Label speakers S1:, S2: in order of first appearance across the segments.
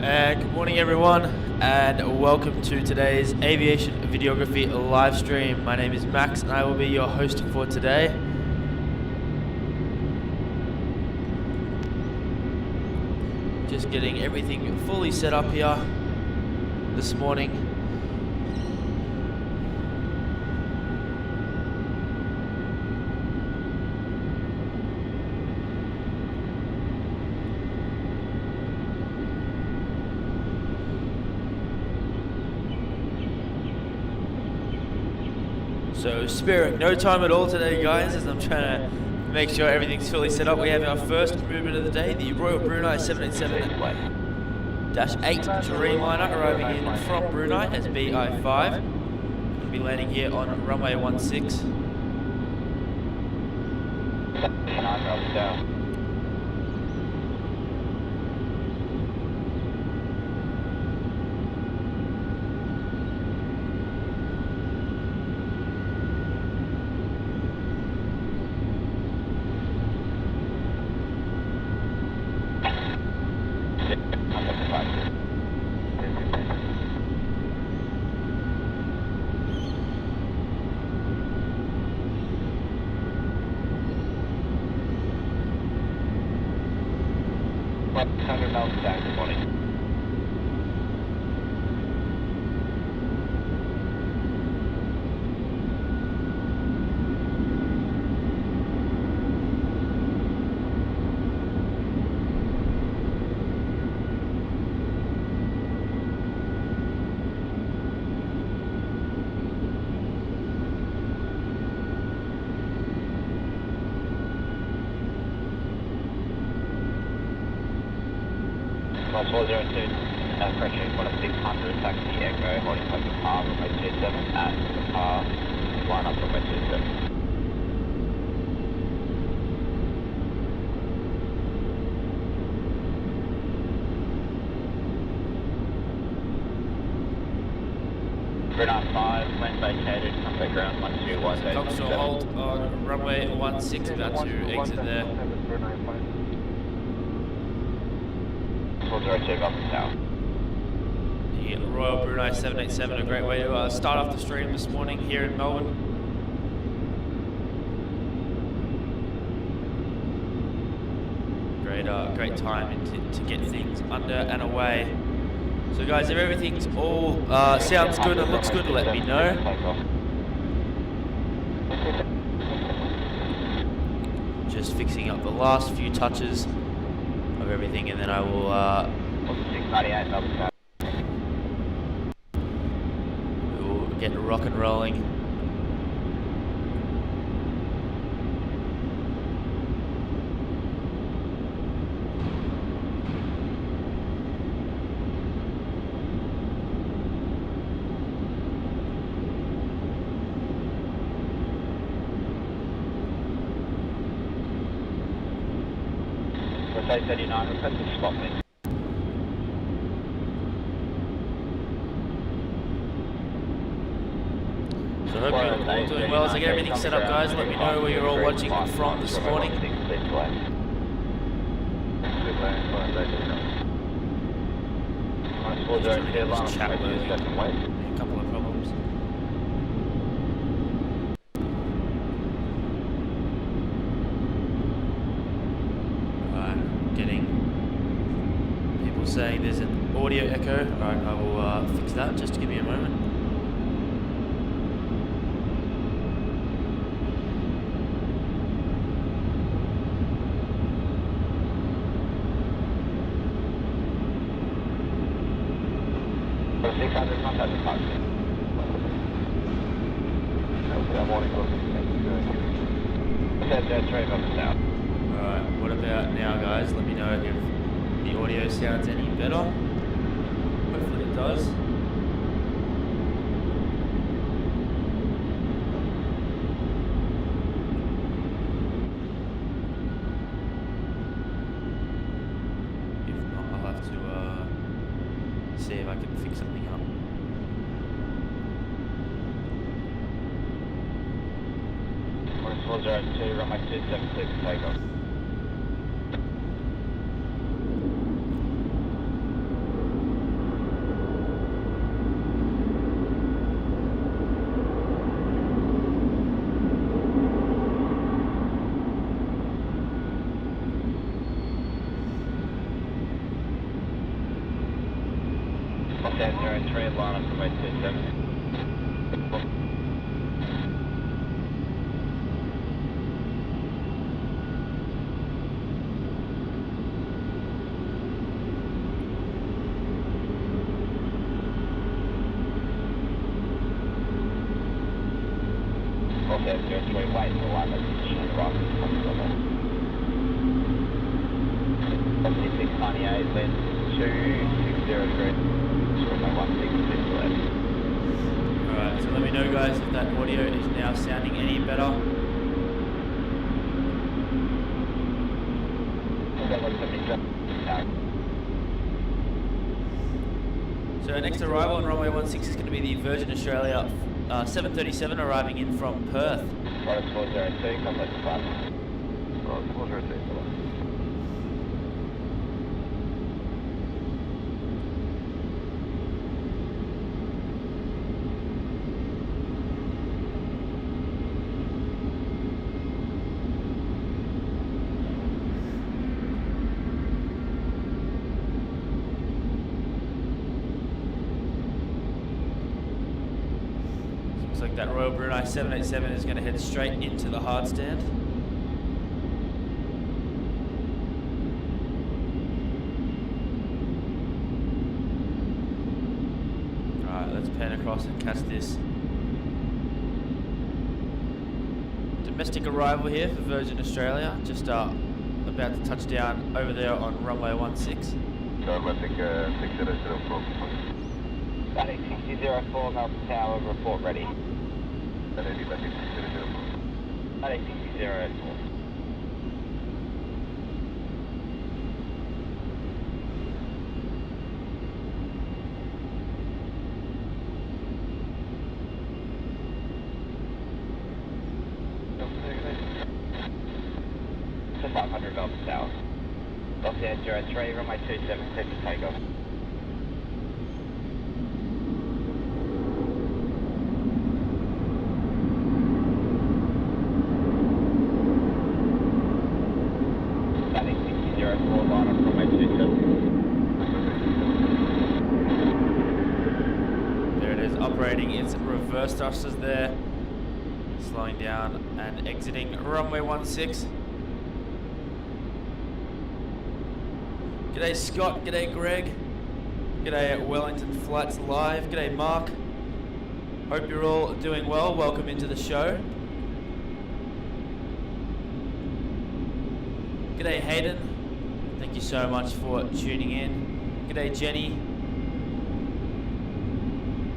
S1: Good morning everyone, and welcome to today's aviation videography live stream. My name is Max and I will be your host for today. Just getting everything fully set up here this morning. So sparing no time at all today, guys, as I'm trying to make sure everything's fully set up. We have our first movement of the day, the Royal Brunei 787-8 Dreamliner arriving in from Brunei as BI5. We'll be landing here on runway 16.
S2: Approaching 1600, taxi Echo, holding close to par, runway 27 at the par, line up runway 27. Brunei 5, land vacated, contact ground 1218.
S1: Oskar hold on runway 16, about to exit there.
S2: 402, up and south.
S1: The Royal Brunei 787, a great way to start off the stream this morning here in Melbourne. Great time to get things under and away. So guys, if everything's all sounds good and looks good, let me know. Just fixing up the last few touches of everything, and then I will we'll get rock and rolling.
S2: Rotate 39, request to spot me.
S1: So I hope you're all doing well. As I get everything set up, guys, let me know where you're all watching from this morning. Just chat loading. A couple of problems. Getting people saying there's an audio echo. Alright, I will fix that. Just give me a moment. Alright, what about now, guys? Let me know if the audio sounds any better. Hopefully it does. If not, I'll have to see if I can fix something up.
S2: Zero 02, runway 276, takeoff. 2703, line up runway 27. Wait for one that's right. 2698, then 2603.
S1: Alright, so let me know guys if that audio is now sounding any better. So our next arrival on runway 16 is going to be the Virgin Australia 737 arriving in from Perth.
S2: Right, 402, contact the front. Right, 402.
S1: Like that Royal Brunei 787 is going to head straight into the hard stand. Alright, let's pan across and catch this. Domestic arrival here for Virgin Australia, just about to touch down over there on runway 16.
S2: Domestic 6004. Pattie 6004, Melbourne Tower, report ready. Pattie 6004. Pattie 6004. To 500 Melbourne Tower. LuxFay 03, runway 27, clear to takeoff.
S1: Its reverse thrusters there, slowing down and exiting runway 16. G'day Scott, g'day Greg, g'day Wellington Flights Live, g'day Mark. Hope you're all doing well. Welcome into the show. G'day Hayden, thank you so much for tuning in. G'day Jenny.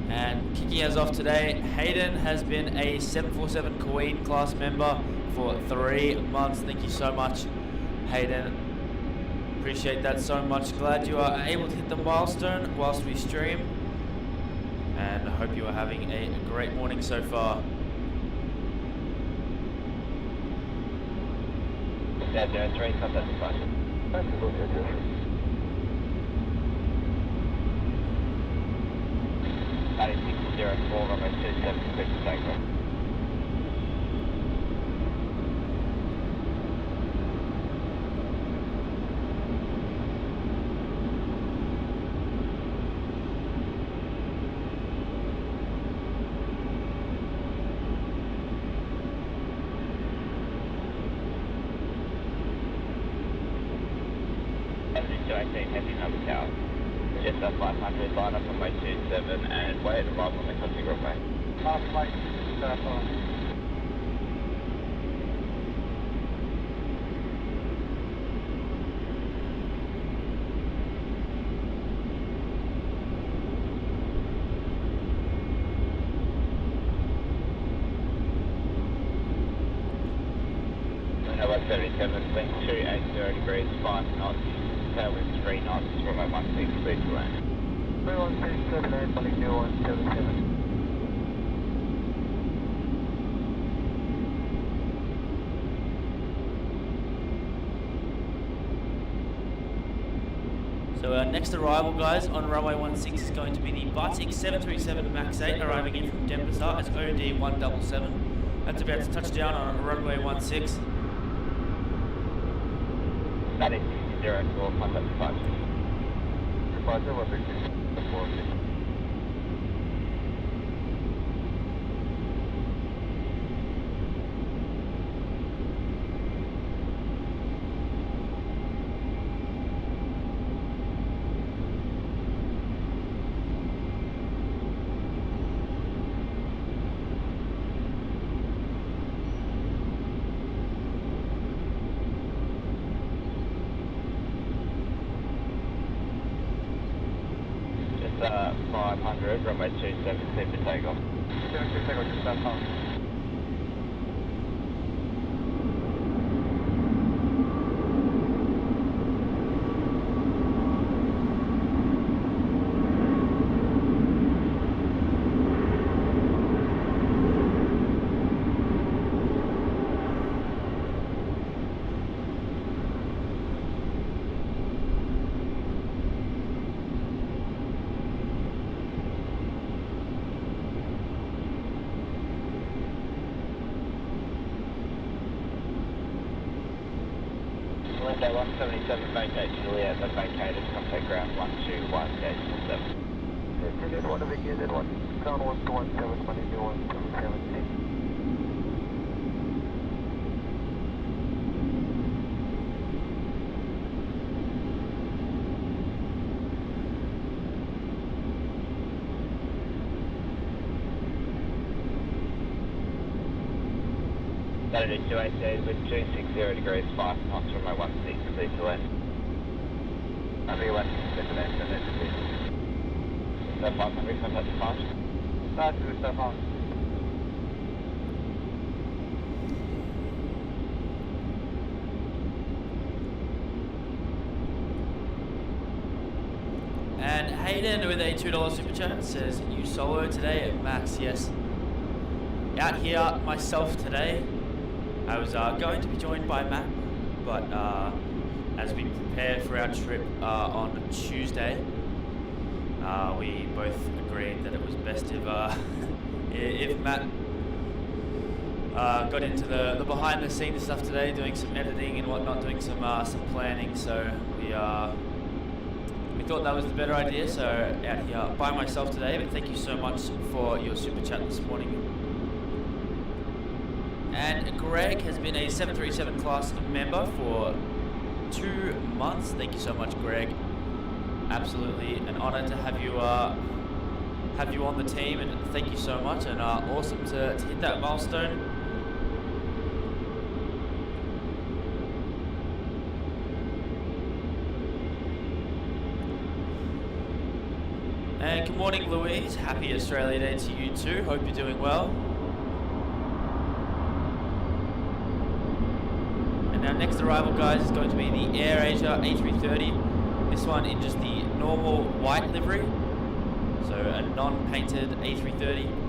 S1: And kicking us off today, Hayden has been a 747 Queen class member for 3 months. Thank you so much, Hayden. Appreciate that so much. Glad you are able to hit the milestone whilst we stream. And I hope you are having a great morning so far.
S2: Yeah, 03, contact the front. Pattie 6004, runway 27, clear to takeoff. Heading over tower. Just up 500, line up on my 27 and wait arrival on the crossing runway. Last flight, Number 37, wind 280 degrees, 5 knots, tailwind 3 knots, runway 16, clear to land. 3137, calling 0177.
S1: So our next arrival, guys, on runway 16 is going to be the Batik 737 MAX 8 arriving in from Denpasar as OD 177. That's about to touch down on runway 16.
S2: Pattie 6004, contact departure.
S3: Departure 164.
S2: 500, runway 27, clear for takeoff.
S3: 72 takeoff, just about half.
S2: Window 177, vacate Juliet, the vacated, contact ground 121, gauge 7.
S3: Juliet 1 to begin, 1, ground 117, money new 117.
S2: Saturday 288 with 260 degrees 5 knots, runway 16, clear to land. Aviation, Speeddemanz, and ATC. So 500, contact departure.
S3: That's good stuff, Haan.
S1: And Hayden with a $2 super chat says, you solo today at Max? Yes. Out here myself today. I was going to be joined by Matt, but as we prepare for our trip on Tuesday, we both agreed that it was best if Matt got into the behind the scenes stuff today, doing some editing and whatnot, doing some planning. So we thought that was the better idea. So out here by myself today. But thank you so much for your super chat this morning. And Greg has been a 737 class member for 2 months. Thank you so much, Greg. Absolutely an honor to have you on the team, and thank you so much. And awesome to hit that milestone. And good morning, Louise. Happy Australia Day to you too. Hope you're doing well. Our next arrival, guys, is going to be the AirAsia A330. This one in just the normal white livery, so a non-painted A330.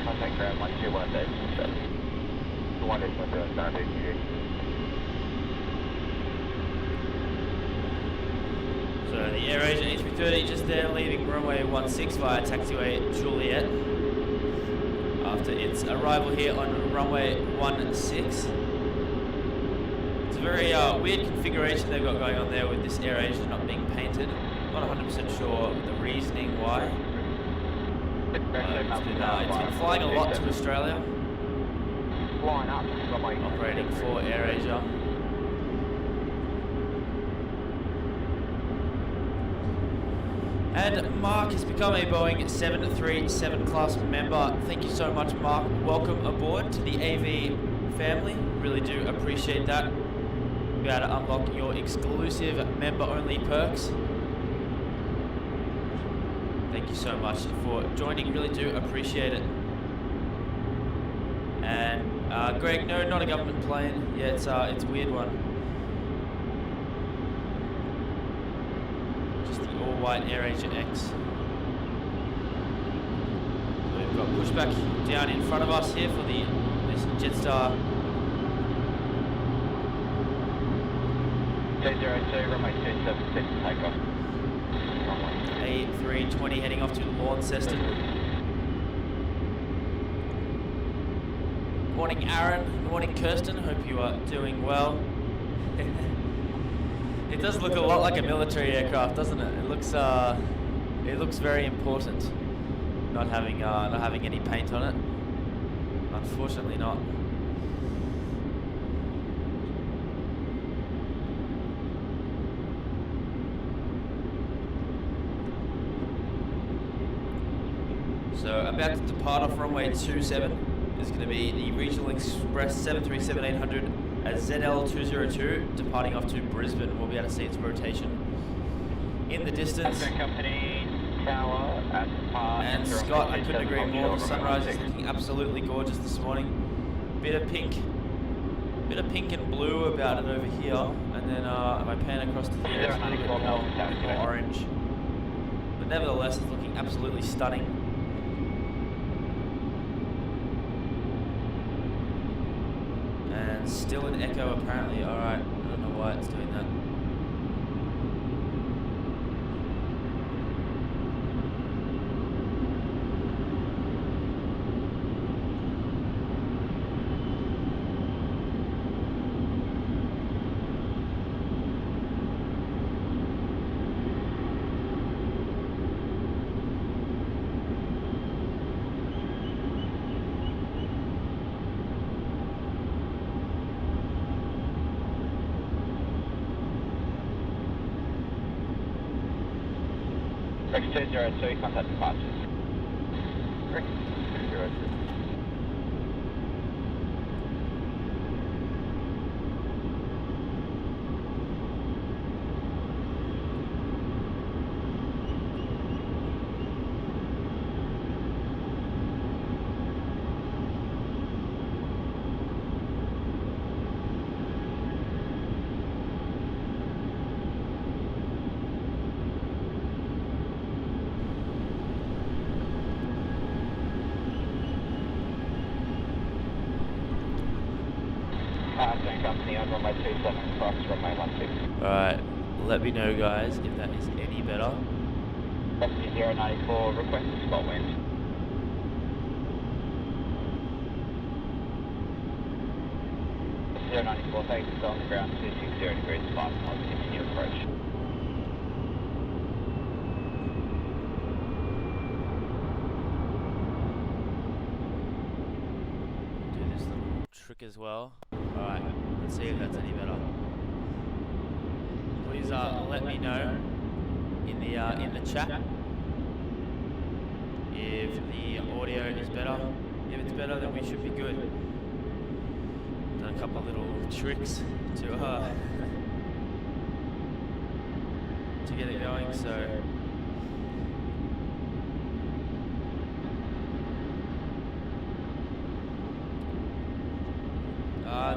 S2: Contact ground 121, dash 7. 1 dash 1 down to
S1: So the AirAsia A330 just there, leaving runway 16 via taxiway Juliet after its arrival here on runway 16. It's a very weird configuration they've got going on there with this AirAsia not being painted. Not 100% sure the reasoning why. It's been flying a lot to Australia, operating for AirAsia. And Mark has become a Boeing 737 class member. Thank you so much, Mark. Welcome aboard to the AV family. Really do appreciate that. You'll be able to unlock your exclusive member-only perks. Thank you so much for joining. Really do appreciate it. And Greg, no, not a government plane. Yeah, it's a weird one. Just the all-white AirAsia X. So we've got pushback down in front of us here for this Jetstar.
S2: 202, runway 27, takeoff.
S1: A320 heading off to Launceston. Morning Aaron, morning Kirsten, hope you are doing well. It does look a lot like a military aircraft, doesn't it? It looks very important. Not having any paint on it. Unfortunately not. So about to depart off runway 27 is going to be the Regional Express 737-800 at ZL202 departing off to Brisbane. We'll be able to see its rotation in the distance.
S2: Company tower at Park.
S1: And Scott, I couldn't agree more. The sunrise is looking absolutely gorgeous this morning. Bit of pink and blue about it over here, and then if I pan across to here, it's a little bit more orange. But nevertheless, it's looking absolutely stunning. And still an echo apparently. Alright, I don't know why it's doing that.
S2: Rex 202, contact departures. Rex 202. Company on runway 27 cross runway 16.
S1: Alright, let me know guys if that is any better.
S2: Taxi 094, request a spot wind. 094, thanks, it's on the ground 260 degrees, 5 knots, continue approach.
S1: Do this little trick as well. Alright, let's see if that's any better. Please let me know in the chat if the audio is better. If it's better, then we should be good. Done a couple of little tricks to get it going, so.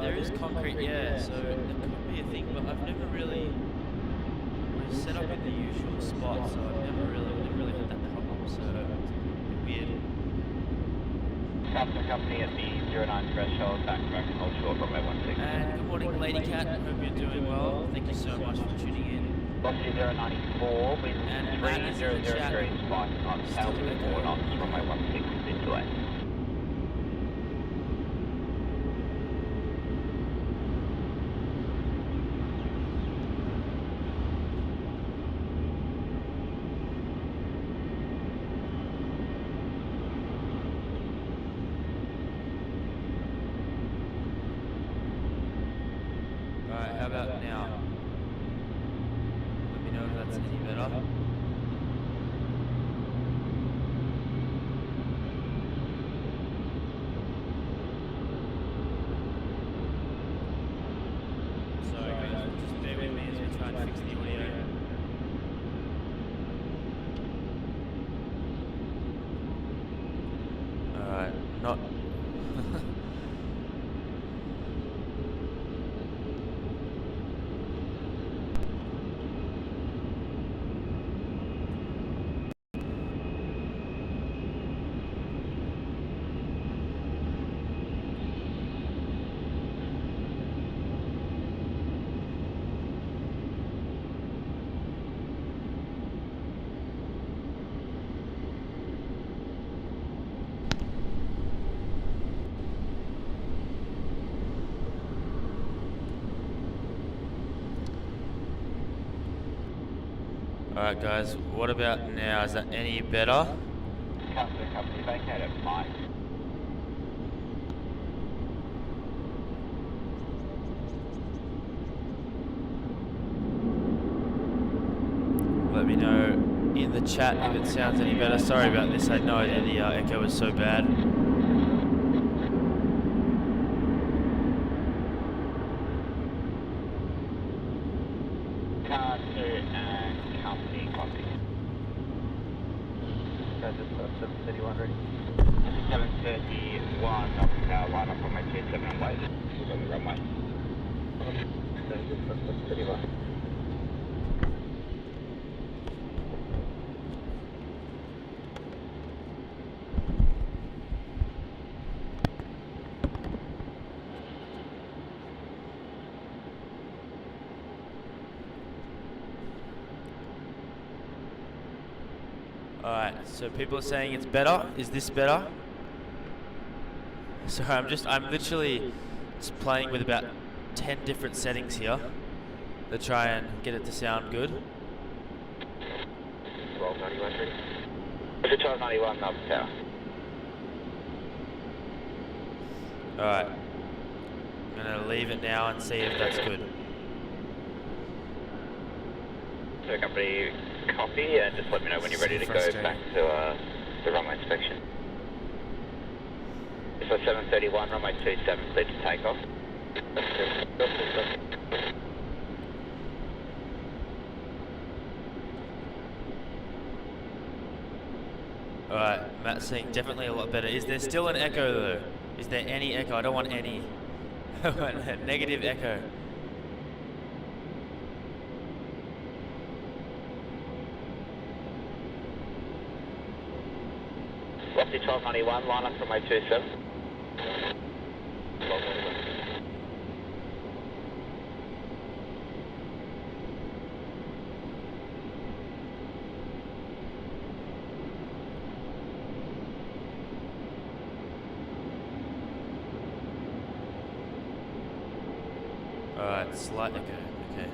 S1: There is concrete, yeah, so that could be a thing, but I've never really set up in the usual spot, so I've never really had that problem, so it's a bit weird.
S2: Captain company at the 09 threshold, back hold short runway 16.
S1: And good morning, Lady Cat, hope you're doing well. Thank you so much for tuning in.
S2: Velocity 094, wind
S1: And
S2: 30 degrees, 5 knots, tail 4 knots, runway 16, into lane.
S1: How about now? Let me know if that's any better. Sorry guys, just bear with me as we try and fix the audio. Alright guys, what about now? Is that any better?
S2: Company vacate at Mike.
S1: Let me know in the chat if it sounds any better. Sorry about this, I had no idea the echo was so bad.
S2: Car 2 and company copy.
S3: Guys, just 731 ready.
S2: 731, line up on my 27 and wait. We're on the runway.
S3: So just 731.
S1: Alright, so people are saying it's better. Is this better? So I'm literally just playing with about 10 different settings here to try and get it to sound good.
S2: 1291 ready. 1291, up tower.
S1: Alright, I'm gonna leave it now and see if that's good.
S2: So company copy, and just let me know when you're ready to go back to the runway inspection. So 731, runway 27, clear to take off.
S1: Alright, Matt's saying definitely a lot better. Is there still an echo though? Is there any echo? I don't want any. I want a negative echo.
S2: Lofty 1291, line up from my 27.
S1: Alright, slight echo, okay.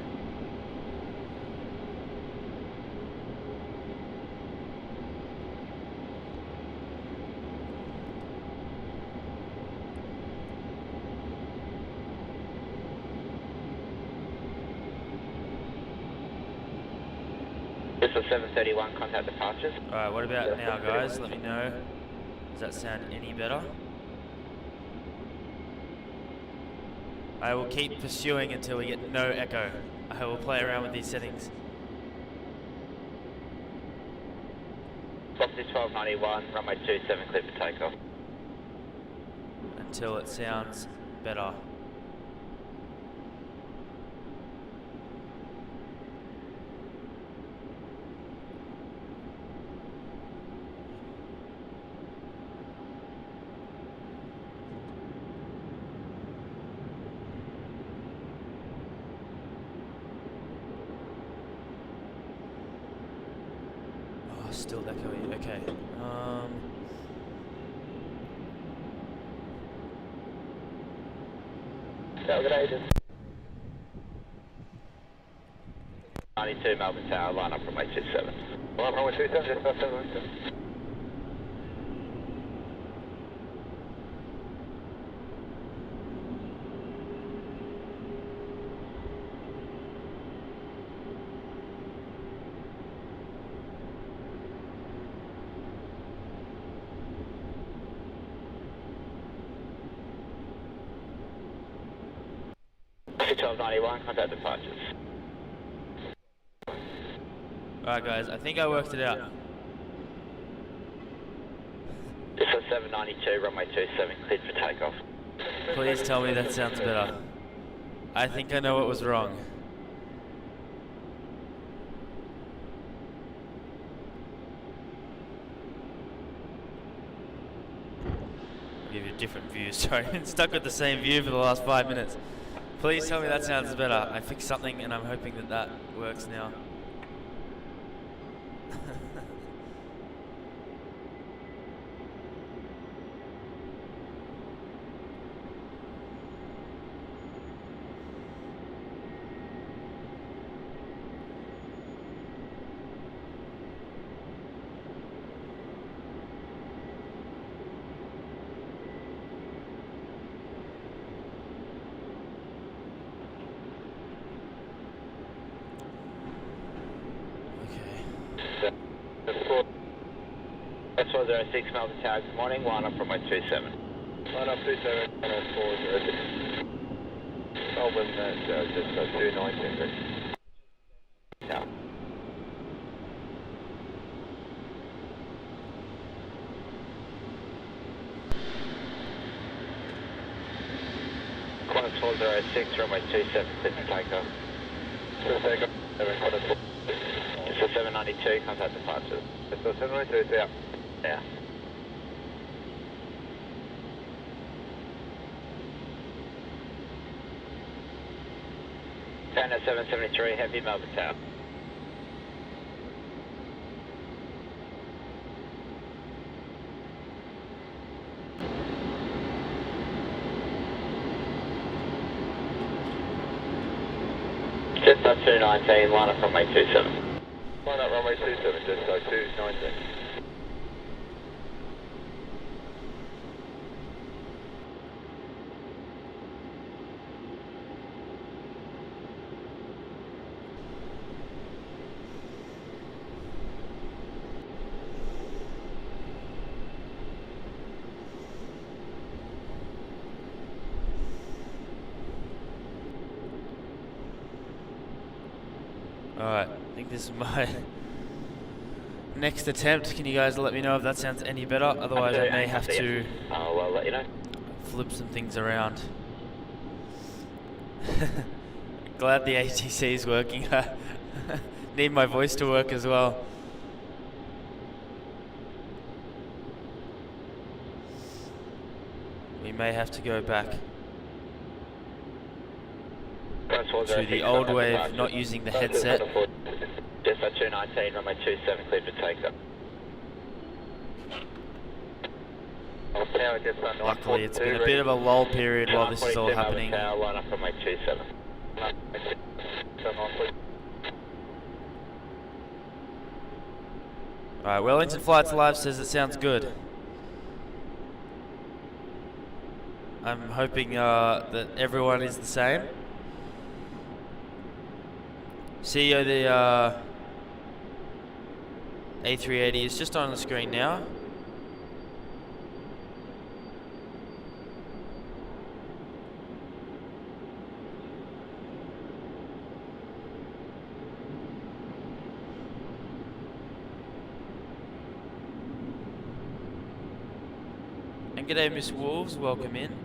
S2: This is 731, contact departures.
S1: Alright, what about now guys? Let me know. Does that sound any better? I will keep pursuing until we get no echo. I will play around with these settings.
S2: Lofty 1291, runway 27, clear for takeoff.
S1: Until it sounds better. Still echoey, okay.
S2: Good agent. 92 Melbourne Tower, line up from 827. Line up from 827, just about 7. Contact departures.
S1: Alright guys, I think I worked it out.
S2: This is 792, runway 27, cleared for takeoff.
S1: Please tell me that sounds better. I think I know what was wrong. I'll give you a different view. Sorry, I've been stuck with the same view for the last 5 minutes. Please tell me that sounds better. I fixed something and I'm hoping that that works now.
S2: 406 Melbourne Tower, good morning, line up from my 27.
S3: Line up 27, 406. Melbourne, just 219.
S2: Tower. Qantas 406, runway 27, clear for takeoff.
S3: Clear for takeoff, Qantas 406.
S2: It's a 792, contact departure.
S3: It's a 792, yeah.
S2: Yeah. Panda 773, heavy Melbourne Tower. Just up 219, line up from runway 27.
S3: Line up runway 27, just 219.
S1: Alright, I think this is my next attempt. Can you guys let me know if that sounds any better? Otherwise I may have to
S2: I'll let you know.
S1: flip some things around. Glad the ATC is working. Need my voice to work as well. We may have to go back to the old way of not using the headset.
S2: Just at 219, runway 27, clear for takeoff.
S1: Luckily it's been a bit of a lull period while this is all happening.
S2: Line up runway 27.
S1: Alright, Wellington Flights Live says it sounds good. I'm hoping that everyone is the same. CEO the A380 is just on the screen now. And g'day Miss Wolves, welcome in.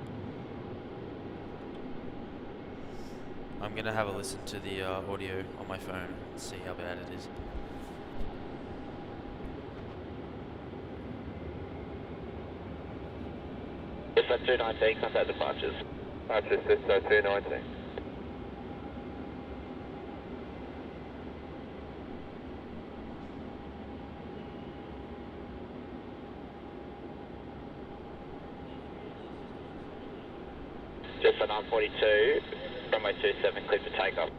S1: I'm going to have a listen to the audio on my phone and see how bad it is.
S2: Just at 219, contact departures.
S3: That's just 219.
S2: Just at 942, runway 27, clear for takeoff.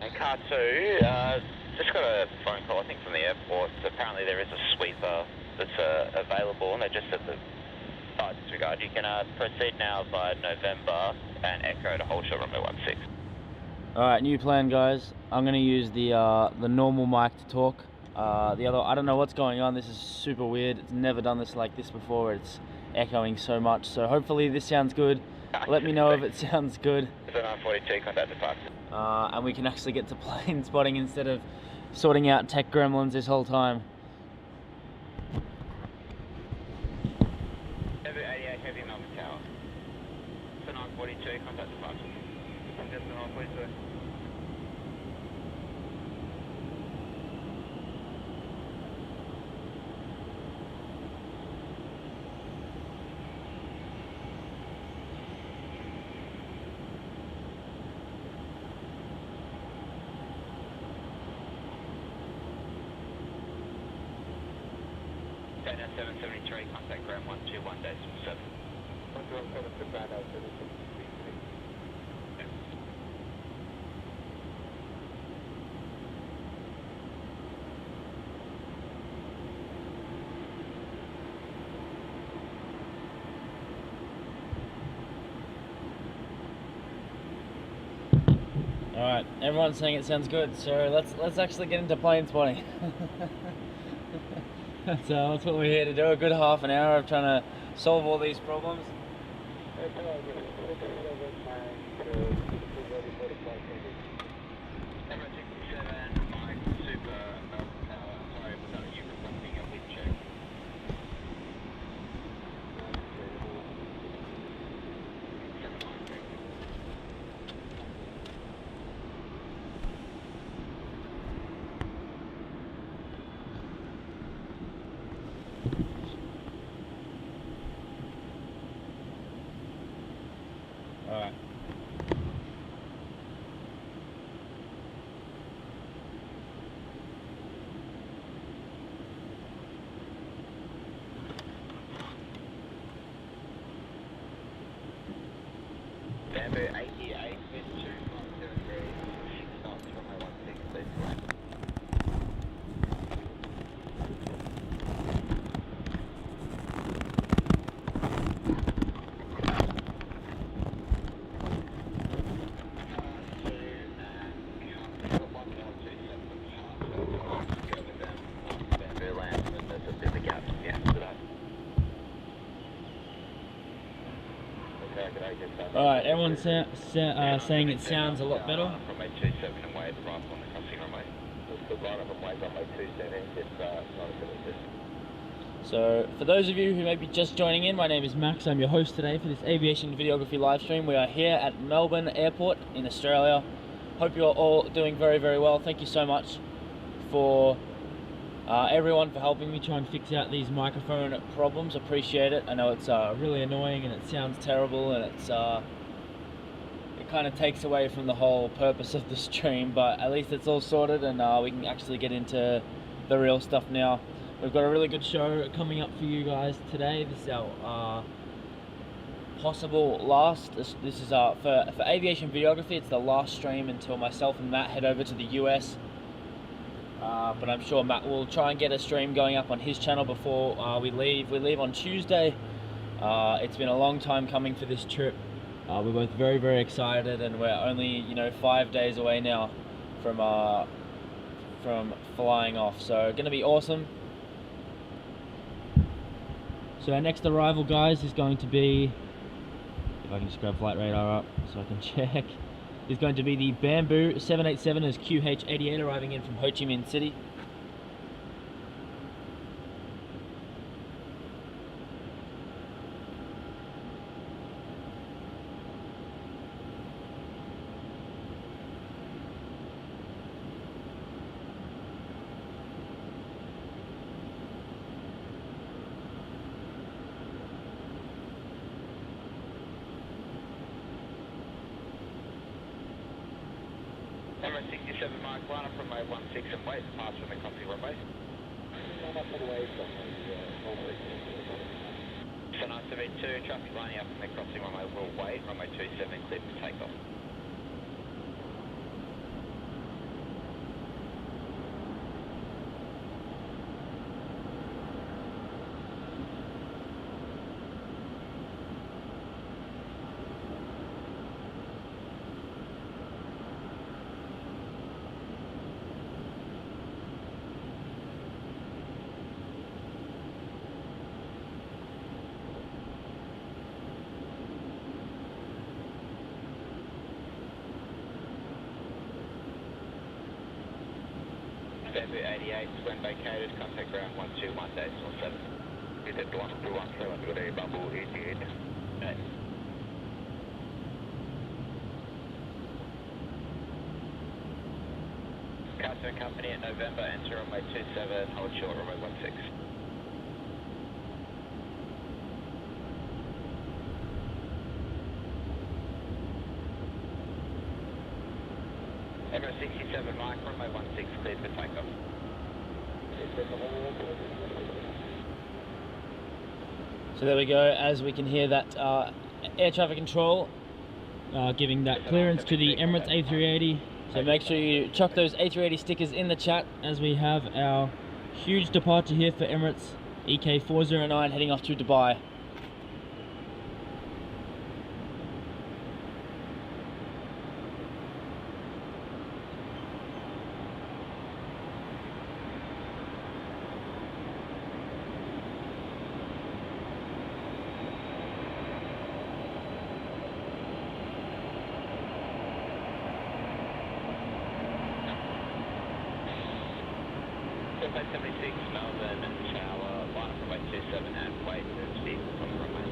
S2: And car 2, just got a phone call, I think, from the airport. So apparently there is a sweeper that's available, and they just said that, disregard, you can proceed now by November and Echo to hold short runway 16.
S1: Alright, new plan guys. I'm going to use the normal mic to talk. The other, I don't know what's going on, this is super weird. It's never done this like this before, it's echoing so much. So hopefully this sounds good. Let me know if it sounds good.
S2: So 942, contact departure.
S1: And we can actually get to plane spotting instead of sorting out tech gremlins this whole time.
S2: Heavy 88, heavy Melbourne Tower. So 942, contact departure. Dana 773, contact ground 121.7.
S3: 127 to BrenAviation 3633.
S1: Alright, everyone's saying it sounds good, so let's actually get into plane spotting. That's what we're here to do, a good half an hour of trying to solve all these problems. Alright.
S2: Bamboo 88 with 2 6 knots from my 16, please.
S1: Alright, everyone's saying it sounds a lot better.
S2: Runway 27 and wave right on the crossing runway. Just right up and wave runway 27, just not a bit.
S1: So, for those of you who may be just joining in, my name is Max. I'm your host today for this aviation videography live stream. We are here at Melbourne Airport in Australia. Hope you're all doing very, very well. Thank you so much for everyone for helping me try and fix out these microphone problems. Appreciate it. I know it's really annoying and it sounds terrible, and it's it kind of takes away from the whole purpose of the stream, but at least it's all sorted and we can actually get into the real stuff now. We've got a really good show coming up for you guys today. This is our possible last, this is for aviation videography, it's the last stream until myself and Matt head over to the US. But I'm sure Matt will try and get a stream going up on his channel before we leave. We leave on Tuesday. It's been a long time coming for this trip. We're both very, very excited, and we're only 5 days away now from flying off. So gonna be awesome. So our next arrival, guys, is going to be, if I can just grab flight radar up so I can check, is going to be the Bamboo 787 as QH88 arriving in from Ho Chi Minh City.
S2: Emirates 67 Mark 1 up from my 16 and wait, pass from the crossing runway. So nice to meet you. Traffic lining up from the crossing runway will wait. Runway 27 clear for takeoff. Bamboo 88, when vacated, contact ground 121.7. You did 121, good day, Bamboo 88. Okay. Carter and Company at November, enter runway 27, hold short, runway 16. Emirates 67 Mike, runway 16, cleared for takeoff.
S1: So there we go, as we can hear that air traffic control giving that clearance to the Emirates A380. So make sure you chuck those A380 stickers in the chat as we have our huge departure here for Emirates EK409 heading off to Dubai.
S2: Runway 76, Melbourne, shower, line up runway 27 and wait for speed on the runway.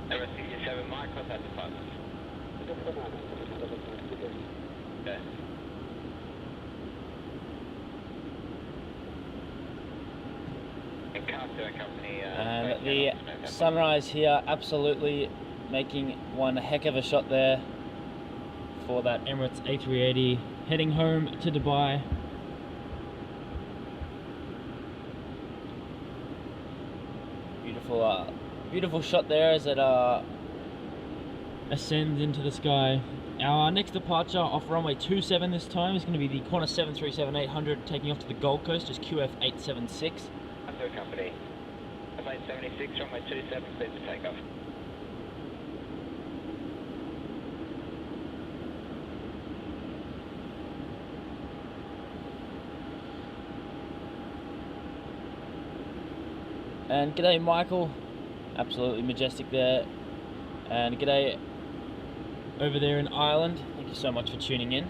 S2: Emirates 67 Mike, contact department. Okay. And Carter and Company.
S1: And the sunrise here, absolutely making one heck of a shot there for that Emirates A380 heading home to Dubai. Beautiful, beautiful shot there as it ascends into the sky. Our next departure off runway 27 this time is going to be the Qantas 737-800 taking off to the Gold Coast, just QF876.
S2: Carter Company. Runway 76, runway 27, clear to take off.
S1: And g'day Michael, absolutely majestic there. And g'day over there in Ireland, thank you so much for tuning in.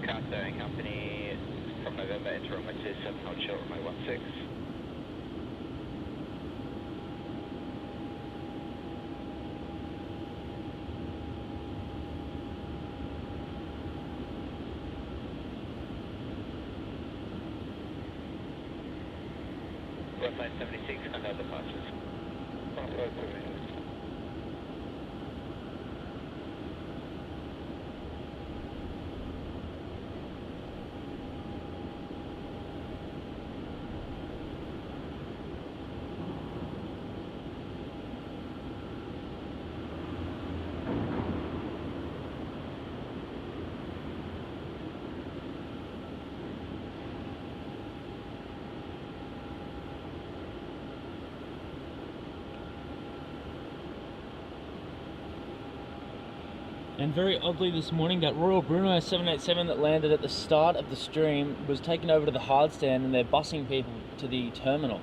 S2: Carter and Company from November, enter runway 27, hold short, runway 16. Runway 76, contact departures.
S1: And very oddly this morning, that Royal Brunei 787 that landed at the start of the stream was taken over to the hard stand and they're busing people to the terminal.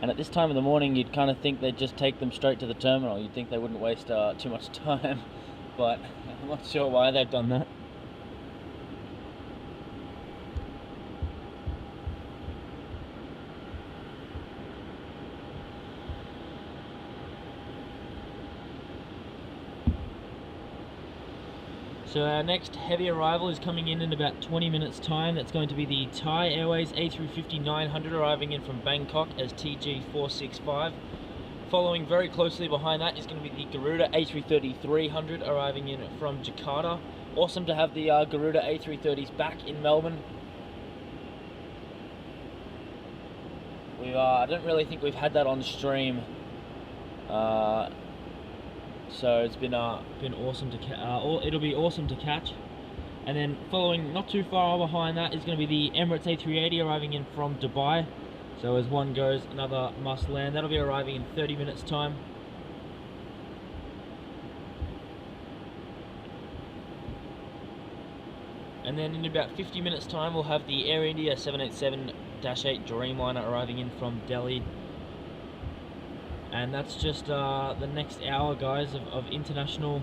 S1: And at this time of the morning, you'd kind of think they'd just take them straight to the terminal. You'd think they wouldn't waste too much time, but I'm not sure why they've done that. So our next heavy arrival is coming in about 20 minutes time. That's going to be the Thai Airways A350-900 arriving in from Bangkok as TG465. following very closely behind that is going to be the Garuda A330-300 arriving in from Jakarta. Awesome to have the Garuda A330s back in Melbourne. I don't really think we've had that on stream, so it's been awesome to it'll be awesome to catch. And then following not too far behind that is going to be the Emirates A380 arriving in from Dubai. So as one goes, another must land. That'll be arriving in 30 minutes time. And then in about 50 minutes time we'll have the Air India 787-8 Dreamliner arriving in from Delhi. And that's just the next hour, guys, of international.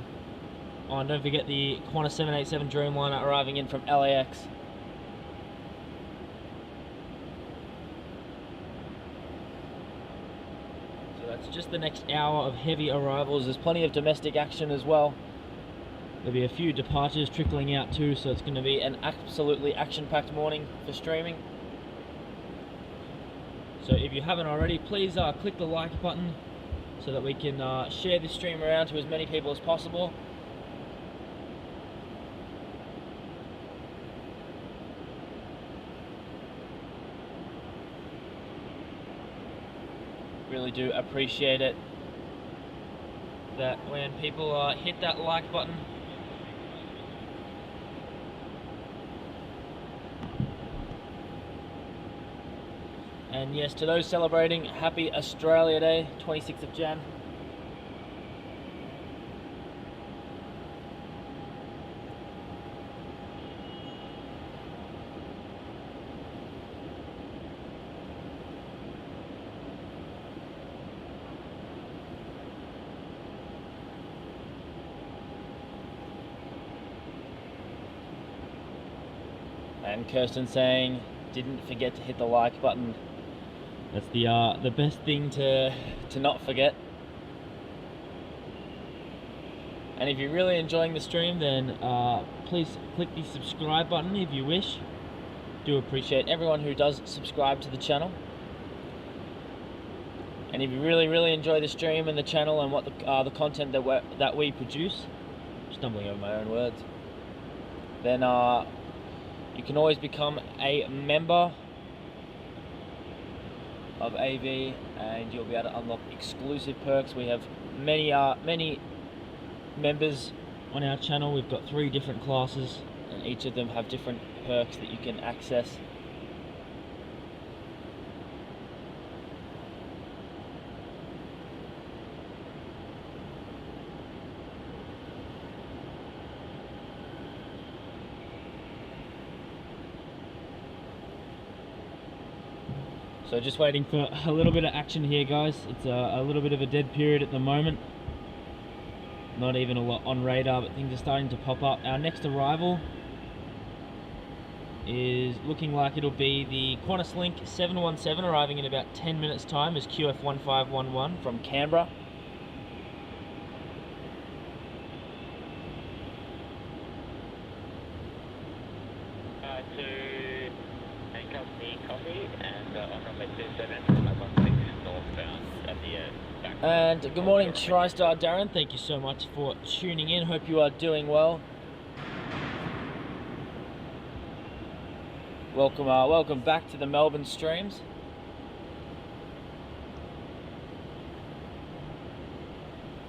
S1: Oh, and don't forget the Qantas 787 Dreamliner arriving in from LAX. So that's just the next hour of heavy arrivals. There's plenty of domestic action as well. There'll be a few departures trickling out too, so it's going to be an absolutely action-packed morning for streaming. So if you haven't already, please click the like button so that we can share this stream around to as many people as possible. Really do appreciate it that when people hit that like button. And yes, to those celebrating, happy Australia Day, 26th of Jan. And Kirsten saying, didn't forget to hit the like button. That's the best thing to not forget. And if you're really enjoying the stream, then please click the subscribe button if you wish. Do appreciate everyone who does subscribe to the channel. And if you really enjoy the stream and the channel and what the content that we produce, stumbling over my own words, then you can always become a member of AV and you'll be able to unlock exclusive perks. We have many members on our channel. We've got 3 different classes and each of them have different perks that you can access. So just waiting for a little bit of action here, guys. It's a little bit of a dead period at the moment. Not even a lot on radar, but things are starting to pop up. Our next arrival is looking like it'll be the Qantas Link 717 arriving in about 10 minutes time as QF1511 from Canberra. And good morning, TriStar Darren. Thank you so much for tuning in. Hope you are doing well. Welcome back to the Melbourne streams.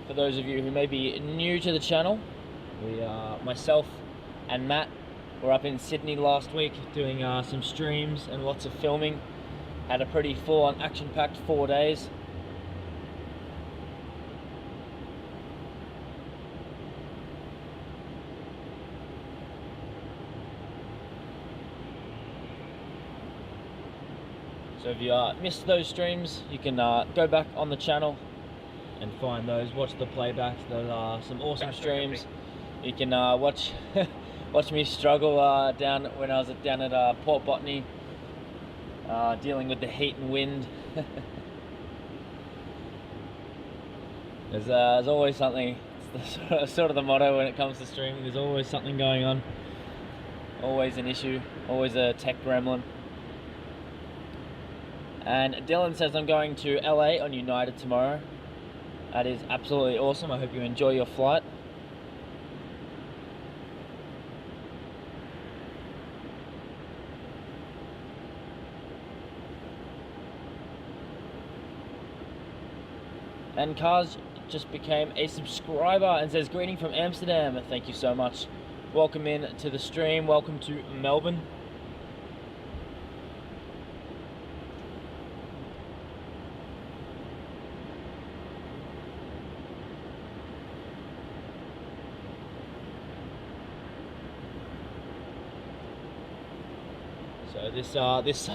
S1: For those of you who may be new to the channel, myself and Matt were up in Sydney last week doing some streams and lots of filming. Had a pretty full-on action-packed 4 days. So if you missed those streams, you can go back on the channel and find those, watch the playbacks. Those are some awesome streams. You can watch me struggle down when I was down at Port Botany, dealing with the heat and wind. There's always something. It's sort of the motto when it comes to streaming. There's always something going on. Always an issue. Always a tech gremlin. And Dylan says I'm going to LA on United tomorrow. That is absolutely awesome. I hope you enjoy your flight. And Cars just became a subscriber and says, greeting from Amsterdam. Thank you so much. Welcome in to the stream. Welcome to Melbourne. So this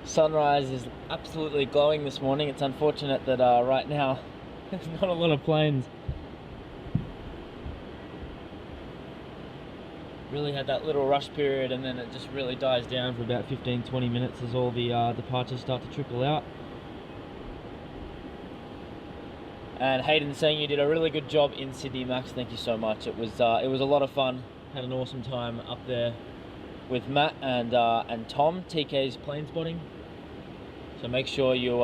S1: sunrise is absolutely glowing this morning. It's unfortunate that right now there's not a lot of planes. Really had that little rush period, and then it just really dies down for about 15-20 minutes as all the departures start to trickle out. And Hayden saying you did a really good job in Sydney, Max. Thank you so much. It was a lot of fun. Had an awesome time up there with Matt and Tom, TK's plane spotting. So make sure you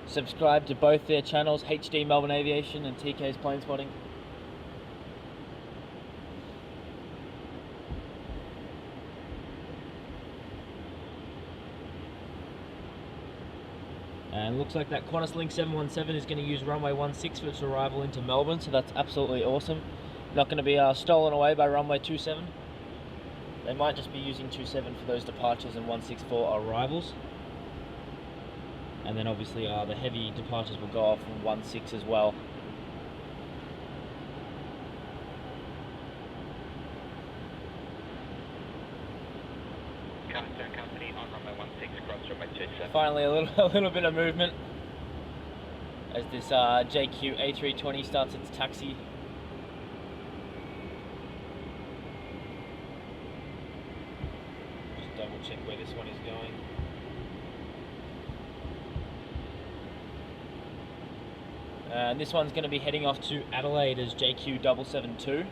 S1: subscribe to both their channels, HD Melbourne Aviation and TK's plane spotting. And looks like that Qantas Link 717 is going to use runway 16 for its arrival into Melbourne, so that's absolutely awesome. Not going to be stolen away by runway 27. They might just be using 27 for those departures and 16 for arrivals. And then obviously the heavy departures will go off from 16 as well.
S2: Company on runway 16, cross runway 27.
S1: Finally a little bit of movement as this JQ A320 starts its taxi. Double check where this one is going. And this one's going to be heading off to Adelaide as JQ 772.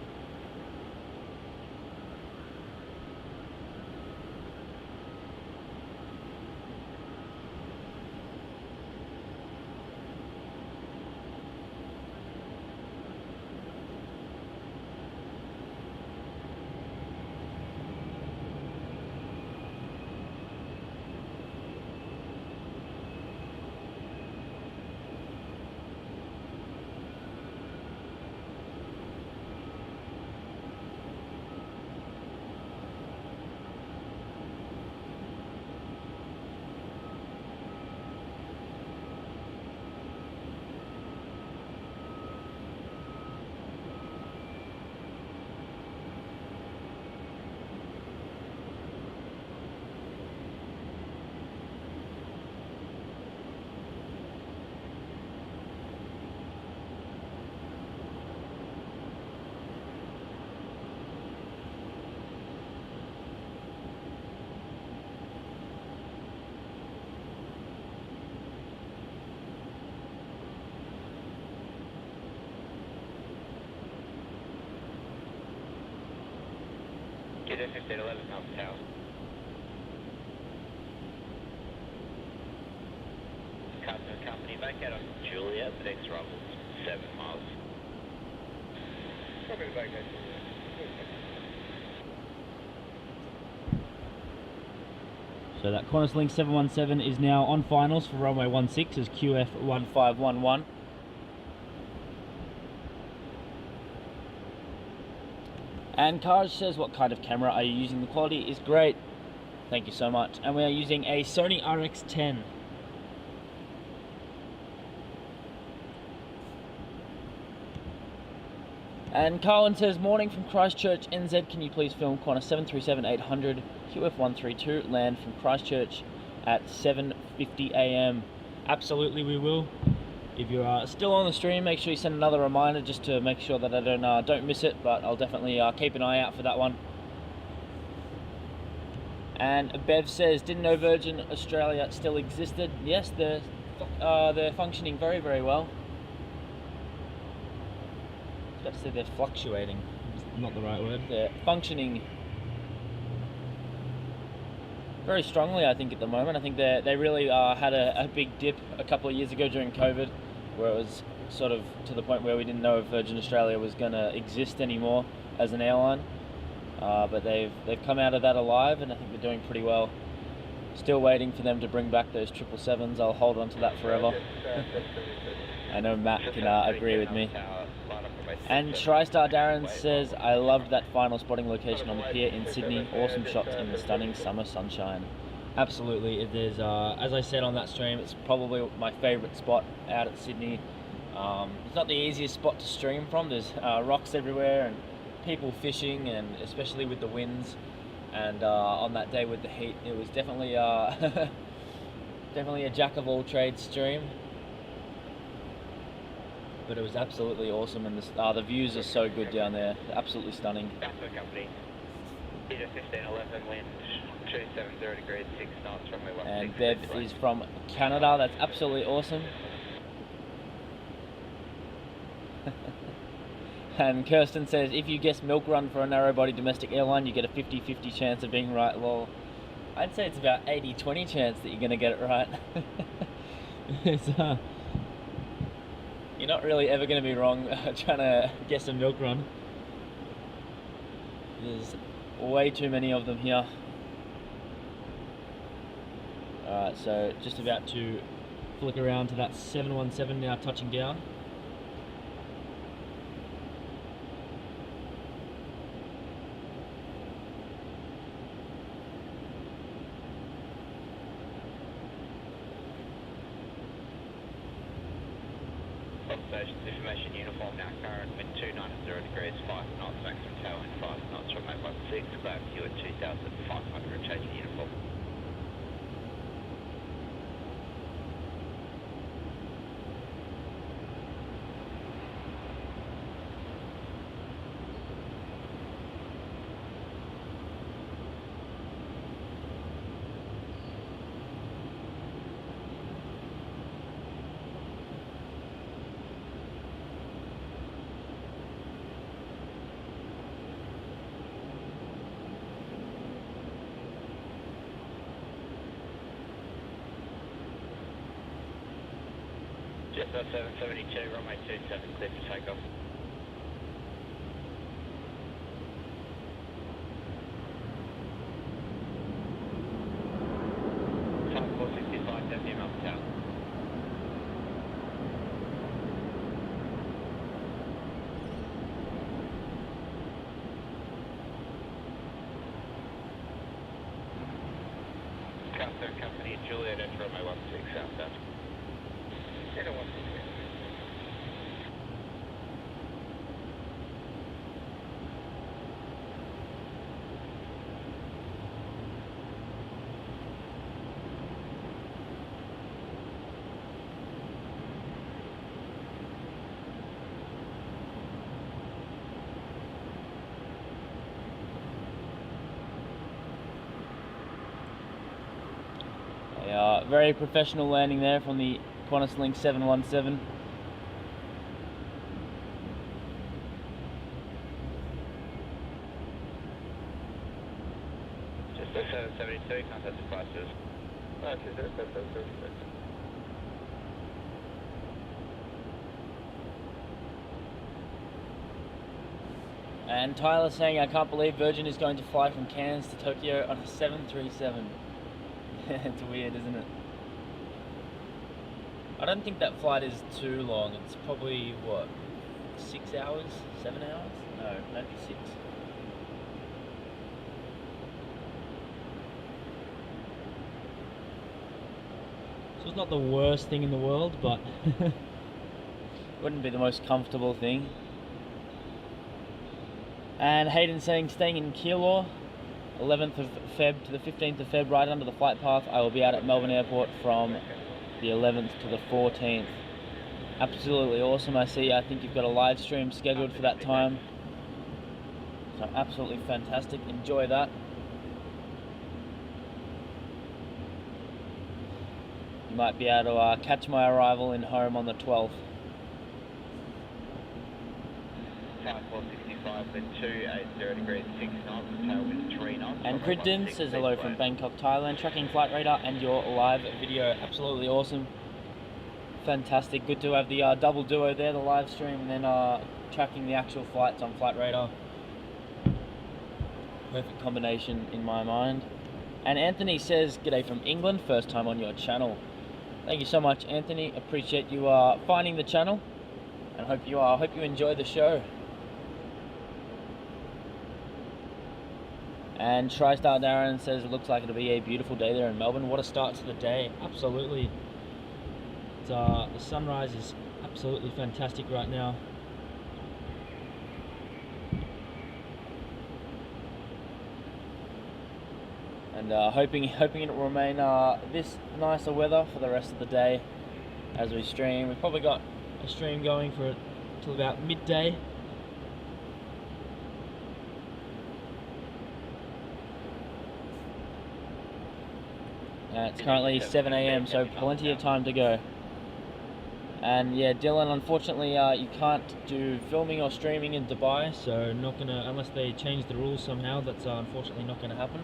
S2: Get in 1511 Mountain Tower. Carpark company vacate on Julia, the next arrival is 7 miles. Probably vacate Julia.
S1: So that Qantas Link 717 is now on finals for runway 16 as QF 1511. And Karj says, what kind of camera are you using? The quality is great. Thank you so much. And we are using a Sony RX10. And Carlin says, morning from Christchurch, NZ. Can you please film Qantas 737-800 QF132 land from Christchurch at 7:50 AM? Absolutely, we will. If you are still on the stream, make sure you send another reminder just to make sure that I don't miss it, but I'll definitely keep an eye out for that one. And Bev says, didn't know Virgin Australia still existed. Yes, they're functioning very, very well. I was about to say they're fluctuating. It's not the right word. They're functioning very strongly, I think, at the moment. I think they really had a big dip a couple of years ago during COVID. where it was sort of to the point where we didn't know if Virgin Australia was going to exist anymore as an airline. But they've come out of that alive, and I think they're doing pretty well. Still waiting for them to bring back those 777s. I'll hold on to that forever. I know Matt can agree with me. And TriStar Darren says, I loved that final spotting location on the pier in Sydney. Awesome shots in the stunning summer sunshine. Absolutely, it is. As I said on that stream, it's probably my favourite spot out at Sydney. It's not the easiest spot to stream from. There's rocks everywhere and people fishing, and especially with the winds. And on that day with the heat, it was definitely definitely a jack of all trades stream. But it was absolutely awesome, and the views are so good down there. They're absolutely stunning.
S2: Company, 1511 wind, 270 degrees, 6 knots, runway 16.
S1: And Bev is from Canada. That's absolutely awesome. And Kirsten says, if you guess milk run for a narrow-body domestic airline, you get a 50-50 chance of being right. Well, I'd say it's about 80-20 chance that you're going to get it right. It's, you're not really ever going to be wrong trying to guess a milk run. There's way too many of them here. Alright, so just about to flick around to that 717 now, touching down.
S2: Information uniform now, current wind 290 degrees, 5 knots, maximum tailwind 5 knots, runway 16, cloud view at 2,500, changing uniform. Jet 772, runway 27, clear for takeoff. Flight 465, 70 miles per hour. Carpark Company, Juliet, enter runway 16, southbound.
S1: Very professional landing there from the Qantas Link 717.
S2: Just 772, contact devices.
S1: And Tyler saying, I can't believe Virgin is going to fly from Cairns to Tokyo on a 737. It's weird, isn't it? I don't think that flight is too long. It's probably, what, 6 hours? 7 hours? No, maybe 6. So it's not the worst thing in the world, but wouldn't be the most comfortable thing. And Hayden saying, staying in Keilor, 11th of Feb to the 15th of Feb, right under the flight path. I will be out at Melbourne Airport from the 11th to the 14th. Absolutely awesome. I think you've got a live stream scheduled for that time. So absolutely fantastic. Enjoy that. You might be able to catch my arrival in home on the 12th.
S2: Flight 465, then 280 degrees, 6 knots, tailwind 3 knots.
S1: And Cridden says hello from Bangkok, Thailand. Tracking flight radar and your live video. Absolutely awesome. fantastic. Good to have the double duo there, the live stream, and then tracking the actual flights on Flight Radar. Perfect combination in my mind. And Anthony says, "G'day from England, first time on your channel." Thank you so much, Anthony. Appreciate you finding the channel, and hope you enjoy the show. And TriStar Darren says, "It looks like it'll be a beautiful day there in Melbourne." What a start to the day! Absolutely. It's, the sunrise is absolutely fantastic right now. And hoping it will remain this nicer weather for the rest of the day as we stream. We've probably got a stream going for till about midday. It's currently 7 AM, so plenty of time to go. And yeah, Dylan, unfortunately you can't do filming or streaming in Dubai, so not gonna, unless they change the rules somehow, that's unfortunately not gonna happen.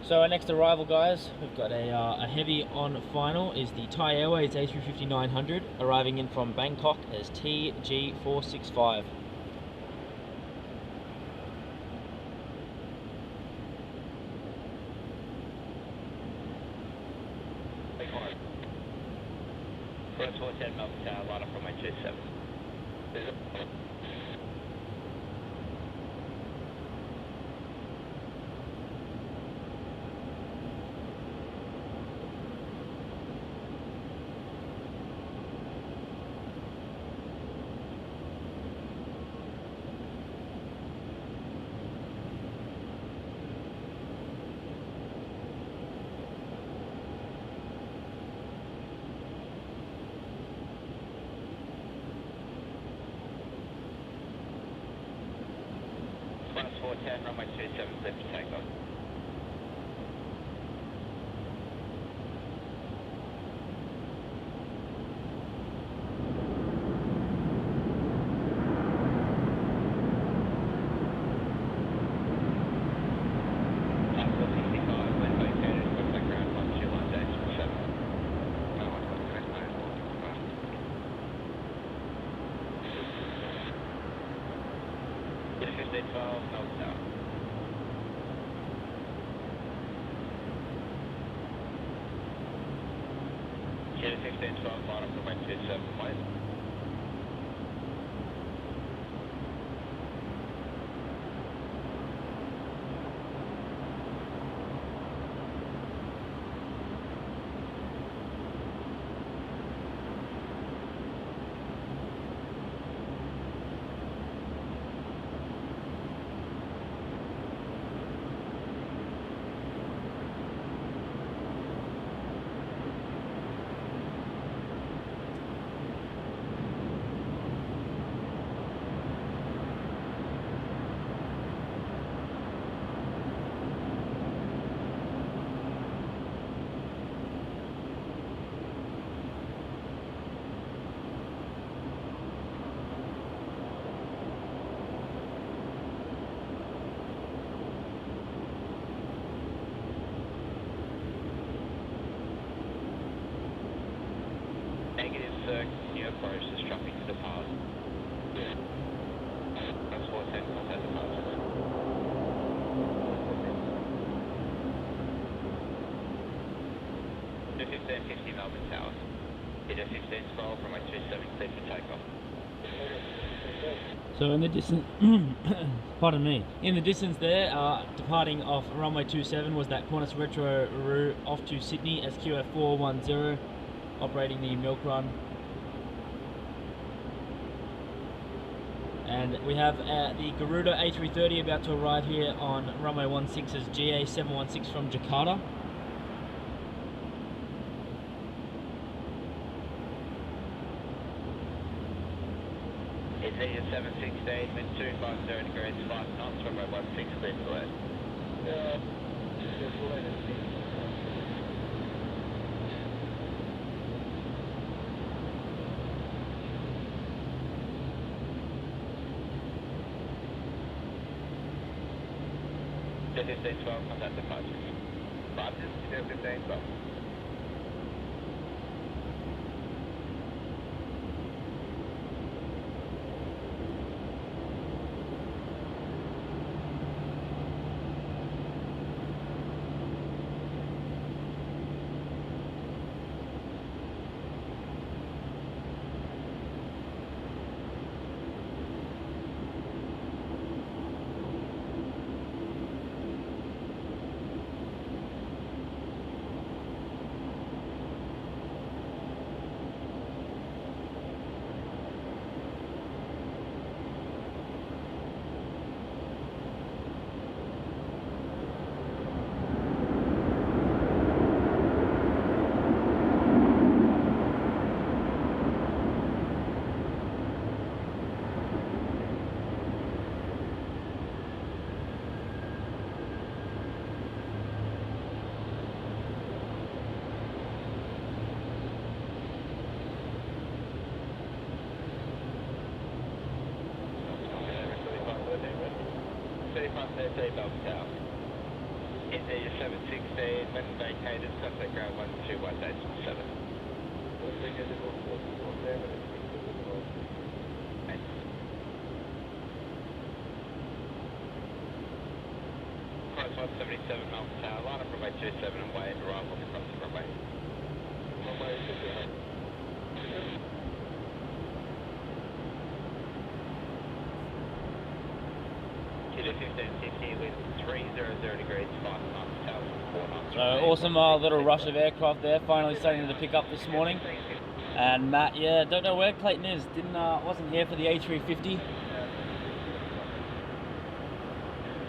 S1: So our next arrival, guys, we've got a heavy on final is the Thai Airways A350-900 arriving in from Bangkok as TG465.
S2: First 410 Melbourne Tower, line up from my 27. Qantas 410, runway 27, clear for takeoff. Kilo 1512, line up from my 27, please. New approach is traffic to depart. That's 410, contact departures. To 1550 Melbourne Tower. Hit 1512 from my 27, clear for takeoff.
S1: So in the distance, pardon me, in the distance there, departing off runway 27 was that Qantas Retro route off to Sydney, SQF410, operating the milk run. And we have the Garuda A330 about to arrive here on runway 16 as GA716 from Jakarta.
S2: It's Etihad 716, wind 250 degrees, 5 knots, runway 16, clear to land. To 1512, contact departures. Departures, 1512. 3513 Melbourne Tower. India 716, when vacated, contact ground 121.7. Close 177 Melbourne Tower, line up runway 27 and wait, arrival across the runway. Runway 27. Kilo 1550 with 300 degrees, 5 knots, tower 4 knots.
S1: Awesome little rush of aircraft there, finally starting to pick up this morning. And Matt, yeah, don't know where Clayton is. Wasn't here for the A350.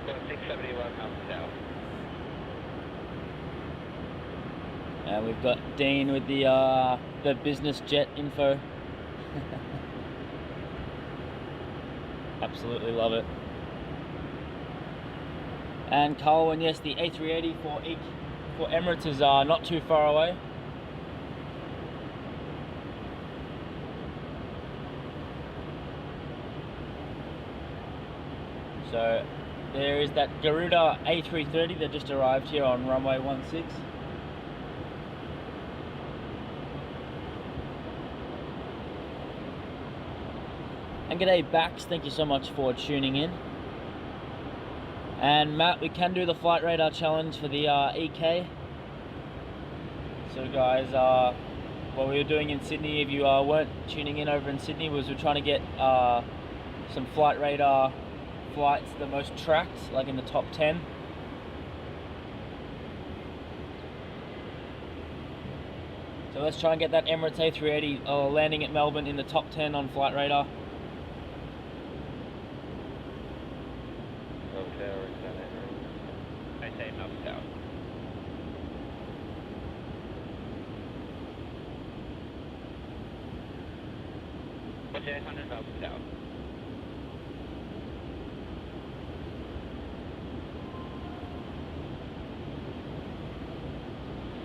S2: 671 Melbourne Tower.
S1: And we've got Dean with the business jet info. Absolutely love it. And Colin, yes, the A380 for Emirates is not too far away. So there is that Garuda A330 that just arrived here on runway 16. And g'day Bax, thank you so much for tuning in. And Matt, we can do the flight radar challenge for the EK. So guys, what we were doing in Sydney, if you weren't tuning in over in Sydney, was we're trying to get some flight radar flights, the most tracked, like in the top 10. So let's try and get that Emirates A380 landing at Melbourne in the top 10 on flight radar.
S2: What's 800 Melbourne Tower?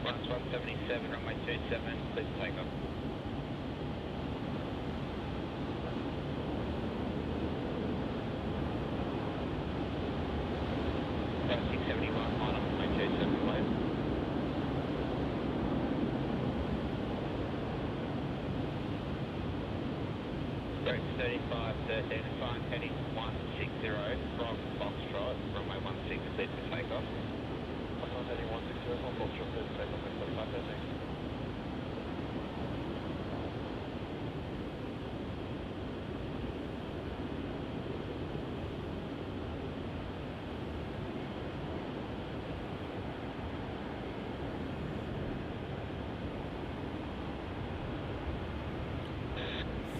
S2: Once 177, runway 27, please take off. About 671, line up runway 27, please. Great, 3513, flying Pattie 160 from Foxtrot, runway 16, cleared for takeoff. Pattie 160 from Foxtrot, cleared for takeoff at 3513.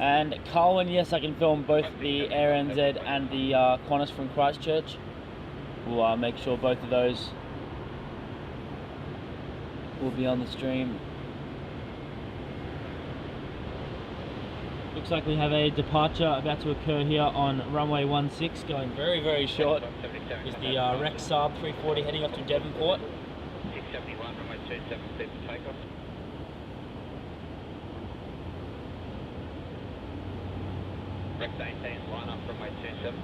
S1: And Colin, yes, I can film both the Air NZ and the Qantas from Christchurch. We'll make sure both of those will be on the stream. Looks like we have a departure about to occur here on runway 16, going very, very short. Is the Rex Saab 340 heading off to Devonport.
S2: 671, runway 27, cleared for takeoff. Rex 18, line up runway 27.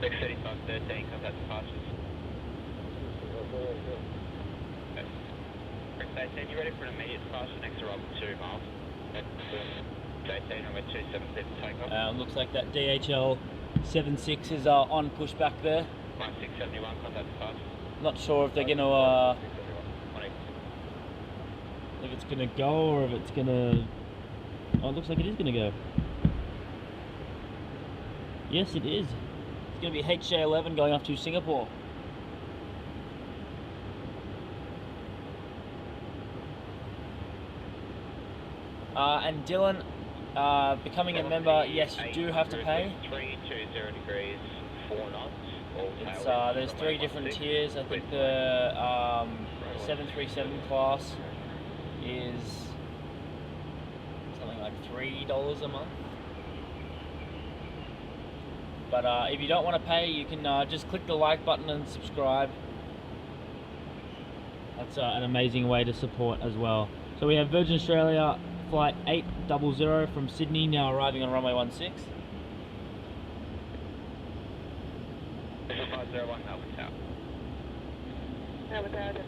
S2: Beck 3513, contact departures. Rex 18, you ready for an immediate departure next arrival 2 miles? Rex 18, runway 27, clear for takeoff.
S1: Looks like that DHL 76 is on pushback there.
S2: 1671, contact departure.
S1: Not sure if they're going to, if it's going to go or if it's going to, oh, it looks like it is going to go. Yes, it is. It's going to be HJ11 going off to Singapore. And Dylan, becoming a member, yes, you do have to pay.
S2: 320 degrees, 4 knots.
S1: It's, there's 3 different tiers. I think the 737 class is something like $3 a month. But if you don't want to pay, you can just click the like button and subscribe. That's an amazing way to support as well. So we have Virgin Australia flight 800 from Sydney now arriving on runway 16.
S2: This is 501 Melbourne Tower.
S3: Melbourne Tower, this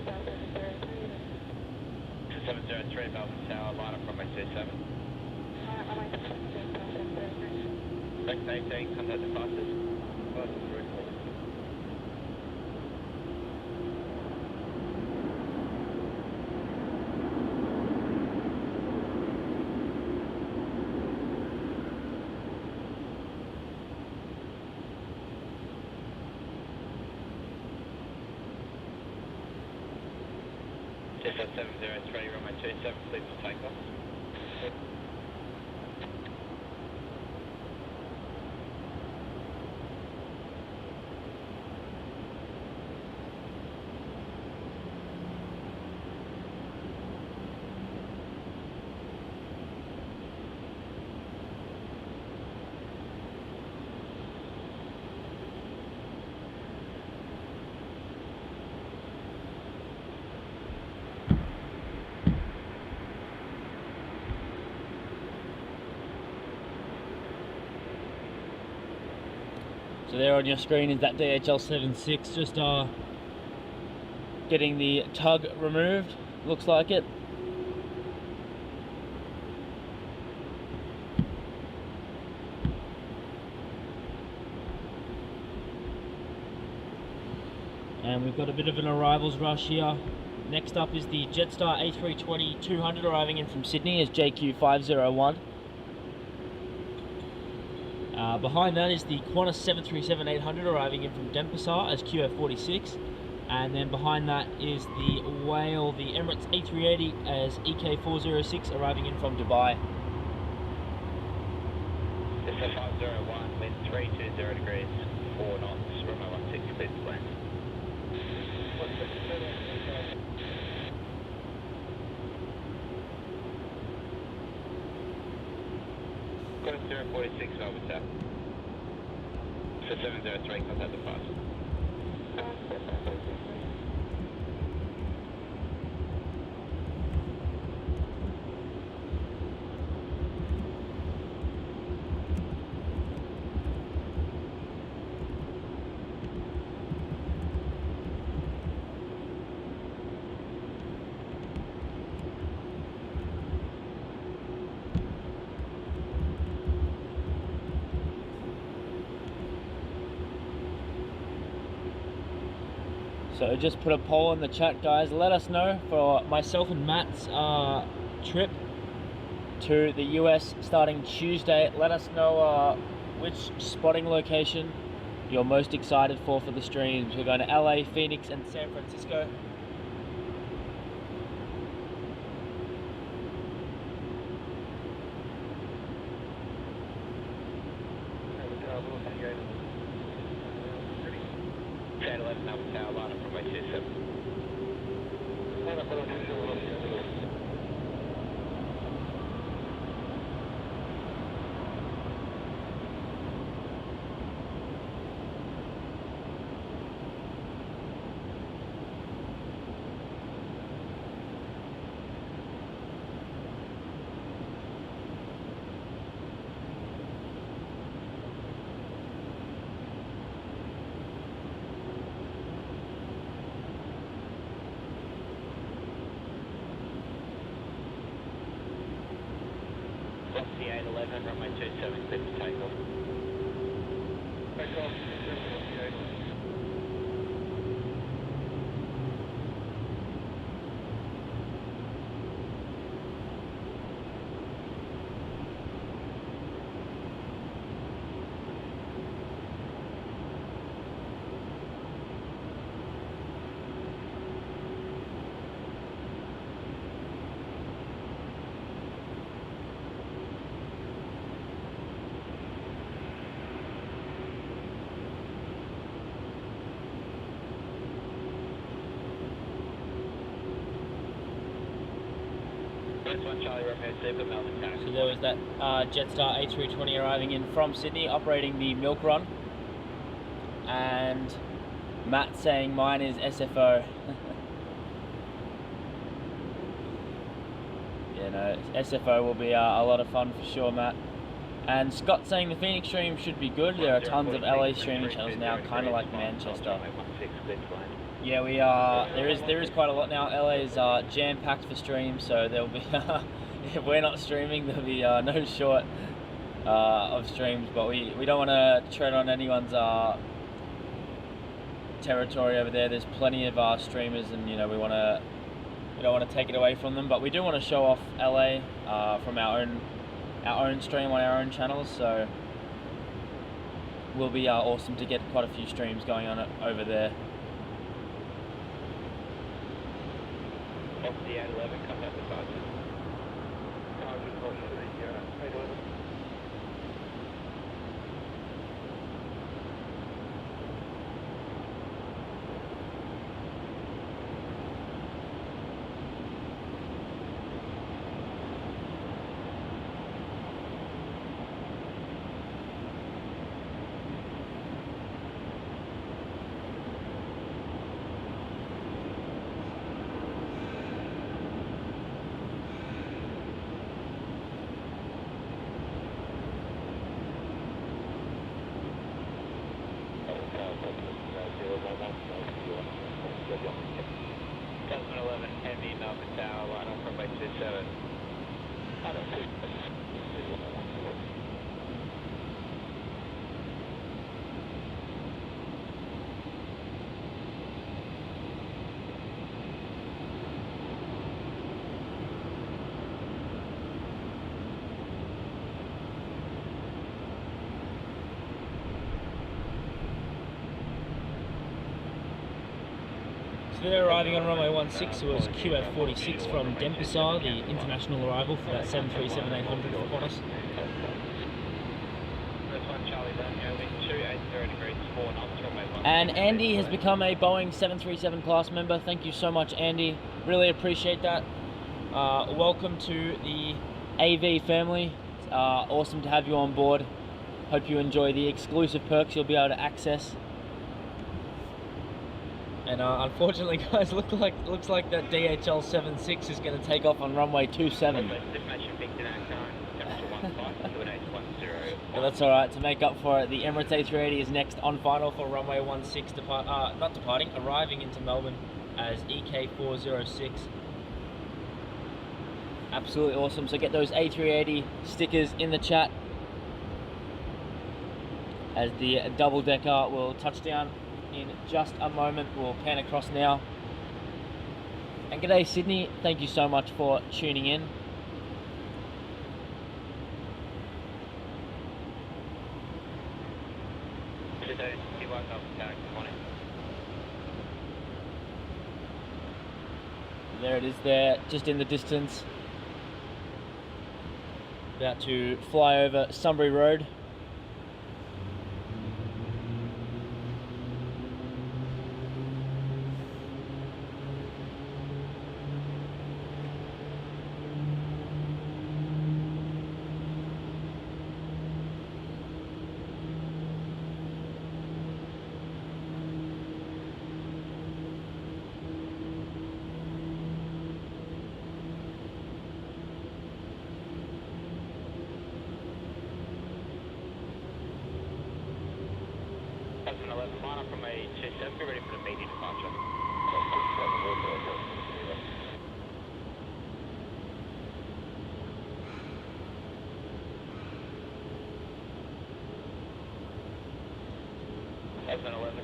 S3: is
S2: 703 Melbourne Tower, line up runway 27. Beck 18, contact the fastest. Just at 703, runway 27, please for takeoff.
S1: So there on your screen is that DHL 76, just getting the tug removed, looks like it. And we've got a bit of an arrivals rush here. Next up is the Jetstar A320-200 arriving in from Sydney as JQ501. Behind that is the Qantas 737-800 arriving in from Denpasar as QF46, and then behind that is the Whale, the Emirates A380 as EK406 arriving in from Dubai.
S2: This is 501, wind 320 degrees, 4 knots, runway 16, please land. Qantas 046 Melbourne Tower. So 703, contact the fast.
S1: So just put a poll in the chat, guys. Let us know for myself and Matt's trip to the US starting Tuesday. Let us know which spotting location you're most excited for the streams. We're going to LA, Phoenix, and San Francisco.
S2: Runway 27, clear for takeoff. Takeoff, 8.
S1: So there was that Jetstar A320 arriving in from Sydney, operating the milk run. And Matt saying mine is SFO. Yeah, no, SFO will be a lot of fun for sure, Matt. And Scott saying the Phoenix stream should be good. There are tons of LA streaming channels now, kind of like Manchester. Yeah, we are. There is quite a lot now. LA is jam-packed for streams, so there'll be. If we're not streaming, there'll be no short of streams. But we don't want to tread on anyone's territory over there. There's plenty of streamers, and you know we don't want to take it away from them. But we do want to show off LA from our own stream on our own channels. So will be awesome to get quite a few streams going on over there.
S2: Off the 811, contact the sergeant.
S1: So they're arriving on runway 16. It was QF46 from Denpasar, the international arrival for that 737-800 for Qantas. And Andy has become a Boeing 737 class member. Thank you so much, Andy. Really appreciate that. Welcome to the AV family. It's awesome to have you on board. Hope you enjoy the exclusive perks you'll be able to access. And unfortunately, guys, looks like that DHL 76 is going to take off on runway 27. But that's all right. To make up for it, the Emirates A380 is next on final for runway 16, arriving into Melbourne as EK406. Absolutely awesome. So get those A380 stickers in the chat as the double decker will touch down in just a moment. We'll pan across now. And g'day Sydney, thank you so much for tuning in. There it is there, just in the distance. About to fly over Sunbury Road.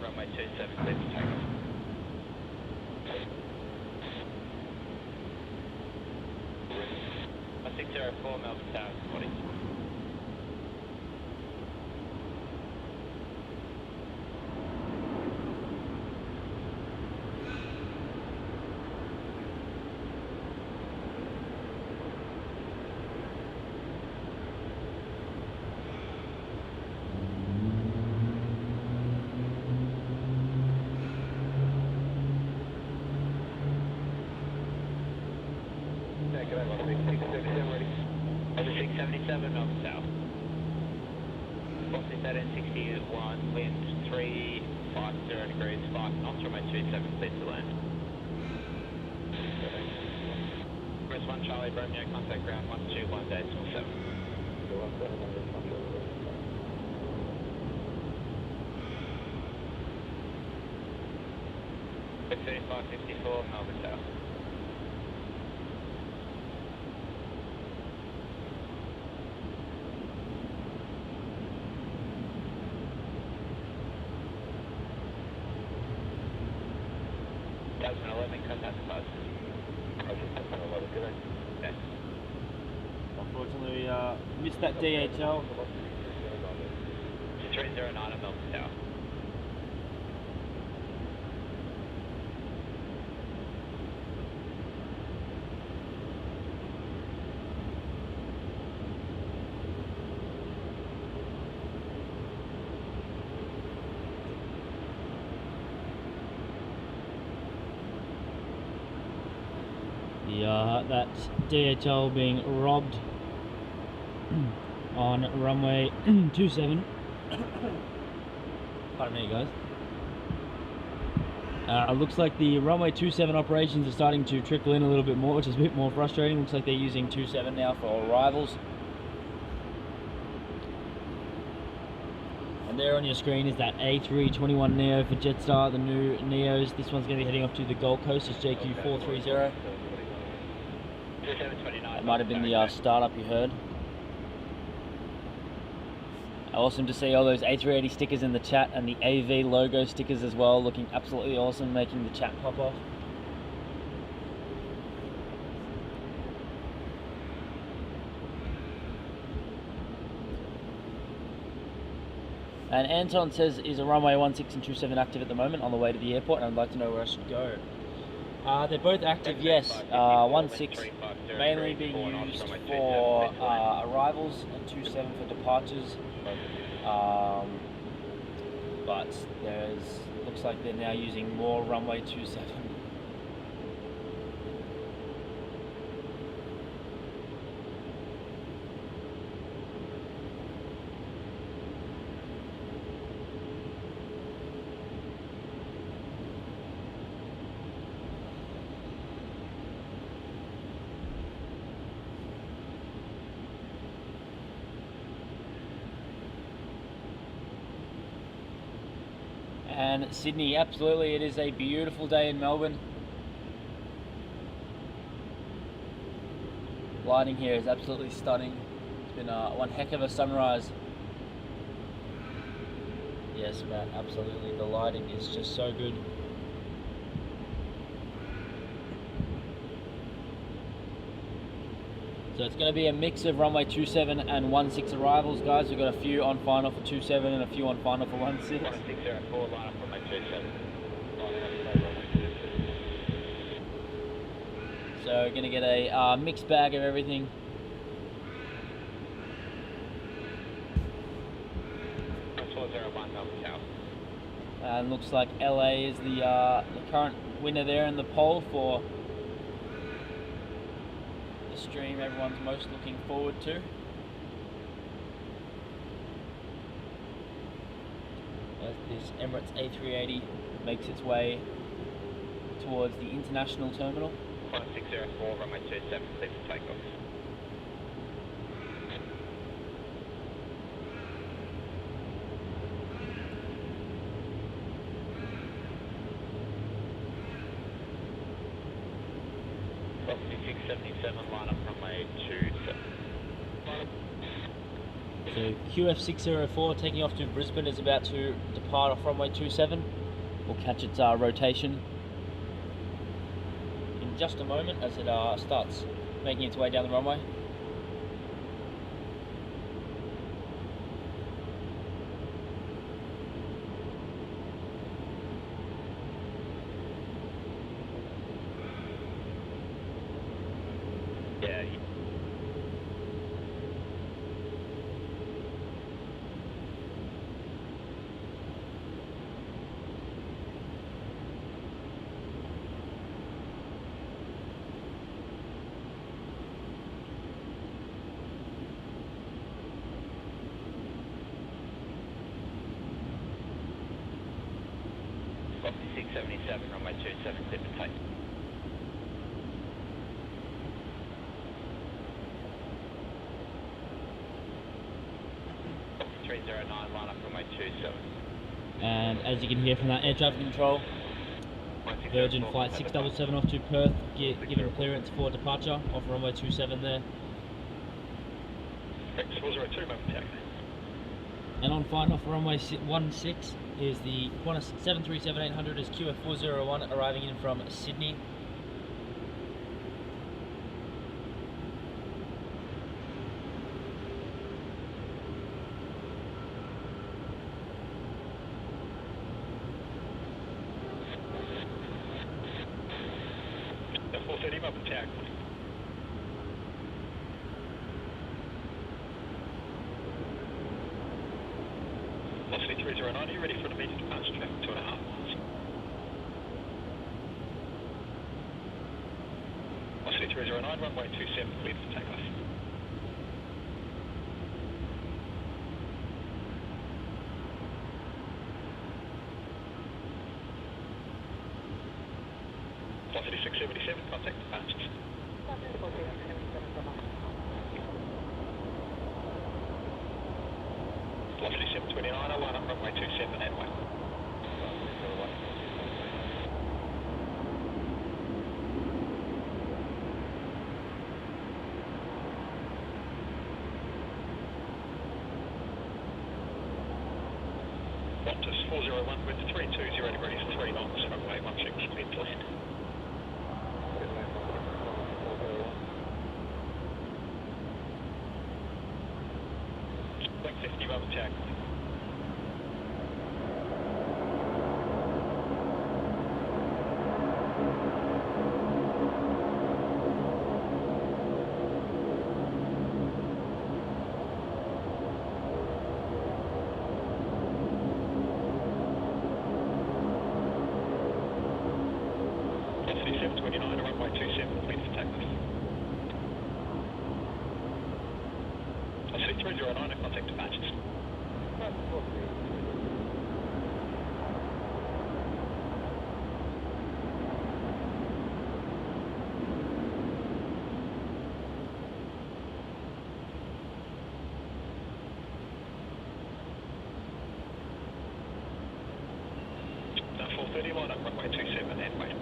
S2: Runway 27, clear for takeoff. A 604 Melbourne Tower, 40. 1861, wind 350 degrees, 5 knots, runway 27, clear to land. Chris 1 Charlie, Romeo, contact ground 121.7. 3554, Melbourne Tower. Contact the post. Okay.
S1: Unfortunately, missed that DHL.
S2: 309 at Melbourne Tower.
S1: That DHL being robbed on runway 27. Pardon me, guys. It looks like the runway 27 operations are starting to trickle in a little bit more, which is a bit more frustrating. Looks like they're using 27 now for arrivals. And there on your screen is that A321 Neo for Jetstar, the new Neos. This one's going to be heading off to the Gold Coast. It's JQ430. That might have been the startup you heard. Awesome to see all those A380 stickers in the chat and the AV logo stickers as well, looking absolutely awesome, making the chat pop off. And Anton says, is a runway 16 and 27 active at the moment on the way to the airport, and I'd like to know where I should go. They're both active, yes. 16 mainly being used for arrivals and 27 for departures. But looks like they're now using more runway 27. And Sydney, absolutely, it is a beautiful day in Melbourne. Lighting here is absolutely stunning. It's been one heck of a sunrise. Yes, Matt, absolutely. The lighting is just so good. So it's going to be a mix of runway 27 and 16 arrivals, guys. We've got a few on final for 27 and a few on final for 16.
S2: 1604, line up runway 27.
S1: So we're going to get a mixed bag of everything. And looks like LA is the current winner there in the poll for the stream everyone's most looking forward to. As this Emirates A380 makes its way towards the international terminal.
S2: 1604, runway 27, clear for takeoff. Line up runway 27.
S1: So QF604 taking off to Brisbane is about to depart off runway 27. We'll catch its rotation in just a moment as it starts making its way down the runway.
S2: 2677, runway 27, clear for take. 309, line up runway 27.
S1: And as you can hear from that air traffic control, Virgin flight 677 off to Perth, given clearance for departure off runway 27 there.
S2: 402, moment taxi.
S1: And on flight off runway 16 is the Qantas 737-800 as QF401 arriving in from Sydney.
S2: Velocity 309, are you ready for an immediate departure traffic 2.5 miles? Velocity 309, runway 27, cleared for takeoff. Velocity 677, contact departures. Velocity 729, I line up runway 27 and way. Qantas 401 with 320 degrees, 3 knots, runway 16, cleared to land. Black 50 above attack. Velocity 729, runway 27, cleared for takeoff. Velocity 309, contact departures. Now 430, line up runway 27 and wait.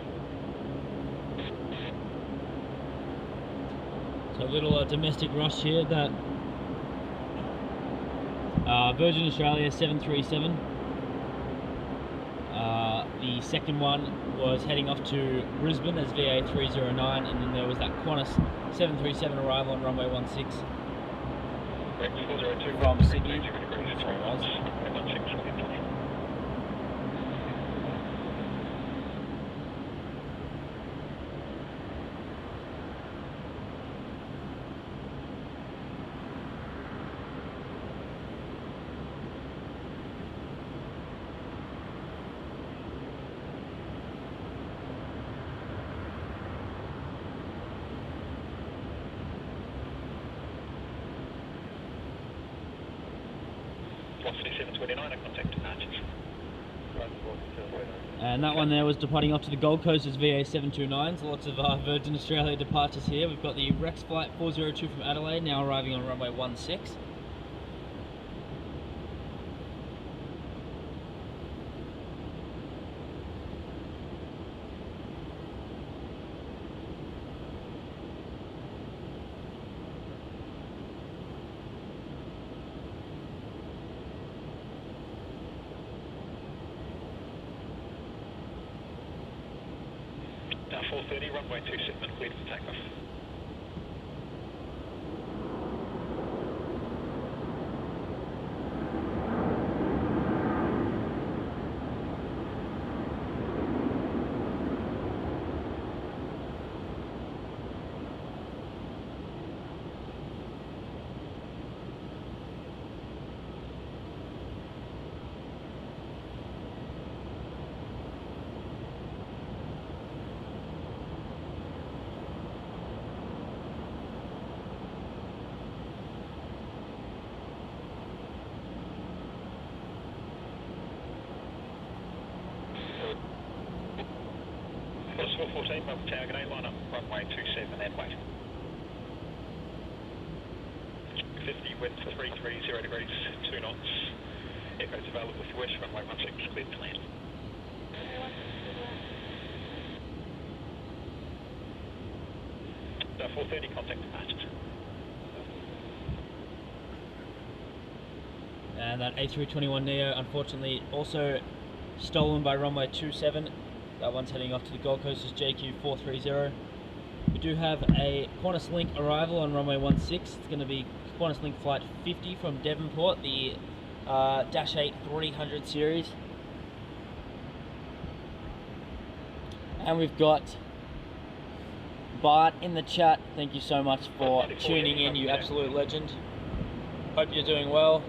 S1: So a little domestic rush here that Virgin Australia 737. The second one was heading off to Brisbane as VA 309, and then there was that Qantas 737 arrival on runway 16 from Sydney. Sorry, guys.
S2: Velocity 729, contact departures.
S1: And that one there was departing off to the Gold Coast as VA 729s. Lots of Virgin Australia departures here. We've got the Rex flight 402 from Adelaide now arriving on runway 16.
S2: Now 430, runway 27, cleared for takeoff.
S4: Tower, good day, line up runway 27 and wait. 50 wind 330 degrees, 2 knots. Aircraft's available with wish, runway 16, cleared to land. So 430, contact departures.
S1: And that A321neo, unfortunately, also stolen by runway 27. That one's heading off to the Gold Coast as JQ430. We do have a Qantas Link arrival on runway 16. It's going to be Qantas Link flight 50 from Devonport, the Dash 8 300 series. And we've got Bart in the chat. Thank you so much for tuning in, you absolute legend. Hope you're doing well.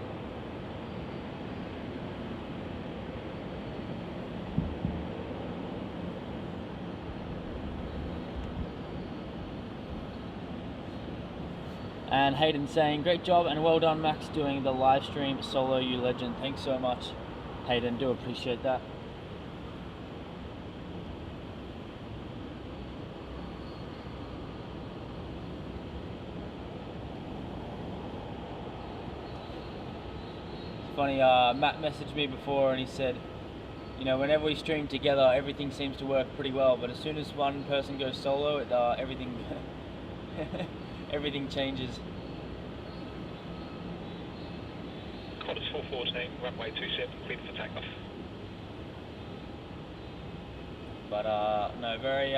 S1: And Hayden saying, great job and well done, Max, doing the live stream solo, you legend. Thanks so much, Hayden. Do appreciate that. It's funny, Matt messaged me before and he said, you know, whenever we stream together, everything seems to work pretty well, but as soon as one person goes solo, everything everything changes.
S4: Qantas 414, runway 27, cleared for takeoff.
S1: But no, very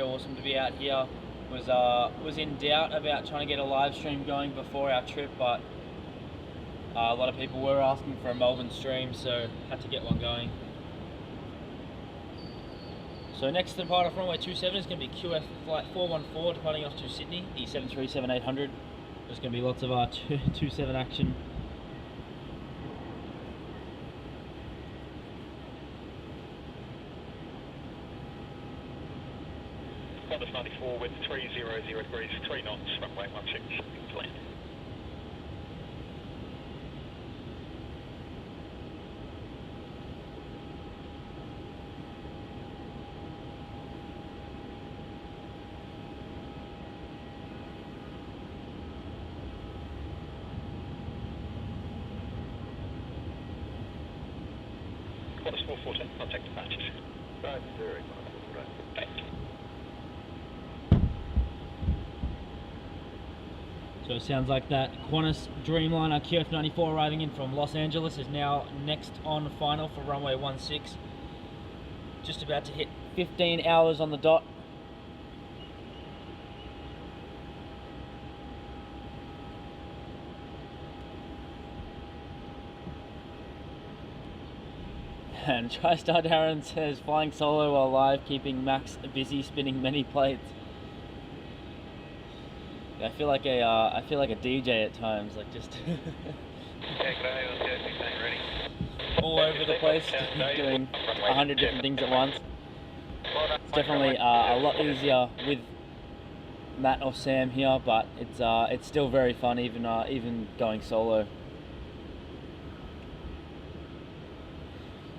S1: awesome to be out here. Was in doubt about trying to get a live stream going before our trip, but a lot of people were asking for a Melbourne stream, so had to get one going. So next departure from runway 27 is going to be QF flight 414 departing off to Sydney, the 737-800. There's going to be lots of 27 action.
S4: Qantas 94 with 300 degrees, 3 knots, runway 16, to land. Qantas 414, contact departures.
S3: Right, very right.
S4: Thank you.
S1: So it sounds like that Qantas Dreamliner QF94 arriving in from Los Angeles is now next on final for runway 16. Just about to hit 15 hours on the dot. And TriStar Darren says, flying solo while live, keeping Max busy spinning many plates. I feel like a DJ at times, like just all over the place, doing 100 different things at once. It's definitely a lot easier with Matt or Sam here, but it's still very fun, even going solo.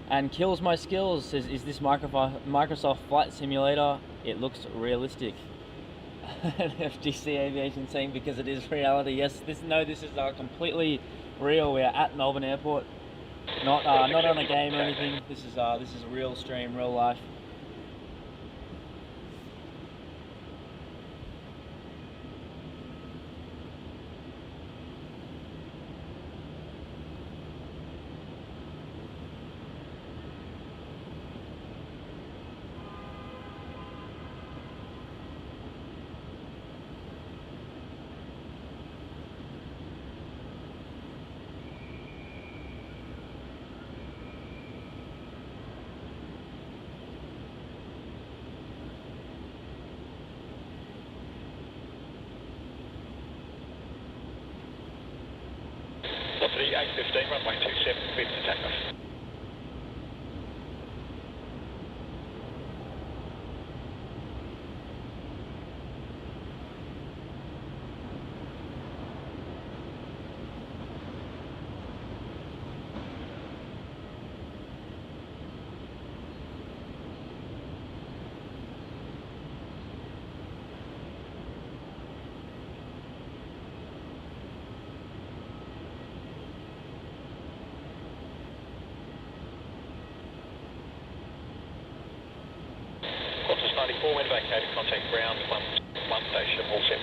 S1: And Kills My Skills says, is this Microsoft Flight Simulator? It looks realistic. FGC Aviation saying, because it is reality. Yes, this is completely real. We are at Melbourne Airport, not on a game or anything. This is a real stream, real life.
S4: Velocity 815, runway 27, cleared for takeoff. indicated contact ground 1 station, all set.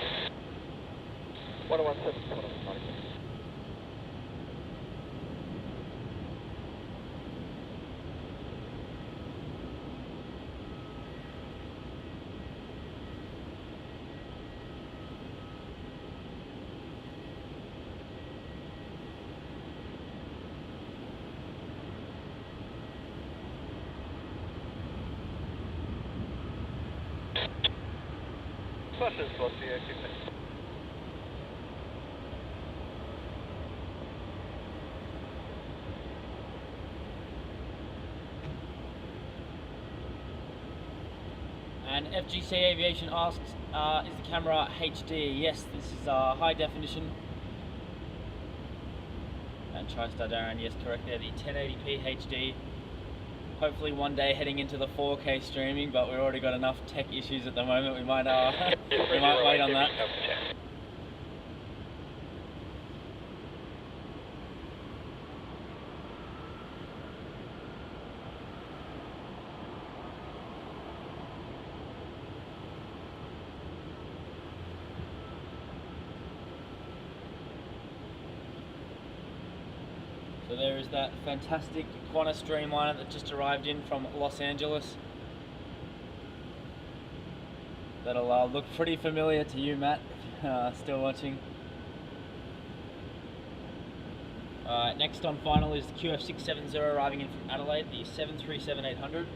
S3: 1017,
S4: Buses, what's the equipment?
S1: And FGC Aviation asks, is the camera HD? Yes, this is high definition. And TriStar Darren, yes, correct there, the 1080p HD. Hopefully one day heading into the 4K streaming, but we've already got enough tech issues at the moment. We might we might wait on that. So there is that fantastic Qantas Dreamliner that just arrived in from Los Angeles. That'll look pretty familiar to you, Matt, still watching. Alright, next on final is the QF670 arriving in from Adelaide, the 737-800.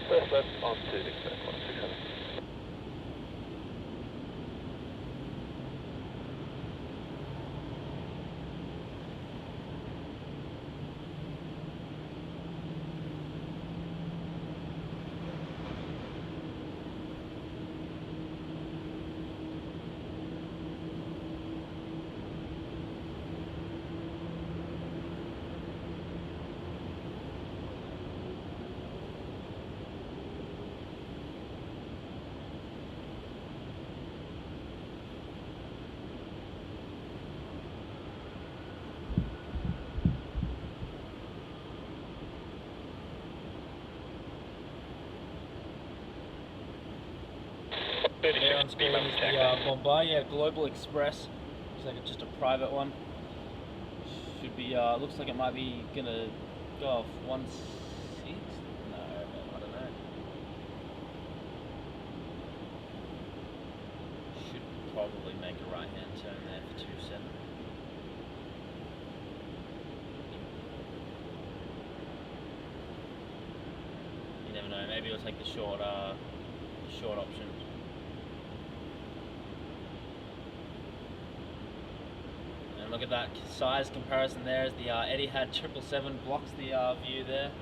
S3: First left on to Victor 1600.
S1: There on screen is the Bombardier Global Express. Looks like it's just a private one. Should be, looks like it might be gonna go off 16? No, I don't know. Should probably make a right hand turn there for 27. You never know, maybe it'll take the short option. Look at that size comparison there as the Etihad 777 blocks the view there.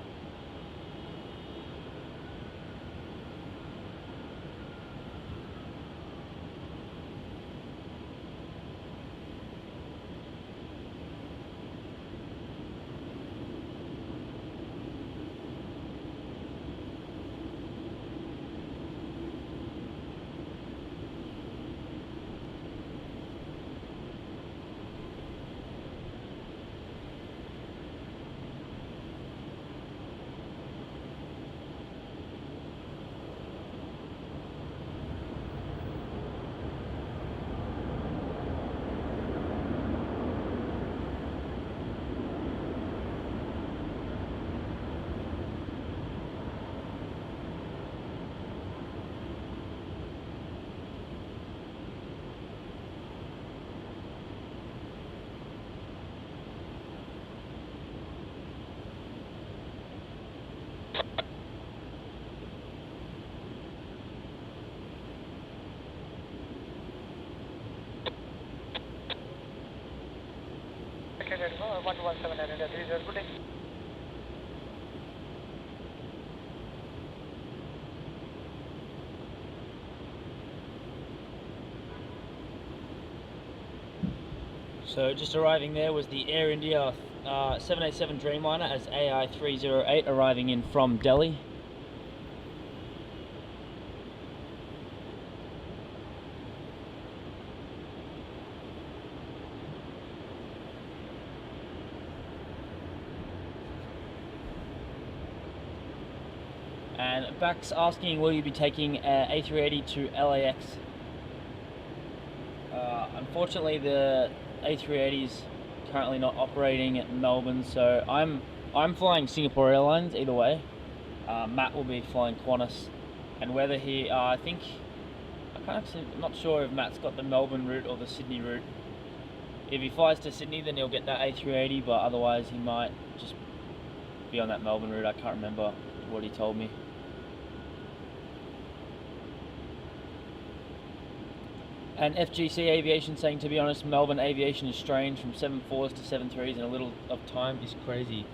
S3: ready to go. 117 Air India 30, good day.
S1: So just arriving there was the Air India 787 Dreamliner as AI308 arriving in from Delhi. And Beck's asking, will you be taking A380 to LAX? Unfortunately, the A380 is currently not operating at Melbourne, so I'm flying Singapore Airlines either way. Matt will be flying Qantas, and whether he, I think, I'm not sure if Matt's got the Melbourne route or the Sydney route. If he flies to Sydney, then he'll get that A380, but otherwise he might just be on that Melbourne route. I can't remember what he told me. And FGC Aviation saying, to be honest, Melbourne Aviation is strange. From 7.4s to 7.3s in a little of time is crazy.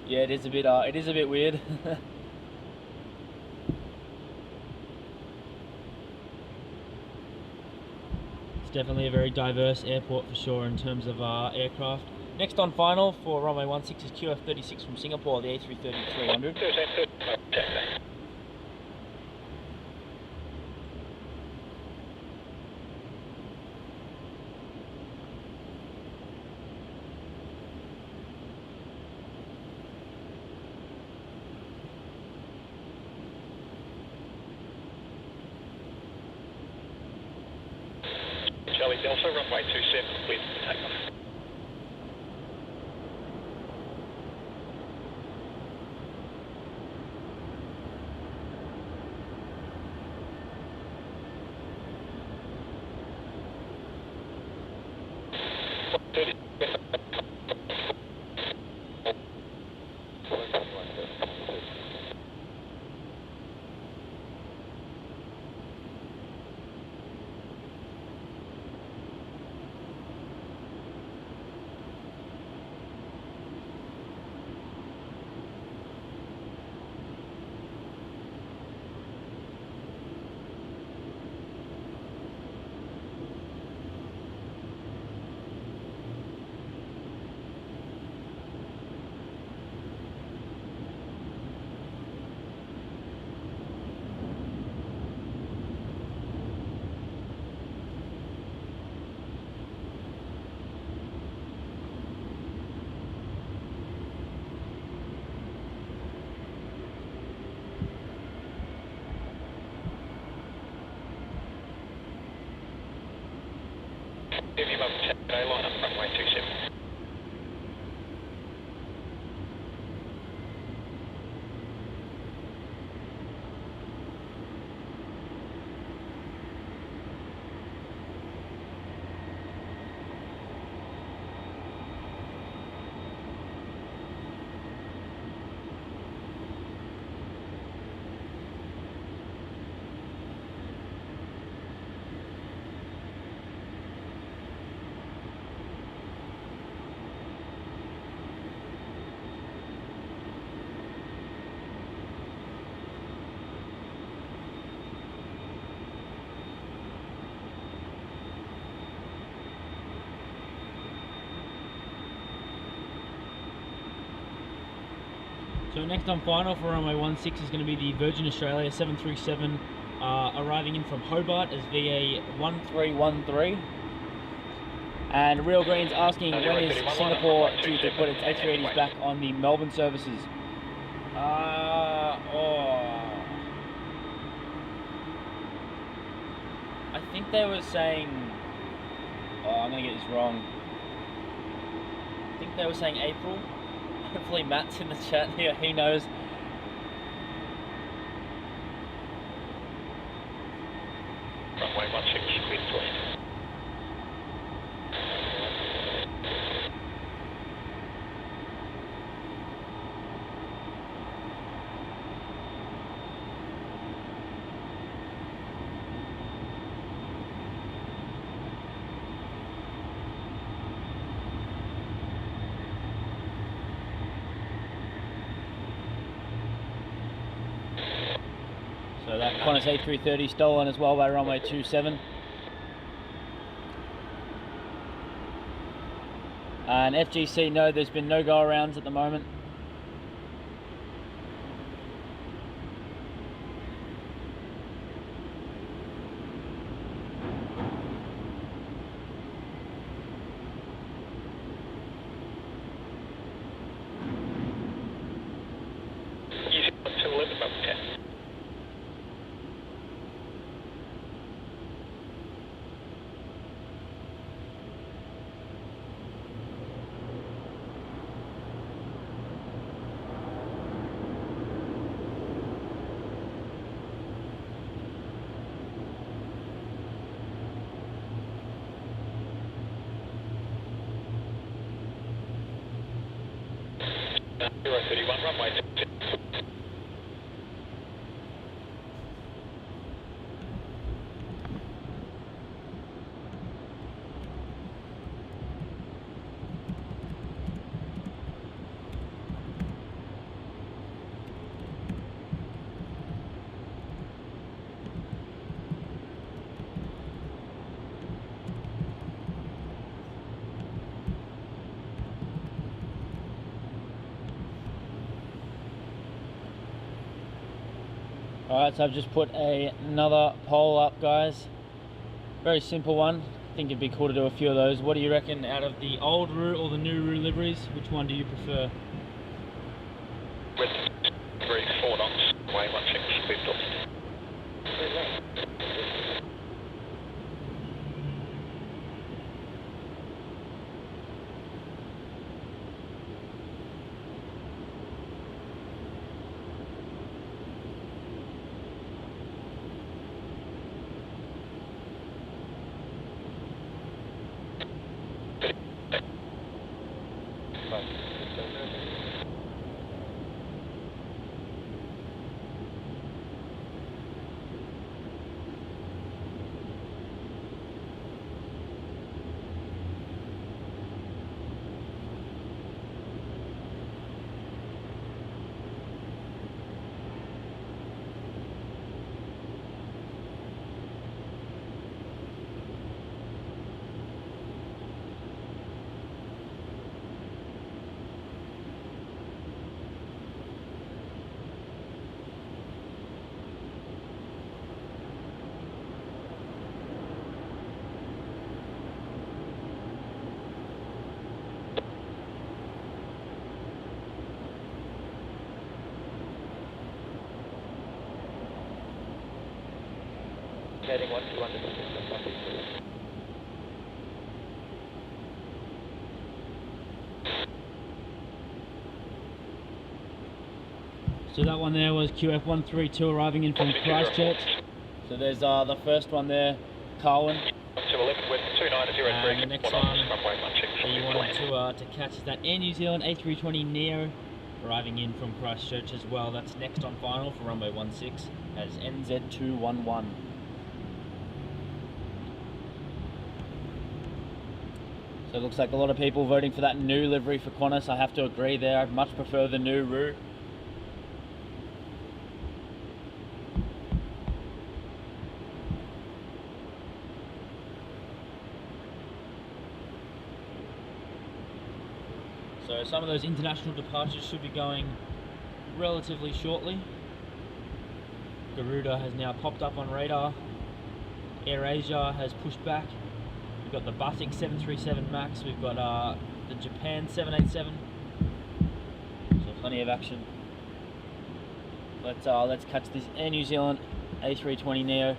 S1: Yeah, it is a bit weird. It's definitely a very diverse airport for sure in terms of aircraft. Next on final for runway 16 is QF36 from Singapore, the A330-300.
S4: Charlie Delta, runway 27 with takeoff. Line up runway 27.
S1: So next on final for runway 16 is going to be the Virgin Australia 737 arriving in from Hobart as VA1313. And Real Green's asking, when is Singapore due to put its A380s back on the Melbourne services? I think they were saying, I'm going to get this wrong. I think they were saying April. Hopefully Matt's in the chat here, he knows.
S4: Runway 16 with 20.
S1: So that Qantas A330 stolen as well by runway 27. And FGC, no, there's been no go-arounds at the moment. Alright, so I've just put another poll up, guys. Very simple one. I think it'd be cool to do a few of those. What do you reckon out of the old route or the new route liveries? Which one do you prefer?
S4: With 4 knots, Y16 speed up. Heading 121 to the system, copy.
S1: So that one there was QF132 arriving in from Christchurch. So there's the first one there, Carwin. And the next one that you wanted to catch is that Air New Zealand A320 Neo arriving in from Christchurch as well. That's next on final for runway 16 as NZ211. So it looks like a lot of people voting for that new livery for Qantas. I have to agree there. I much prefer the new route. So some of those international departures should be going relatively shortly. Garuda has now popped up on radar. AirAsia has pushed back. We've got the Batik 737 MAX. We've got the Japan 787. So plenty of action. Let's catch this Air New Zealand A320 Neo.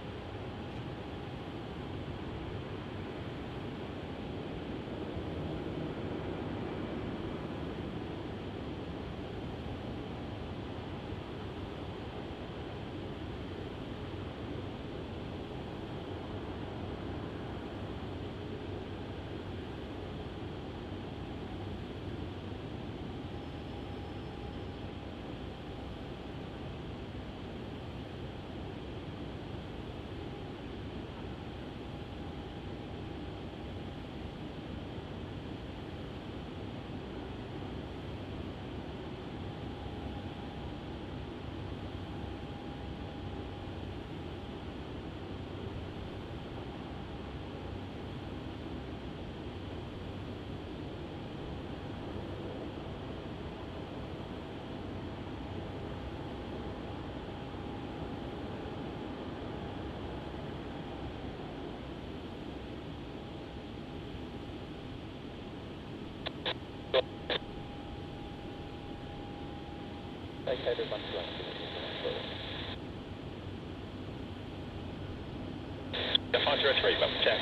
S3: vacated 1 to 1.
S4: The 503, bump check.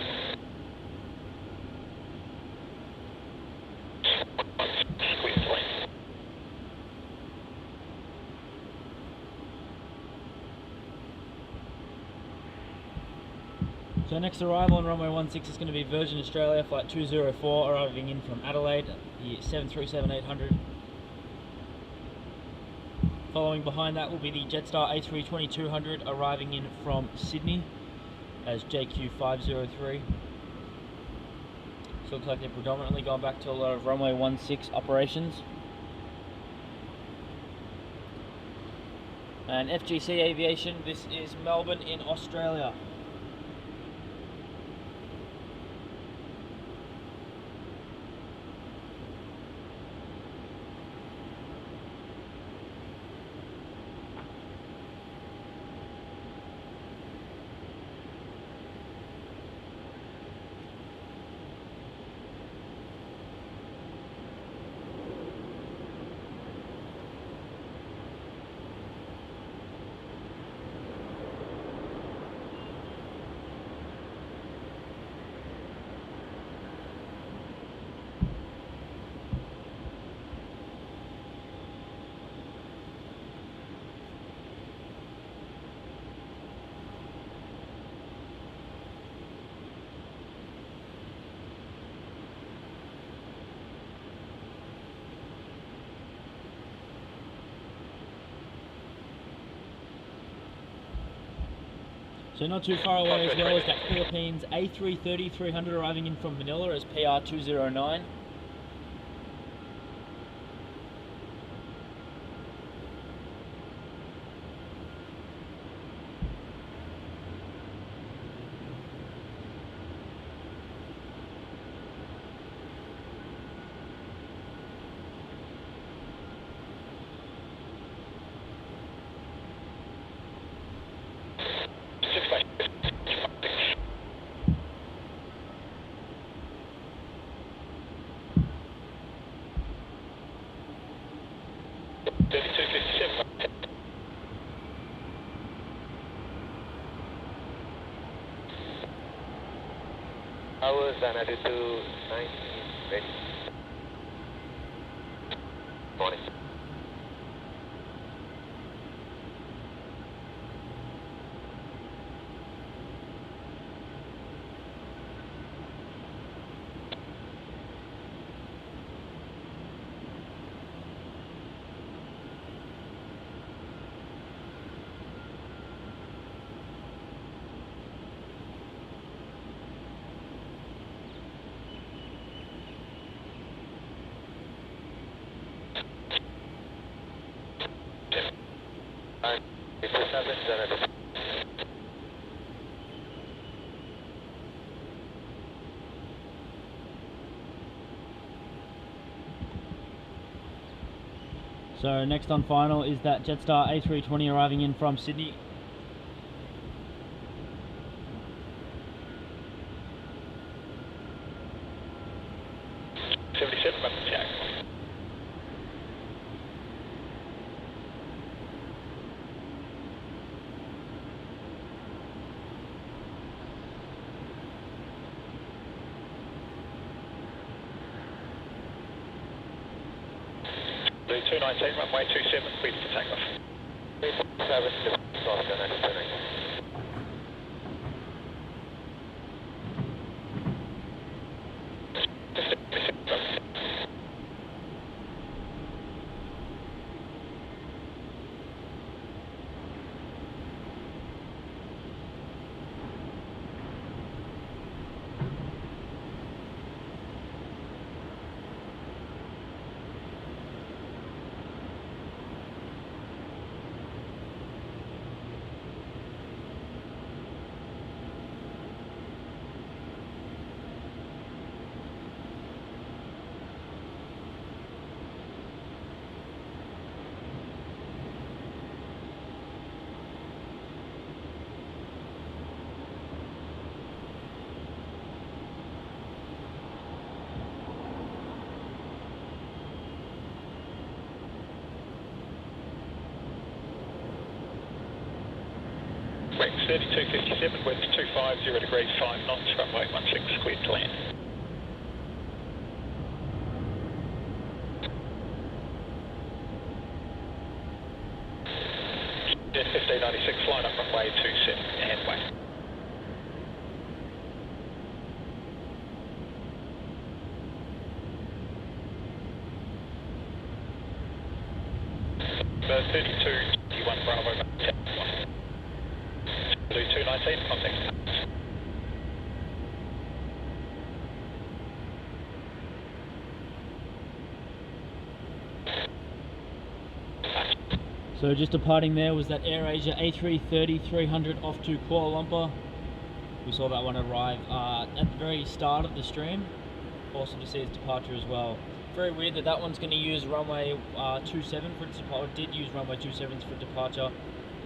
S1: So next arrival on runway 16 is going to be Virgin Australia flight 204 arriving in from Adelaide, the 737-800. Following behind that will be the Jetstar A320-200 arriving in from Sydney as JQ503. So looks like they're predominantly gone back to a lot of runway 16 operations. And FGC Aviation, this is Melbourne in Australia. So not too far away as well is that Philippines A330-300 arriving in from Manila as PR209.
S3: Hours and I do 9 ready. Morning.
S1: So next on final is that Jetstar A320 arriving in from Sydney.
S4: Blue 219, runway 27, cleared for takeoff.
S3: 347, Oscar 929.
S4: West 3257, winds 250 degrees, 5 knots, runway 16, cleared to land. Jet 1596, line up runway 27, and way. The 3221 Bravo, 219, contact.
S1: So just departing there was that AirAsia A330 300 off to Kuala Lumpur. We saw that one arrive at the very start of the stream. Awesome to see its departure as well. Very weird that that one's going to use runway 27 for its departure. Did use runway 27 for departure,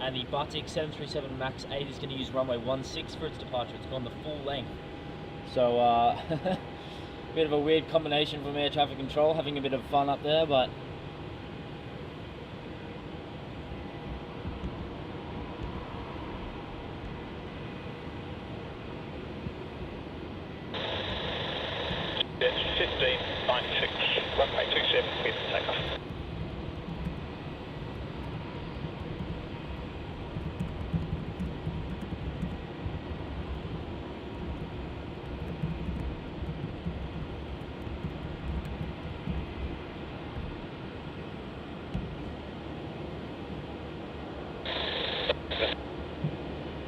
S1: and the Batik 737 MAX 8 is going to use runway 16 for its departure. It's gone the full length. So bit of a weird combination from air traffic control, having a bit of fun up there, but.
S4: That's 1596, runway 27, clear for takeoff.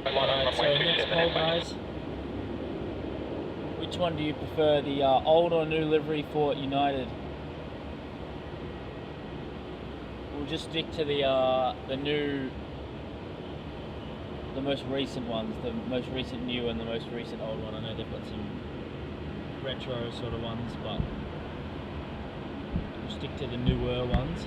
S1: Alright, so next poll, guys. Which one do you prefer, the old or new livery for United? We'll just stick to the most recent ones, the most recent new and the most recent old one. I know they've got some retro sort of ones, but we'll stick to the newer ones.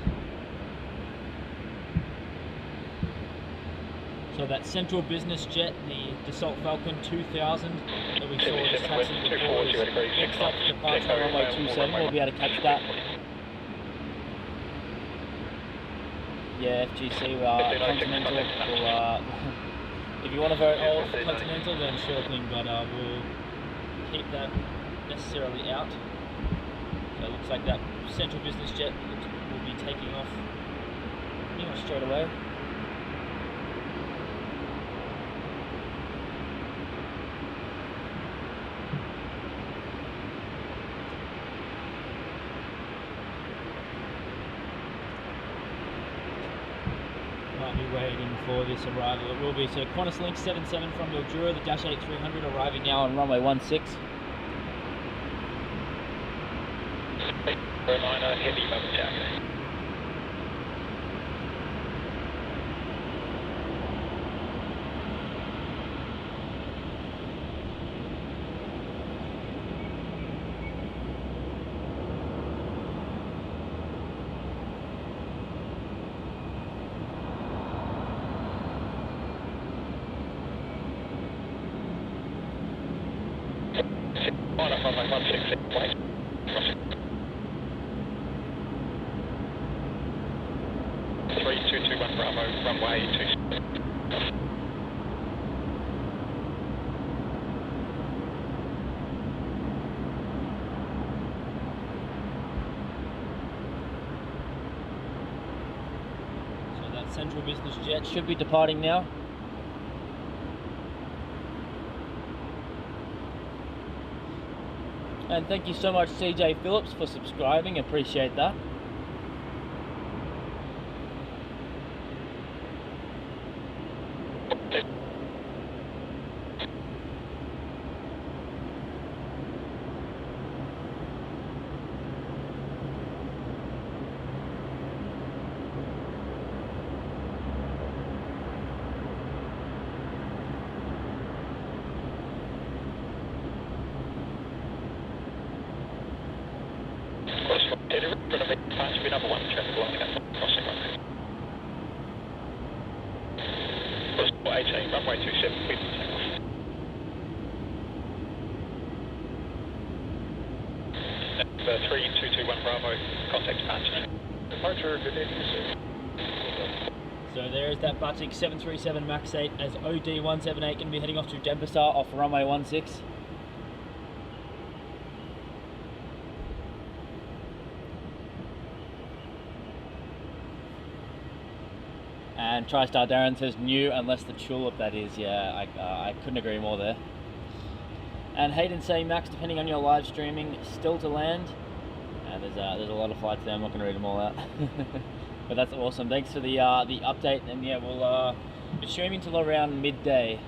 S1: So that central business jet, the Dassault Falcon 2000 that we saw just taxiing before, is next up to departure runway 27. We'll be able to catch that. Yeah, FGC, Continental. If you want to vote old for Continental, then sure thing, but we'll keep that necessarily out. So it looks like that central business jet will be taking off pretty much straight away. Waiting for this arrival. It will be so Qantas Link 77 from Mildura, the Dash 8300 arriving now on runway 16.
S4: Reminder, heavy bubble jacket. Line up runway 16, wait. 3221 Bravo, runway 27.
S1: So that central business jet should be departing now. And thank you so much, CJ Phillips, for subscribing. Appreciate that.
S4: Number 1, traffic light crossing runway. 18, runway 27, clear for takeoff. Number 3221 Bravo, contact departure. Departure, good evening, sir.
S1: So there is that Batik 737 MAX 8 as OD178 going to be heading off to Denpasar off runway 16. And TriStar Darren says new unless the tulip, that is. Yeah, I couldn't agree more there. And Hayden saying, Max, depending on your live streaming, still to land. And there's a lot of flights there. I'm not going to read them all out. But that's awesome. Thanks for the update. And yeah, we'll be streaming till around midday.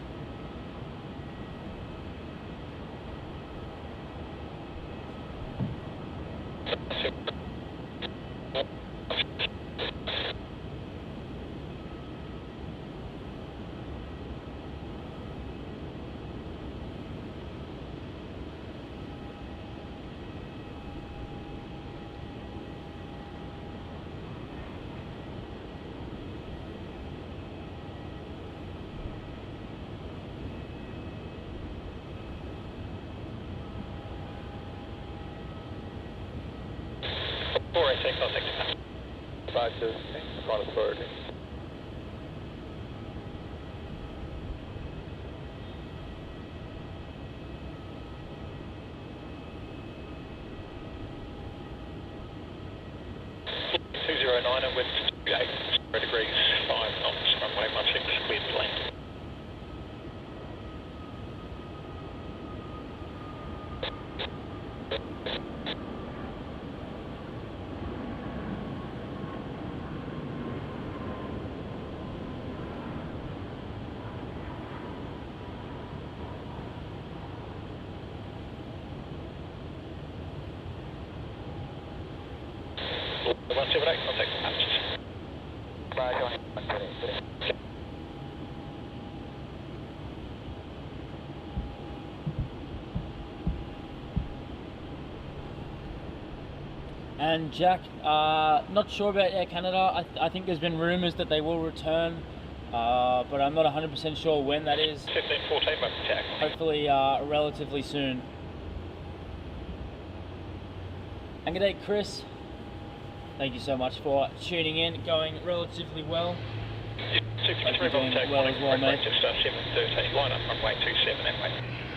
S1: And Jack, not sure about Air Canada. I think there's been rumours that they will return, but I'm not 100% sure when that is.
S4: 1514, attack.
S1: Hopefully relatively soon. And g'day Chris, thank you so much for tuning in, going relatively well. Hope you're doing well as well, mate.
S4: Line up runway 27 that way.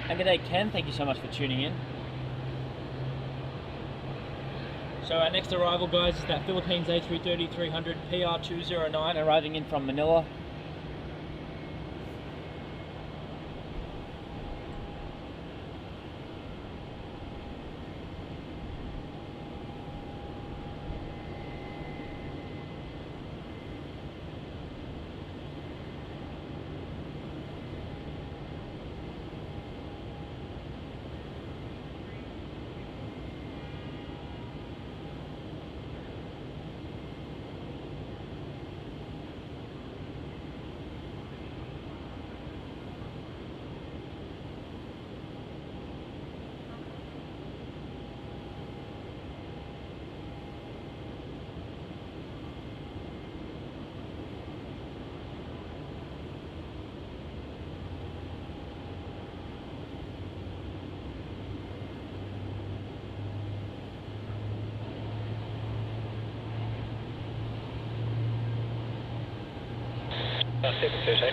S1: And g'day Ken, thank you so much for tuning in. So our next arrival, guys, is that Philippines A330-300 PR209 arriving in from Manila.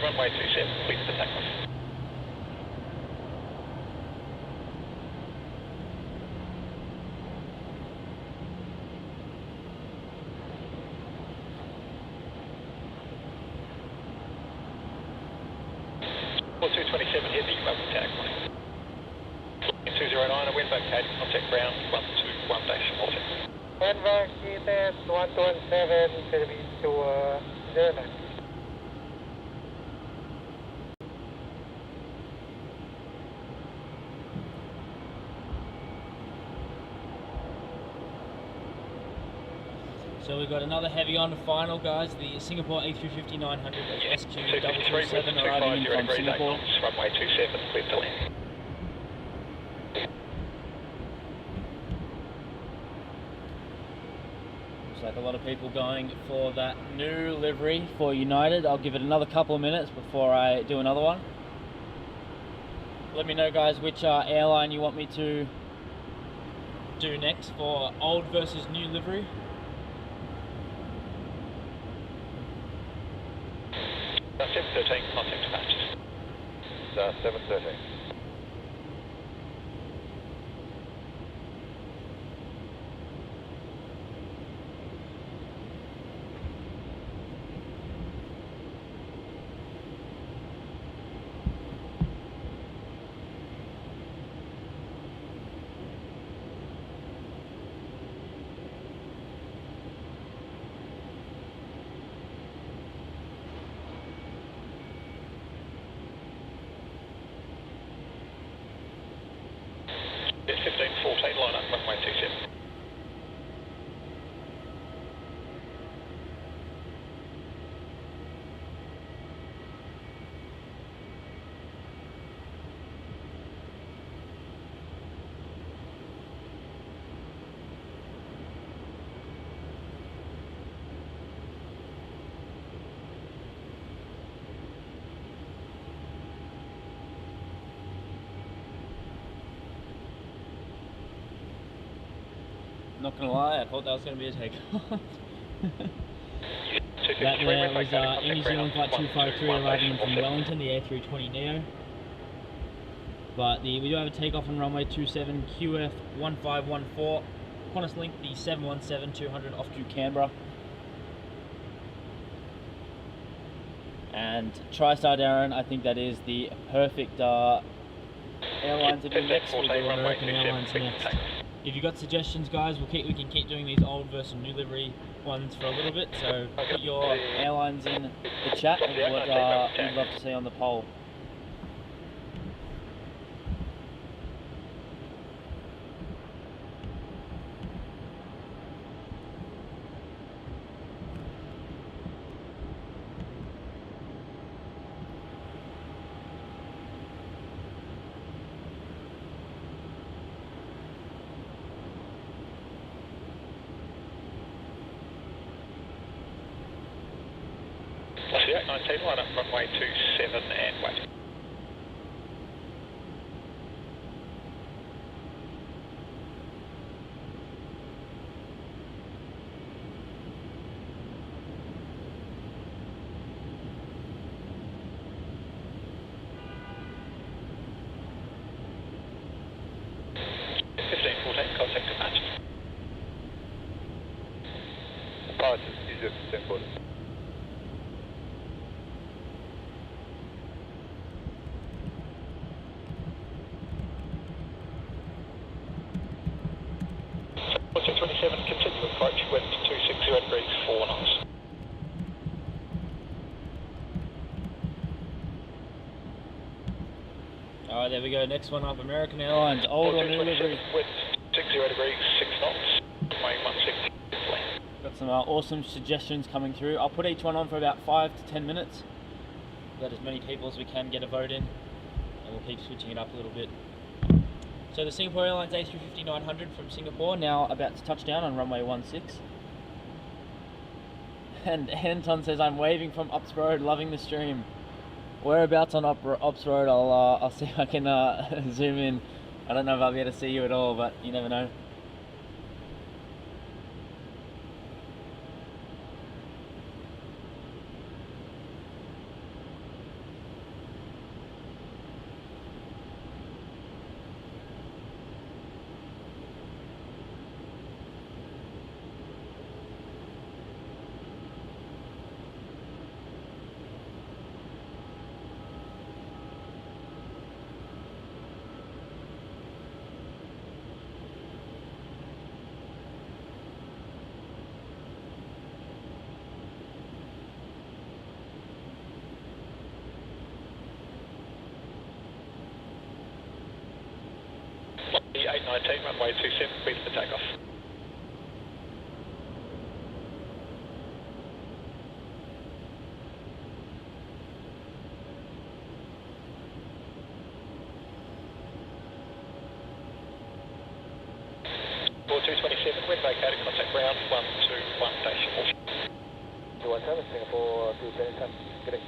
S4: Runway 27, please for takeoff. Or 227 here, the welcome tag. 209, a wind back Pattie, contact ground 121-40.
S3: Wind back ETS 127, service to 09.
S1: So we've got another heavy on final, guys. The Singapore A350-900 SQ777 arriving in from Singapore.
S4: Runway 27, clear to land.
S1: Looks like a lot of people going for that new livery for United. I'll give it another couple of minutes before I do another one. Let me know, guys, which airline you want me to do next for old versus new livery.
S4: 713, contact dispatches.
S3: 713.
S4: It's 1514, line up, runway 27.
S1: Not gonna lie, I thought that was gonna be a takeoff.
S4: That
S1: there was New Zealand Flight 253 arriving in from Wellington, the A320 Neo. But we do have a takeoff on runway 27, QF 1514. Qantas Link, the 717-200 off to Canberra. And TriStar Darren, I think that is the perfect airline to do next. We'll do American Airlines next. If you've got suggestions, guys, we can keep doing these old versus new livery ones for a little bit. So put your airlines in the chat of what you'd love to see on the poll.
S4: That's the 819, line up runway 27 and wait. Contact dispatch.
S3: Part is 1514.
S4: Contact 27, continue approach, wind 260 degrees, 4 knots.
S1: Alright, there we go. Next one up, American Airlines, old or new livery.
S4: Wind 60 degrees, 6 knots, runway 16.
S1: Got some awesome suggestions coming through. I'll put each one on for about 5 to 10 minutes. Let as many people as we can get a vote in, and we'll keep switching it up a little bit. So the Singapore Airlines A350-900 from Singapore, now about to touch down on runway 16. And Anton says, I'm waving from Ops Road, loving the stream. Whereabouts on Ops Road? I'll see if I can zoom in. I don't know if I'll be able to see you at all, but you never know.
S4: The 819, runway 27, ready for takeoff. For 227, wind vacated, contact ground 121-4.
S3: 217, Singapore 227, good day.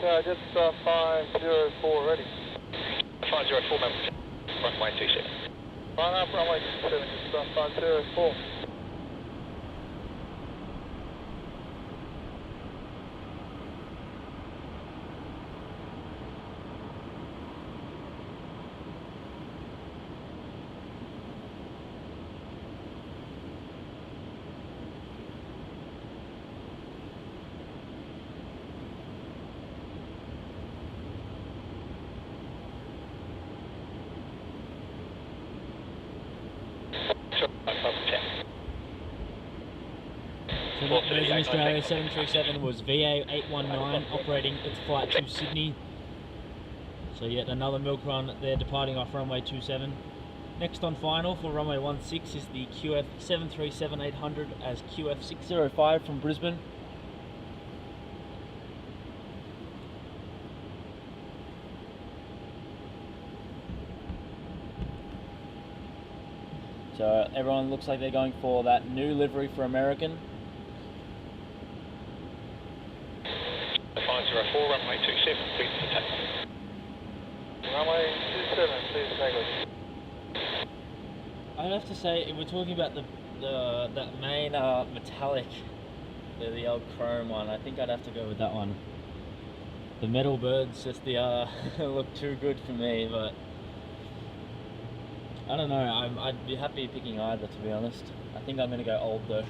S3: just 504 ready.
S4: 504 Melbourne, runway 27.
S3: Line up, runway 27, just 504.
S5: So that Virgin Australia 737 was VA819 operating its flight to Sydney. So yet another milk run there, departing off runway 27. Next on final for runway 16 is the QF 737-800 as QF 605 from Brisbane. So everyone looks like they're going for that new livery for American.
S4: 504, runway 27, please take.
S3: Runway 27, please take off.
S5: I'd have to say, if we're talking about that main metallic, the old chrome one, I think I'd have to go with that one. The metal birds just look too good for me, but I don't know. I'd be happy picking either, to be honest. I think I'm gonna go old though.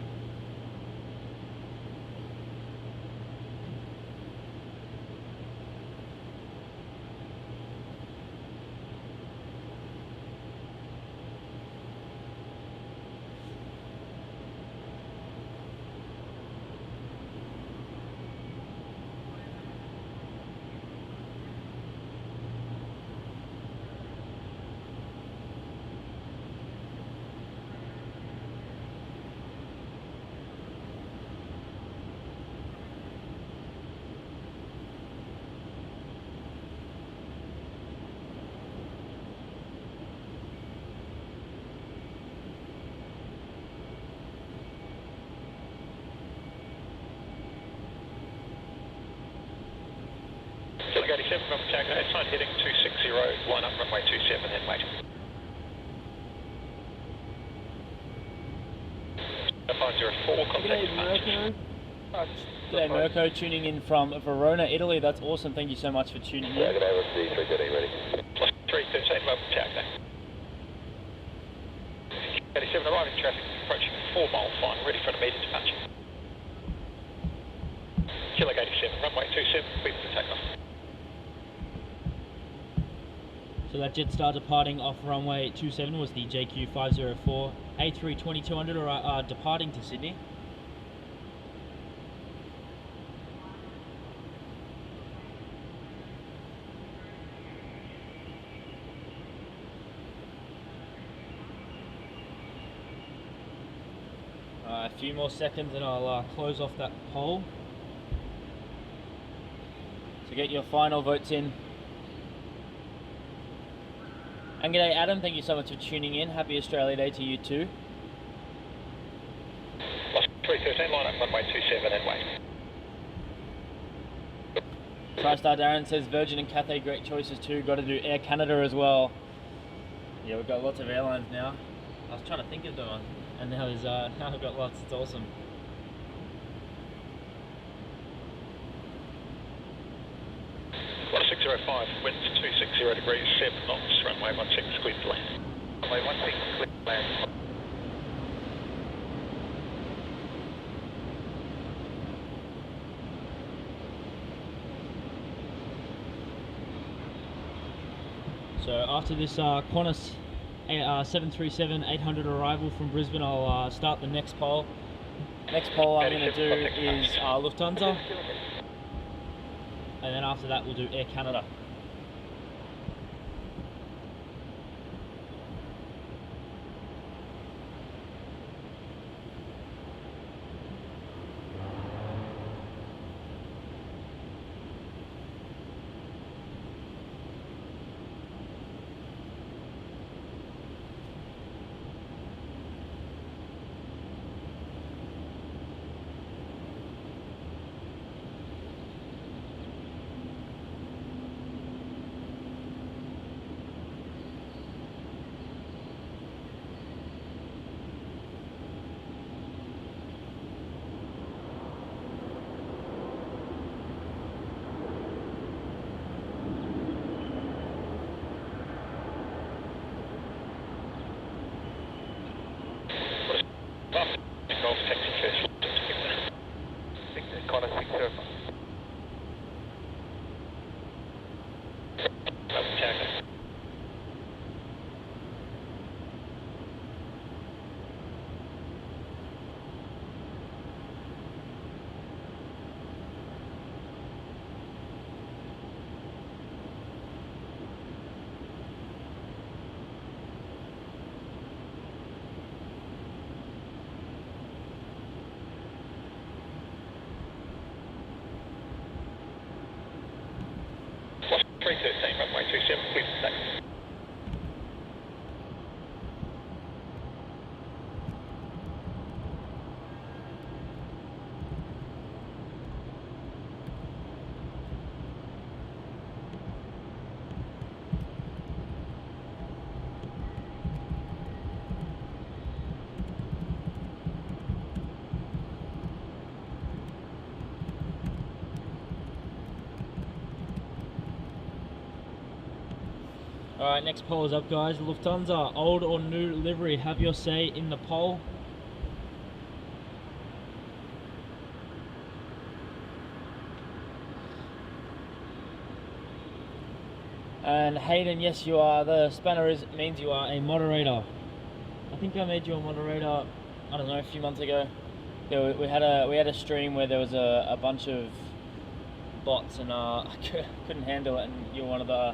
S4: Chugg 87 from Tango, sign heading 260, line up runway 27, then wait. 504, contact departure.
S5: G'day Mirko, tuning in from Verona, Italy. That's awesome. Thank you so much for tuning in.
S3: Yeah, g'day, what's the 330 ready?
S4: Plus 313, Melbourne Tango. 87, arriving traffic, approaching 4 mile final, ready for an immediate departure. Chugg 87, runway 27, clear for takeoff.
S5: So that Jetstar departing off runway 27 was the JQ504 A320-200 departing to Sydney. A few more seconds and I'll close off that poll. So get your final votes in. And g'day Adam, thank you so much for tuning in. Happy Australia Day to you too.
S4: Plus 313, line up runway 27 and wait.
S5: TriStar Darren says Virgin and Cathay, great choices too. Got to do Air Canada as well. Yeah, we've got lots of airlines now. I was trying to think of them, and now there's now we've got lots. It's awesome.
S4: Well, 605, wind 260 degrees, 7 knots, runway 16, clear to land. Runway 16, clear to land.
S5: So after this Qantas 737-800 arrival from Brisbane, I'll start the next poll. Next poll I'm going to do is Lufthansa, and then after that we'll do Air Canada.
S4: Melbourne Tower. What's 313, runway 27, clear for taxi.
S5: Alright, next poll is up, guys. Lufthansa, old or new livery? Have your say in the poll. And Hayden, yes, you are. The spanner means you are a moderator. I think I made you a moderator, I don't know, a few months ago. We had a stream where there was a bunch of bots, and I couldn't handle it, and you're one of the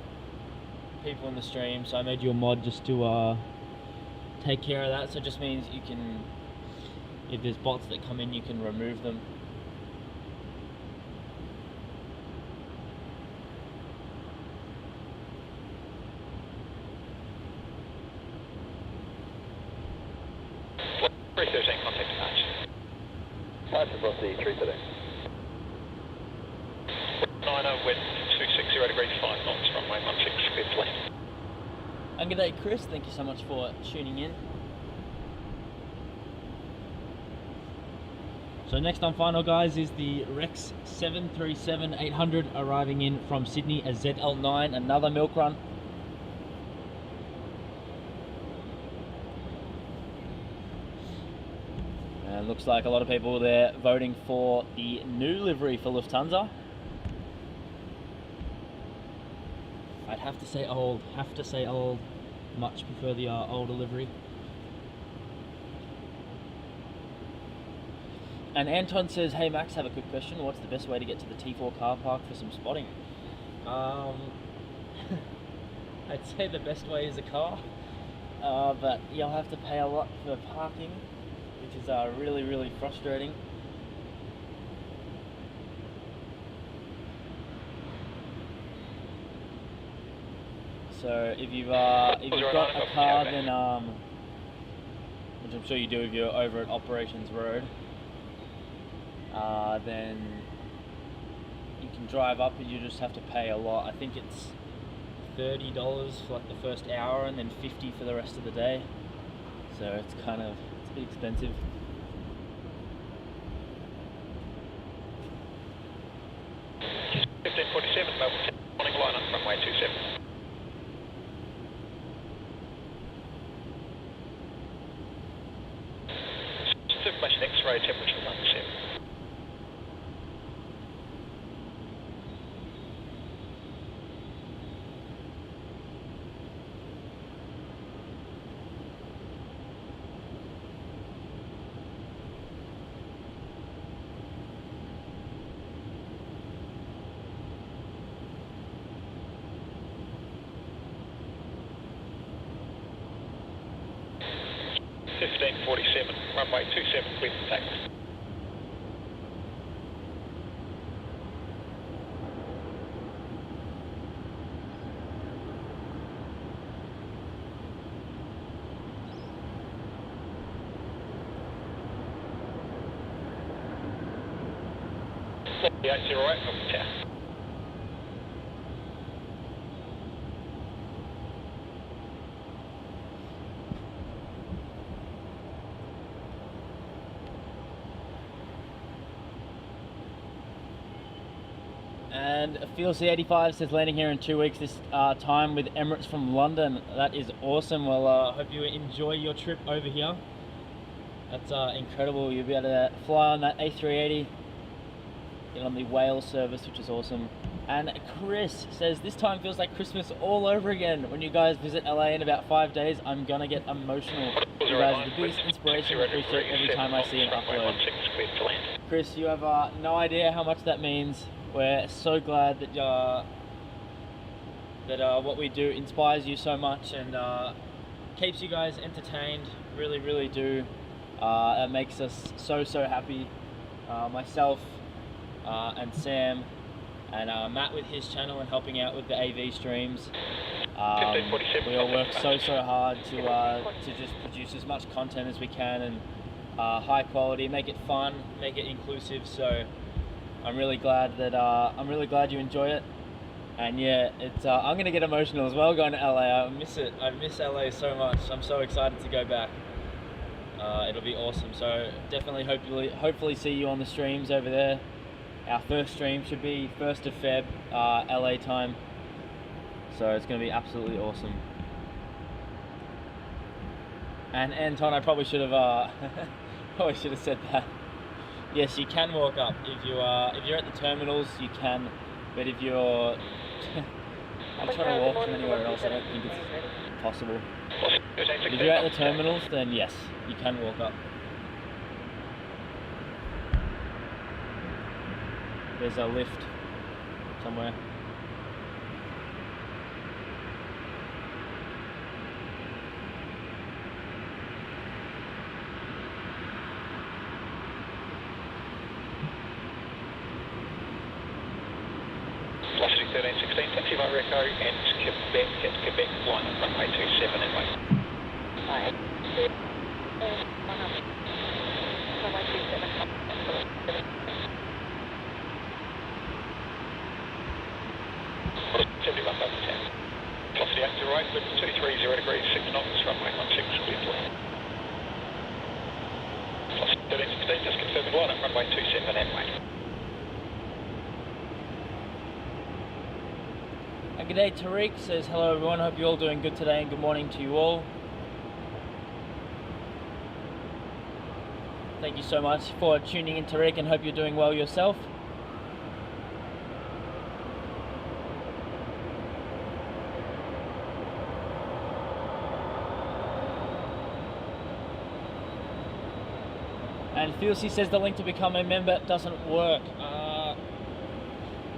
S5: people in the stream, so I made you a mod just to take care of that. So it just means you can, if there's bots that come in, you can remove them.
S4: What 313, contact March.
S3: March across the 313.
S4: 90, wind 260 degrees 5 knots, runway 16, clear to land.
S5: And g'day Chris, thank you so much for tuning in. So next on final, guys, is the Rex 737-800 arriving in from Sydney, a ZL9, another milk run. And looks like a lot of people there voting for the new livery for Lufthansa. I'd have to say old, much prefer the older livery. And Anton says, hey Max, have a quick question. What's the best way to get to the T4 car park for some spotting? I'd say the best way is a car, but you'll have to pay a lot for parking, which is really, really frustrating. So if you've got a car, then which I'm sure you do if you're over at Operations Road, then you can drive up, and you just have to pay a lot. I think it's $30 for like the first hour, and then $50 for the rest of the day. So it's a bit expensive.
S4: Melbourne, morning line on runway 27. Information X-ray temperature 17. Runway 27, clear for taxi. Yeah, 08 from the tower.
S5: And FeelC85 says landing here in 2 weeks this time with Emirates from London. That is awesome. Well, I hope you enjoy your trip over here. That's incredible. You'll be able to fly on that A380, get on the Wales service, which is awesome. And Chris says, this time feels like Christmas all over again. When you guys visit LA in about 5 days, I'm gonna get emotional. You guys are the biggest inspiration. Appreciate every time I see an upload. Chris, you have no idea how much that means. We're so glad that what we do inspires you so much and keeps you guys entertained. Really, really do. It makes us so happy. Myself and Sam and Matt with his channel and helping out with the AV streams. We all work so hard to just produce as much content as we can and high quality, make it fun, make it inclusive. So I'm really glad you enjoy it. And yeah, it's I'm gonna get emotional as well going to LA. I miss it. I miss LA so much. I'm so excited to go back. It'll be awesome. So definitely, hopefully see you on the streams over there. Our first stream should be 1st of Feb, LA time. So it's going to be absolutely awesome. And Anton, I probably should have said that. Yes, you can walk up if you're at the terminals. You can, but if you're I'm trying to walk from anywhere else. I don't think it's possible. If you're at the terminals, then yes, you can walk up. There's a lift somewhere.
S4: Velocity 1316, taxi by Reco and Quebec 1, runway 27 and wait.
S6: Runway 27. Velocity 808, lift 230 degrees, 6 knots, runway 16, clear to land. Velocity 1316, just confirming line at runway 27 and wait.
S5: G'day, Tariq says, hello everyone, hope you're all doing good today and good morning to you all. Thank you so much for tuning in, Tariq, and hope you're doing well yourself. And Filsey says the link to become a member doesn't work.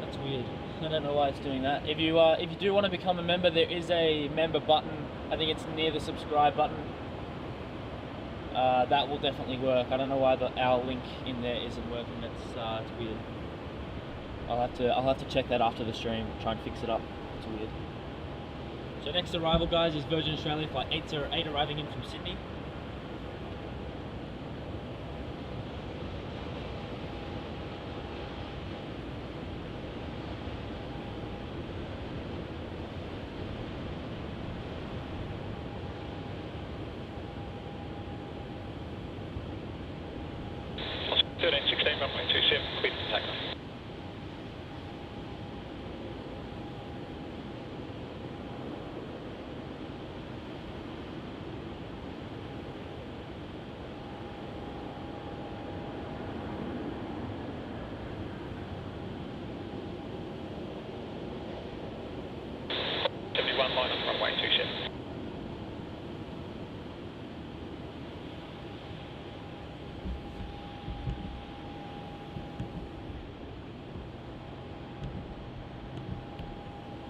S5: That's weird. I don't know why it's doing that. If you do want to become a member, there is a member button. I think it's near the subscribe button. That will definitely work. I don't know why our link in there isn't working. It's weird. I'll have to check that after the stream. Try and fix it up. It's weird. So next arrival, guys, is Virgin Australia flight 808 arriving in from Sydney.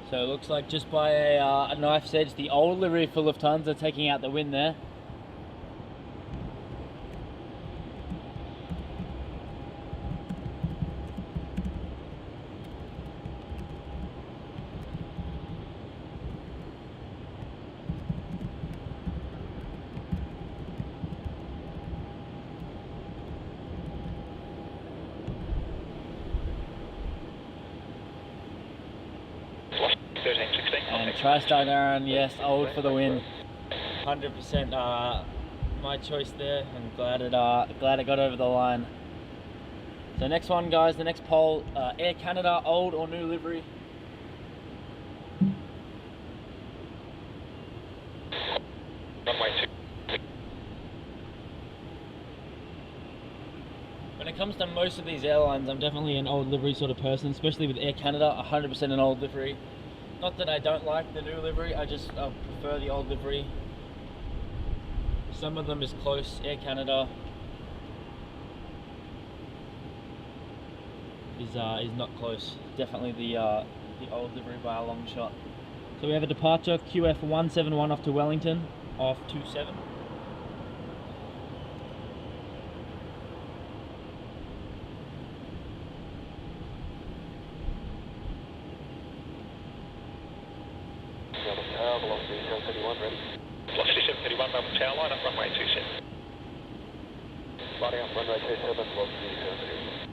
S5: So it looks like just by a knife's edge, the old livery for Lufthansa taking out the win there. TriStar Aaron, yes, old for the win. 100% my choice there, and glad it got over the line. So next one, guys, the next poll, Air Canada, old or new livery? When it comes to most of these airlines, I'm definitely an old livery sort of person, especially with Air Canada, 100% an old livery. Not that I don't like the new livery, I prefer the old livery. Some of them is close. Air Canada is not close. Definitely the old livery by a long shot. So we have a departure QF 171 off to Wellington, off 27.
S3: Velocity 731 ready.
S4: Velocity 731, Melbourne Tower line up runway 27.
S3: Lining up runway 27, velocity 731.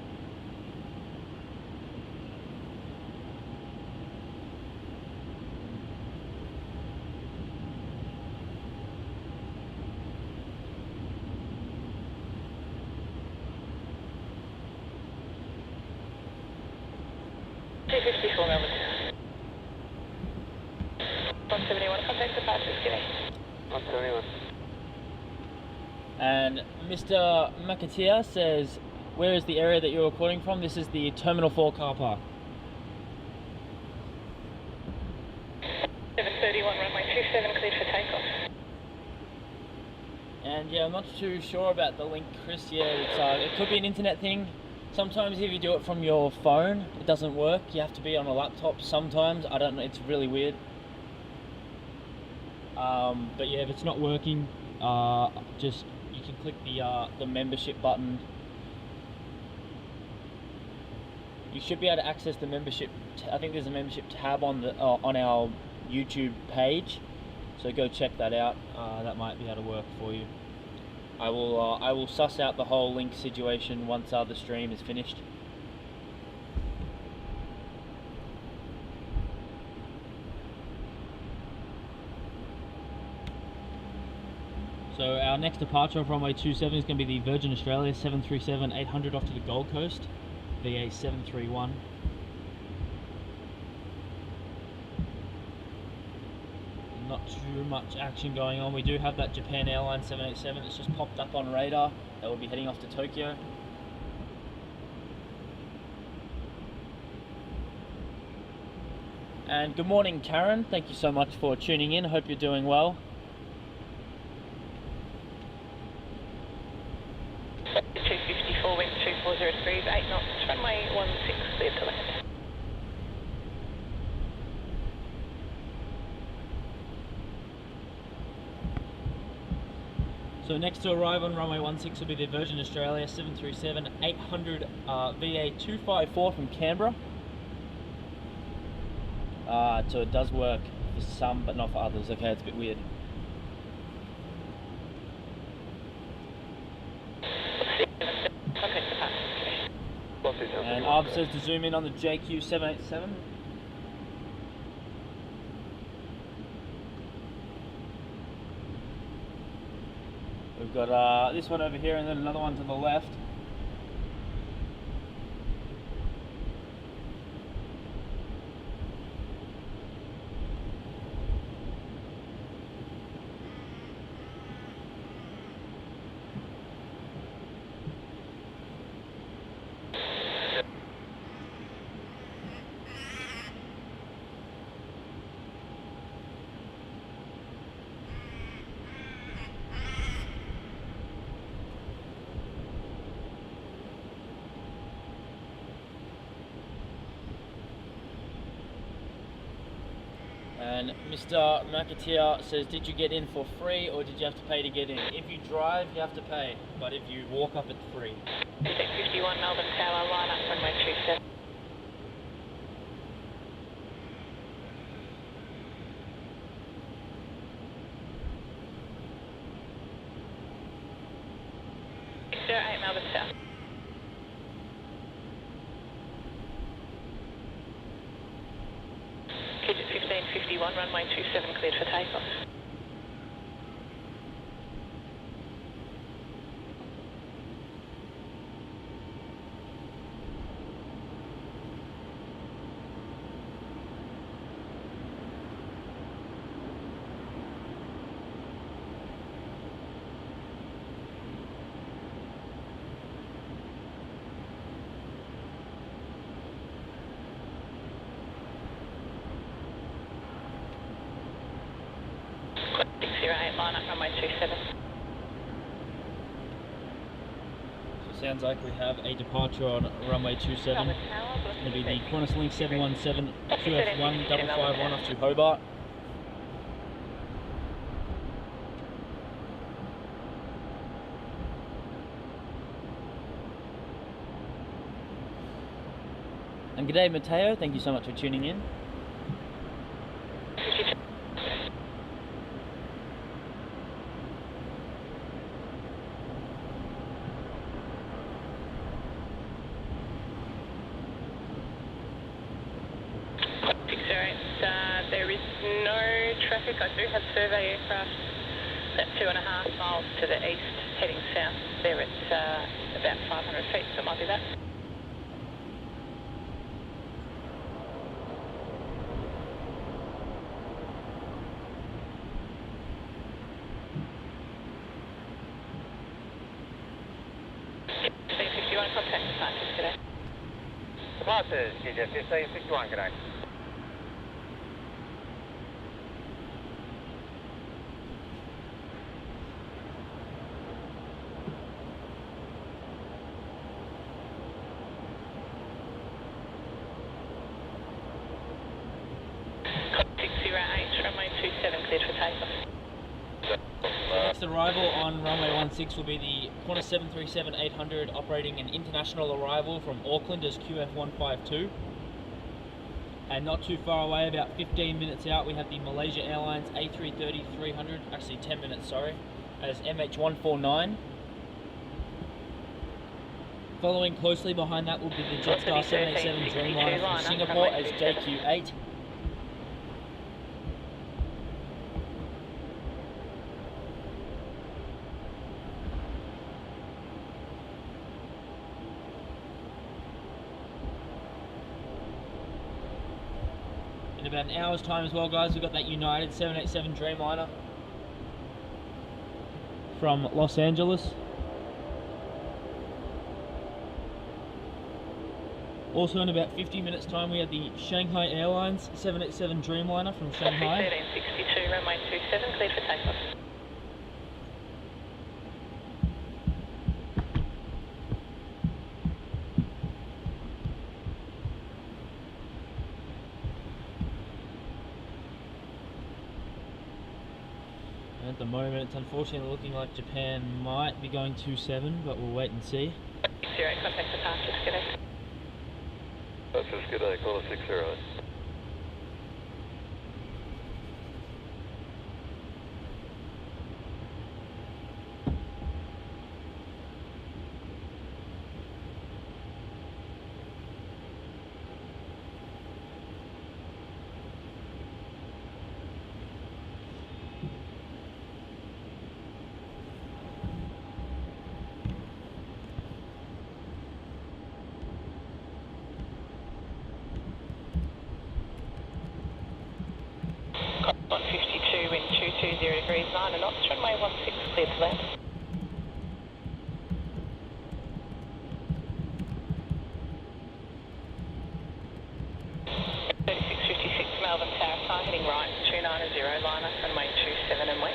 S7: Melbourne. 171, contact departure, skinny.
S3: 171.
S5: And Mr. McAteer says, where is the area that you're recording from? This is the Terminal 4 car park.
S7: 731, runway 27, cleared for takeoff.
S5: And yeah, I'm not too sure about the link, Chris. Yeah, it could be an internet thing. Sometimes if you do it from your phone, it doesn't work. You have to be on a laptop sometimes. I don't know, it's really weird. But yeah, if it's not working, just you can click the membership button. You should be able to access the membership. I think there's a membership tab on our YouTube page, so go check that out. That might be able to work for you. I will suss out the whole link situation once the stream is finished. So our next departure off runway 27 is going to be the Virgin Australia 737-800 off to the Gold Coast, VA 731. Not too much action going on. We do have that Japan Airlines 787 that's just popped up on radar that will be heading off to Tokyo. And good morning, Karen. Thank you so much for tuning in. Hope you're doing well.
S7: 254, wind 2403, 8 knots, runway 16, cleared to land.
S5: So next to arrive on runway 16 will be the Virgin Australia 737-800 VA 254 from Canberra. So it does work for some, but not for others. Okay, it's a bit weird. And Arb says to zoom in on the JQ 787. We've got this one over here and then another one to the left. And Mr. McAteer says, did you get in for free or did you have to pay to get in? If you drive, you have to pay, but if you walk up, it's free.
S7: 51 Melbourne Tower, line up runway 27. Eight Melbourne Tower. Kids at 1551, runway 27, cleared for takeoff. 2608, line up runway 27.
S5: So sounds like we have a departure on runway 27. It's going to be the Qantas Link 717 QF1 551 off to Hobart. And g'day Matteo, thank you so much for tuning in.
S7: There is no traffic. I do have survey aircraft about 2.5 miles to the east, heading south. They're at about 500 feet, so it might be that. C51, contact departures, g'day.
S3: Departures, CJ1561, g'day.
S5: Next arrival on runway 16 will be the Qantas 737-800 operating an international arrival from Auckland as QF152. And not too far away, about 15 minutes out, we have the Malaysia Airlines A330-300, actually 10 minutes, sorry, as MH149. Following closely behind that will be the Jetstar 787 Dreamliner from Singapore as JQ8. In about an hour's time as well, guys, we've got that United 787 Dreamliner from Los Angeles. Also in about 50 minutes time we have the Shanghai Airlines 787 Dreamliner from Shanghai.
S7: 1362, runway 27, cleared for takeoff.
S5: At the moment, it's unfortunately looking like Japan might be going 27, but we'll wait and see.
S7: 60, contact departures, g'day.
S3: That's just g'day, call 60.
S7: Wind 220 degrees 9 knots, runway 16 cleared to land. Melbourne Tower, car heading right, 290 liner, runway 27 and west.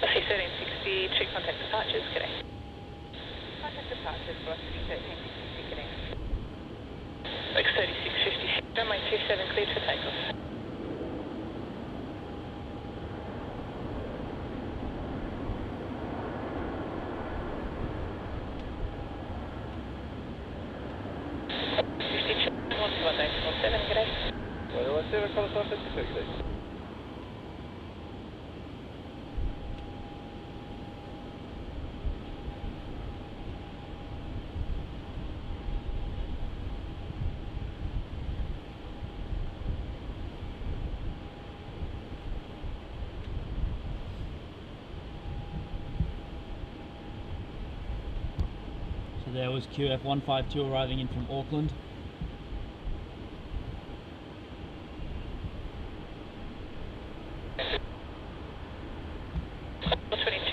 S7: C1362, contact departures, g'day. Contact departures, velocity 1360, g'day. X3656, runway 27 cleared for takeoff.
S5: So there was QF 152 arriving in from Auckland.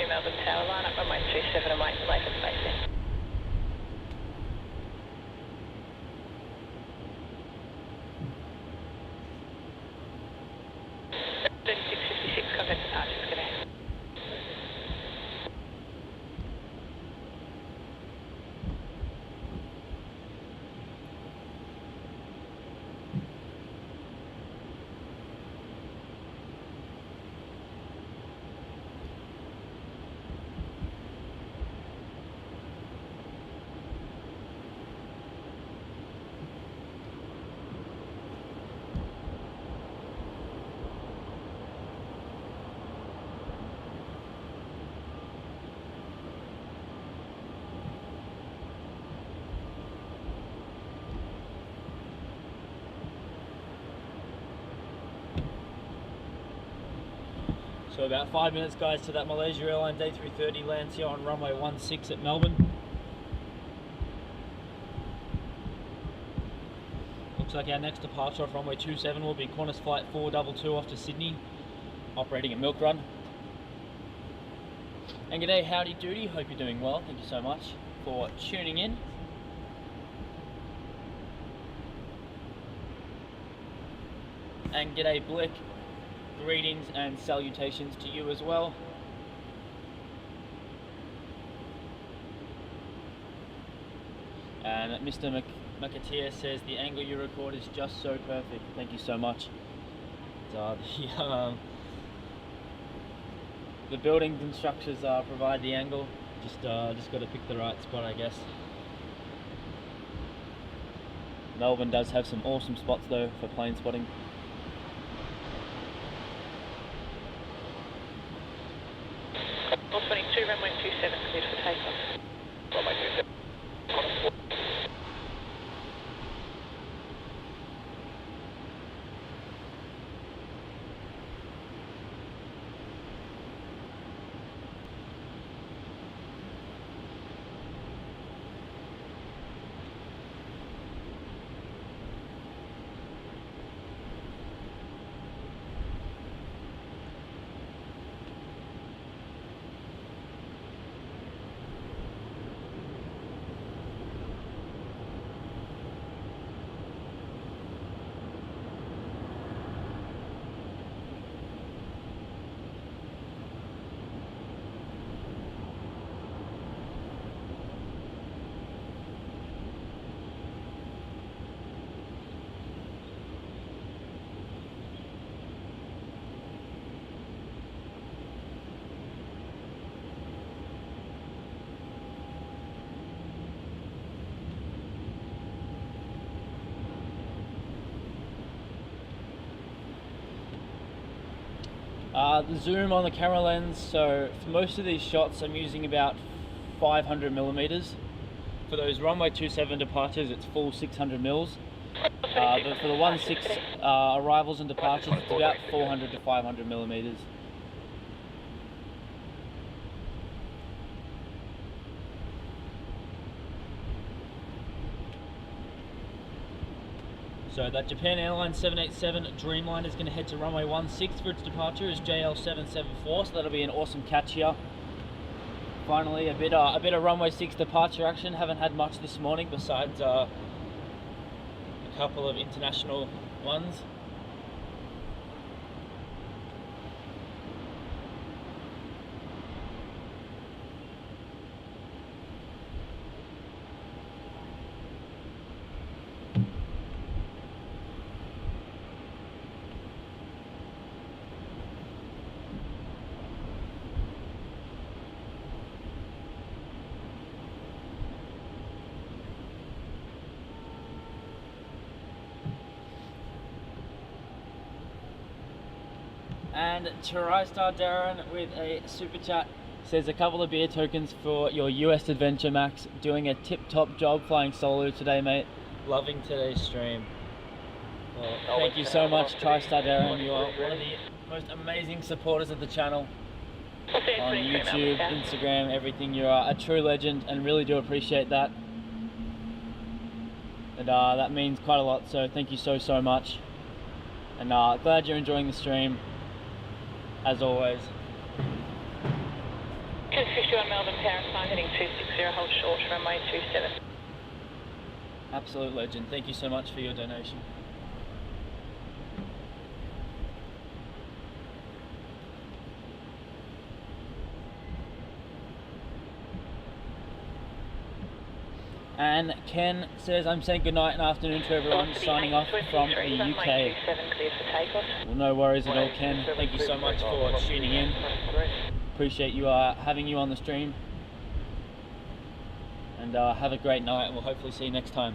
S7: Melbourne Tower, line up runway 27 and wait for later space in. 3656, contact departures, good day.
S5: So about 5 minutes, guys, to that Malaysia Airlines A380 lands here on runway 16 at Melbourne. Looks like our next departure off runway 27 will be Qantas flight 422 off to Sydney, operating at Milk Run. And g'day, howdy doody, hope you're doing well. Thank you so much for tuning in. And g'day, Blick. Greetings and salutations to you as well. And Mr. McAteer says the angle you record is just so perfect. Thank you so much. The buildings and structures provide the angle. Just got to pick the right spot, I guess. Melbourne does have some awesome spots though for plane spotting.
S7: Runway 27 cleared for takeoff.
S4: Runway 27.
S5: The zoom on the camera lens, so for most of these shots I'm using about 500 millimeters. For those runway 27 departures it's full 600 mils. But for the 16 arrivals and departures it's about 400 to 500 millimeters. So that Japan Airlines 787 Dreamliner is going to head to runway 16 for its departure as JL774, so that'll be an awesome catch here. Finally, a bit of runway 6 departure action. Haven't had much this morning besides a couple of international ones. And TriStar Darren with a super chat says a couple of beer tokens for your US Adventure Max. Doing a tip-top job flying solo today, mate. Loving today's stream. Well, thank you so much, TriStar Darren. You are one of the most amazing supporters of the channel on YouTube, Instagram, everything. You are a true legend and really do appreciate that. and that means quite a lot, so thank you so much, and glad you're enjoying the stream as always.
S7: 251 Melbourne Paris line heading 260, hold short, runway 27.
S5: Absolute legend, thank you so much for your donation. And Ken says, I'm saying good night and afternoon to everyone, signing off from the UK. Well, no worries at all, Ken. Thank you so much for tuning in. Appreciate you having you on the stream. And have a great night, and we'll hopefully see you next time.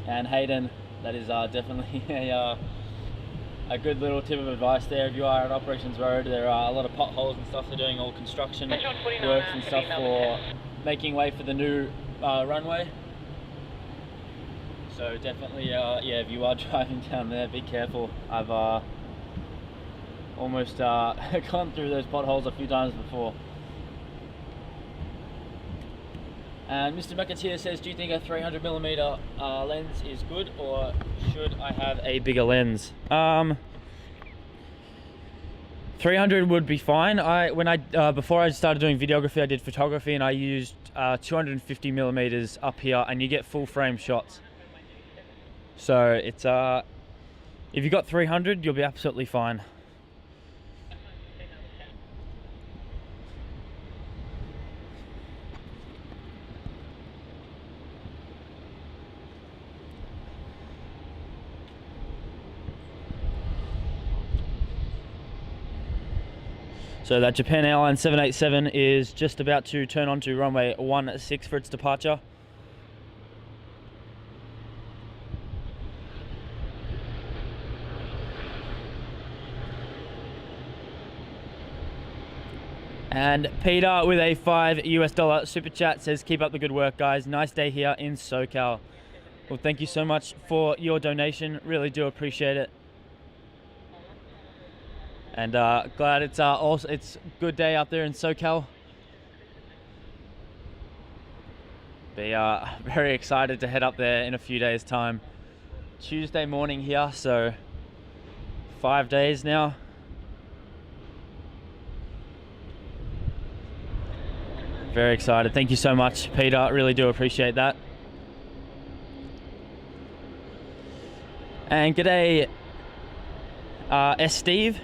S5: And Hayden, that is definitely a good little tip of advice there. If you are at Operations Road, there are a lot of potholes and stuff. They're doing all construction works and stuff for making way for the new runway. So definitely, yeah, if you are driving down there, be careful. I've almost gone through those potholes a few times before. And Mr. McAteer says, do you think a 300mm lens is good, or should I have a bigger lens? 300 would be fine. Before I started doing videography, I did photography, and I used 250mm up here, and you get full frame shots. So it's if you got 300, you'll be absolutely fine. So that Japan Airlines 787 is just about to turn onto runway 16 for its departure. And Peter with a $5 super chat says, keep up the good work, guys. Nice day here in SoCal. Well, thank you so much for your donation. Really do appreciate it. And glad it's also a good day up there in SoCal. Be very excited to head up there in a few days' time. Tuesday morning here, so 5 days now. Very excited. Thank you so much, Peter. Really do appreciate that. And g'day, Steve.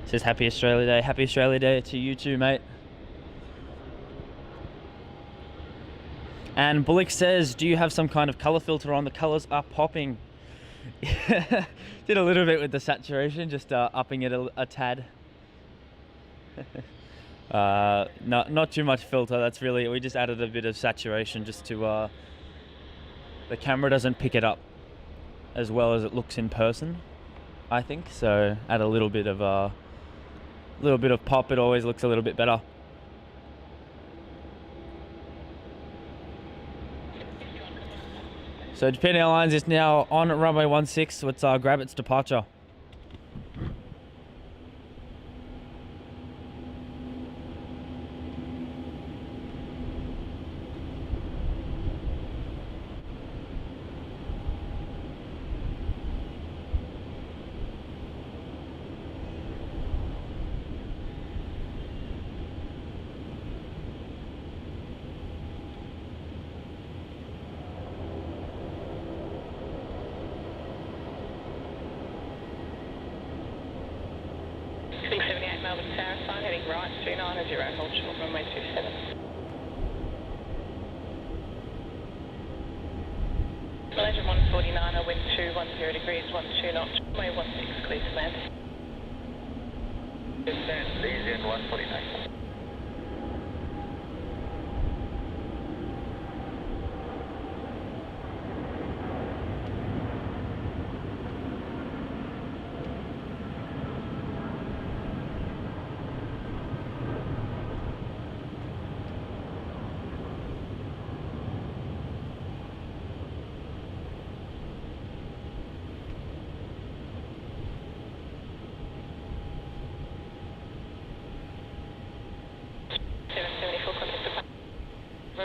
S5: Says happy Australia Day. Happy Australia Day to you too, mate. And Bullock says, do you have some kind of color filter on? The colors are popping. Did a little bit with the saturation, just upping it a tad. Not too much filter. That's really, we just added a bit of saturation just to the camera doesn't pick it up as well as it looks in person, I think. So add a little bit of pop. It always looks a little bit better. So Japan Airlines is now on runway 16, so let's grab its departure.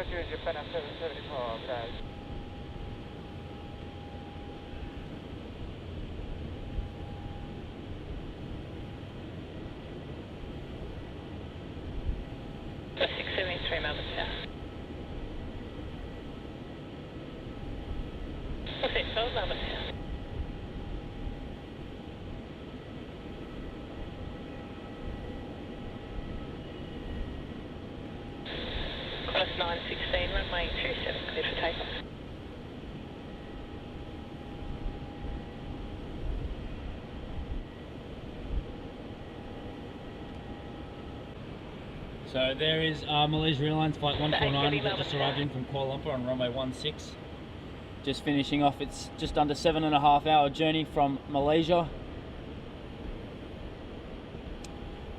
S3: Tokyo, Japan at 774, guys.
S7: Plus 673 Melbourne South. Plus 812 Melbourne South. Qantas 916, runway 27, clear for takeoff.
S5: So there is Malaysia Airlines flight 149 that just arrived in from Kuala Lumpur on runway 16. Just finishing off, it's just under 7.5 hour journey from Malaysia.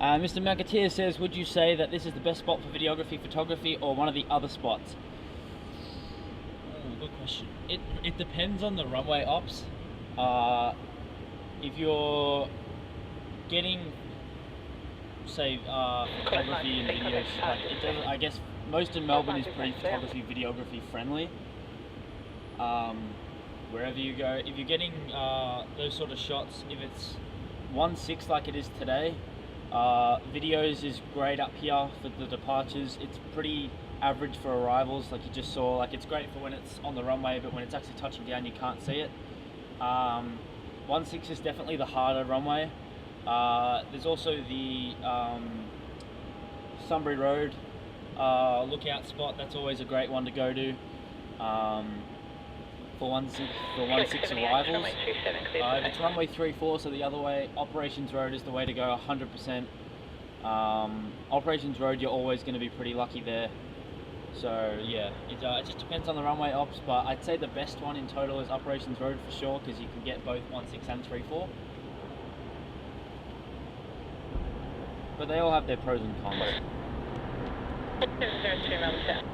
S5: Mr. McAteer says, would you say that this is the best spot for videography, photography, or one of the other spots? Oh, good question. It depends on the runway ops. If you're getting, say, photography and videos, like it doesn't, I guess most in Melbourne is pretty photography, videography friendly. Wherever you go, if you're getting those sort of shots, if it's 1.6 like it is today, videos is great up here for the departures. It's pretty average for arrivals, like you just saw. Like it's great for when it's on the runway, but when it's actually touching down, you can't see it. 1.6 is definitely the harder runway. There's also the Sunbury Road lookout spot. That's always a great one to go to for 1.6 arrivals. It's runway 34, so the other way, Operations Road is the way to go, 100%. Operations Road, you're always going to be pretty lucky there. So yeah, it just depends on the runway ops, but I'd say the best one in total is Operations Road for sure, because you can get both 1.6 and 3.4. But they all have their pros and cons.
S7: 702 Melbourne South.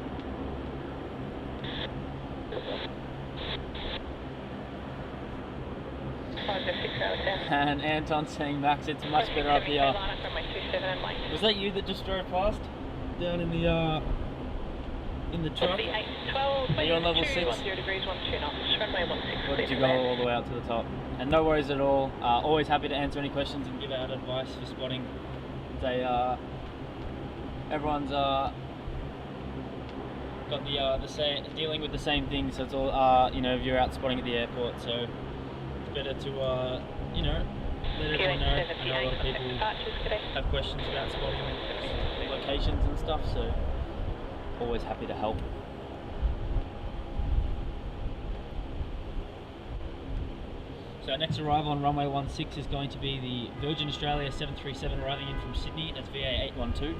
S5: And Anton's saying, Max, it's much better up here. Was that you that just drove past? Down in the truck? Are you on level 6? Or did you go all the way out to the top? And no worries at all. Always happy to answer any questions and give out advice for spotting. They, everyone's got the same, dealing with the same thing, so it's all, you know, if you're out spotting at the airport, so it's better to, you know, let everyone know. I know a lot of people have questions about spotting locations and stuff, so always happy to help. So our next arrival on runway 16 is going to be the Virgin Australia 737 arriving in from Sydney. That's VA 812.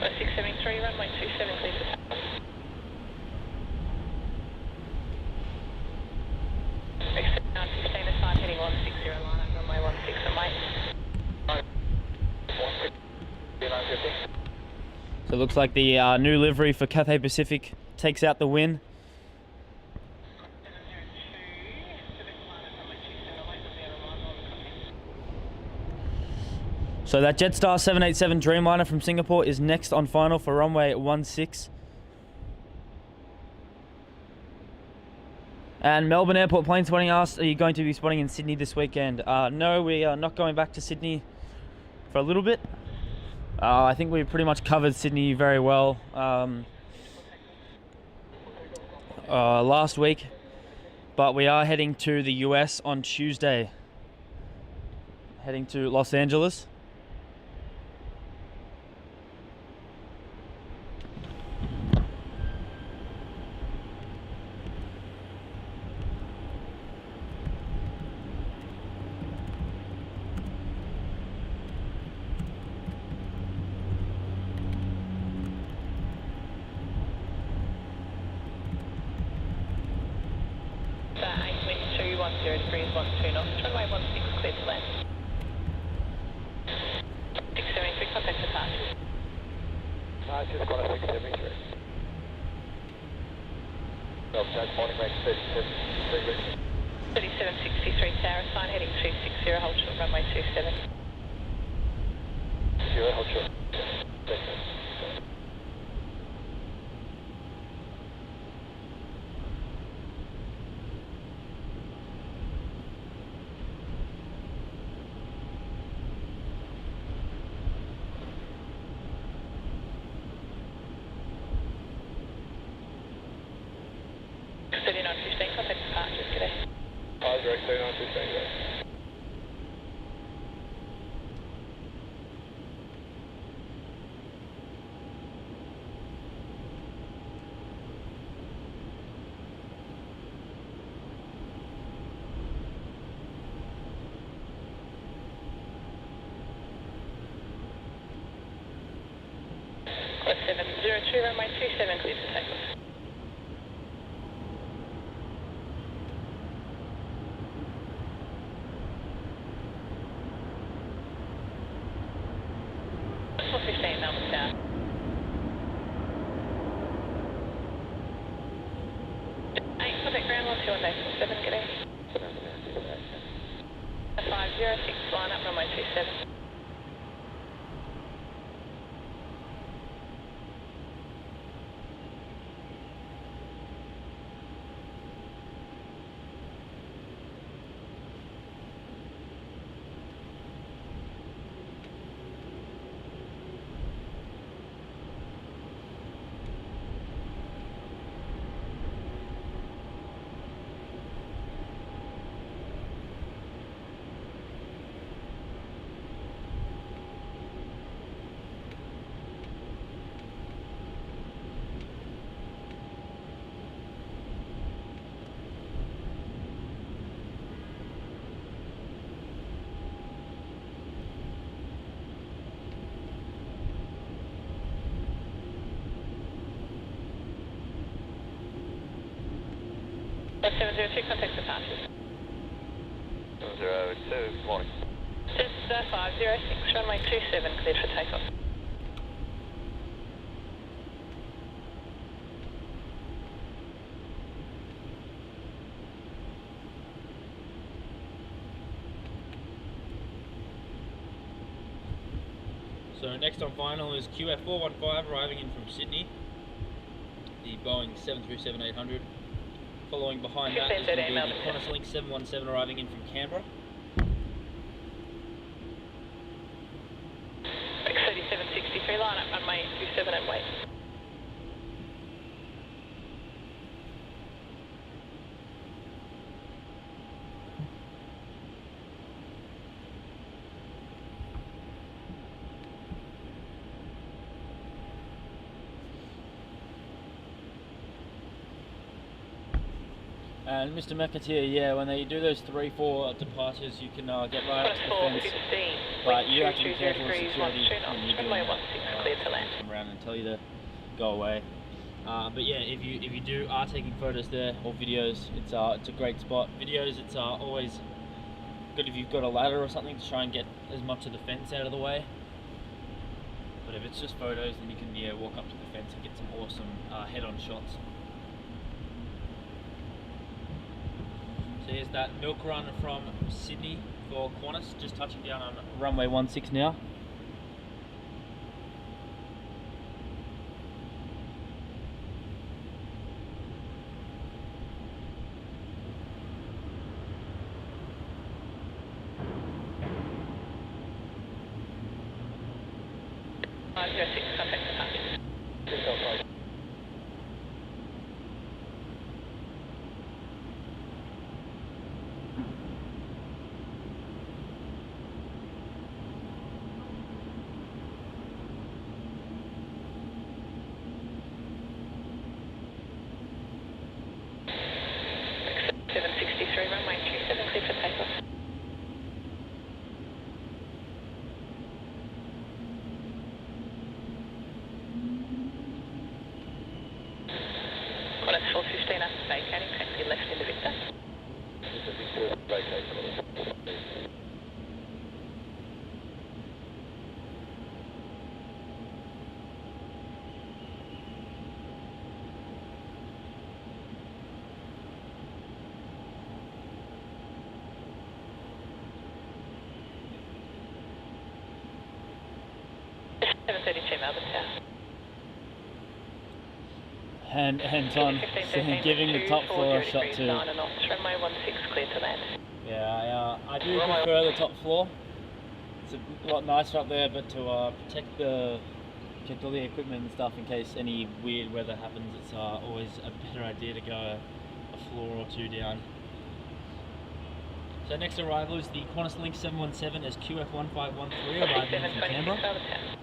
S7: Plus 673, runway 27, clear for takeoff. Exit 915 aside, heading 160, line up runway 16 and wait.
S5: So it looks like the new livery for Cathay Pacific takes out the win. So that Jetstar 787 Dreamliner from Singapore is next on final for runway 16. And Melbourne Airport plane spotting asked, are you going to be spotting in Sydney this weekend? No, we are not going back to Sydney for a little bit. I think we pretty much covered Sydney very well. last week, but we are heading to the US on Tuesday. Heading to Los Angeles.
S3: Just Qantas 673. Morning range 3763.
S7: 3763 Tower sign heading 260, hold short runway 27.
S3: 0, hold short.
S7: Runway 27, clear for takeoff. Melbourne Tower. 8, contact ground 121.7, good day. 506, line up runway 27. That's 702, contact departures.
S3: 702, morning.
S7: Just 506, runway 27, cleared for takeoff.
S5: So next on final is QF415 arriving in from Sydney, the Boeing 737-800. Following behind that is going to be the Qantas Link 717 arriving in from Canberra.
S7: Beck 3763, line up runway 27 and wait.
S5: And Mr. McAteer, yeah, when they do those 3-4 departures, you can get right up to the fence, but you have to be careful of security when you're doing that. Come around and tell you to go away. But yeah, if you are taking photos there or videos, it's a great spot. Videos, it's always good if you've got a ladder or something to try and get as much of the fence out of the way. But if it's just photos, then you can walk up to the fence and get some awesome head-on shots. So here's that milk run from Sydney for Qantas, just touching down on runway 16 now.
S7: vacating, taxi left into Victor.
S3: This is Victor, vacate.
S7: Melbourne Tower.
S5: Hands on, giving the top floor a shot too.
S7: Runway 16 clear to land.
S5: Yeah, I do prefer the top floor. It's a lot nicer up there, but to protect all the equipment and stuff in case any weird weather happens, it's always a better idea to go a floor or two down. So next arrival is the Qantas Link 717 as QF1513 arriving from Canberra.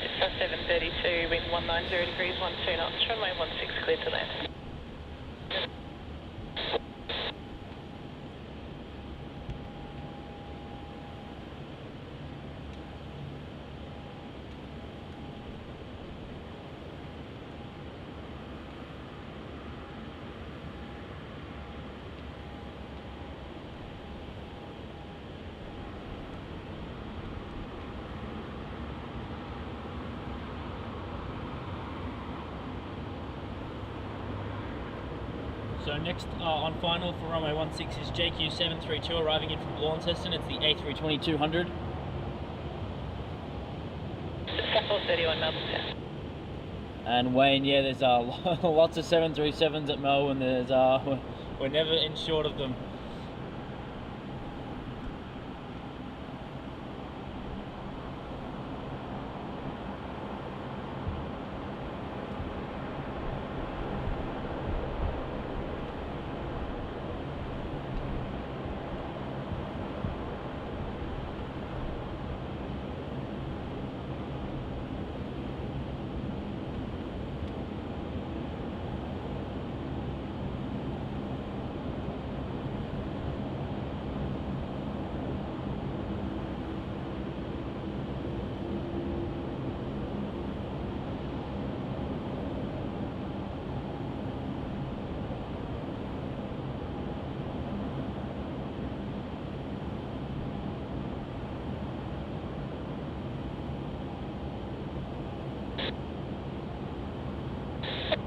S7: It's 732, wind 190 degrees, 12 knots, runway 16 clear to land.
S5: So next on final for runway 16 is JQ732 arriving in from Launceston. It's the A320-200.
S7: Scuffle 31 Melbourne Tower.
S5: And Wayne, yeah, there's lots of 737s at Melbourne. There's we're never in short of them.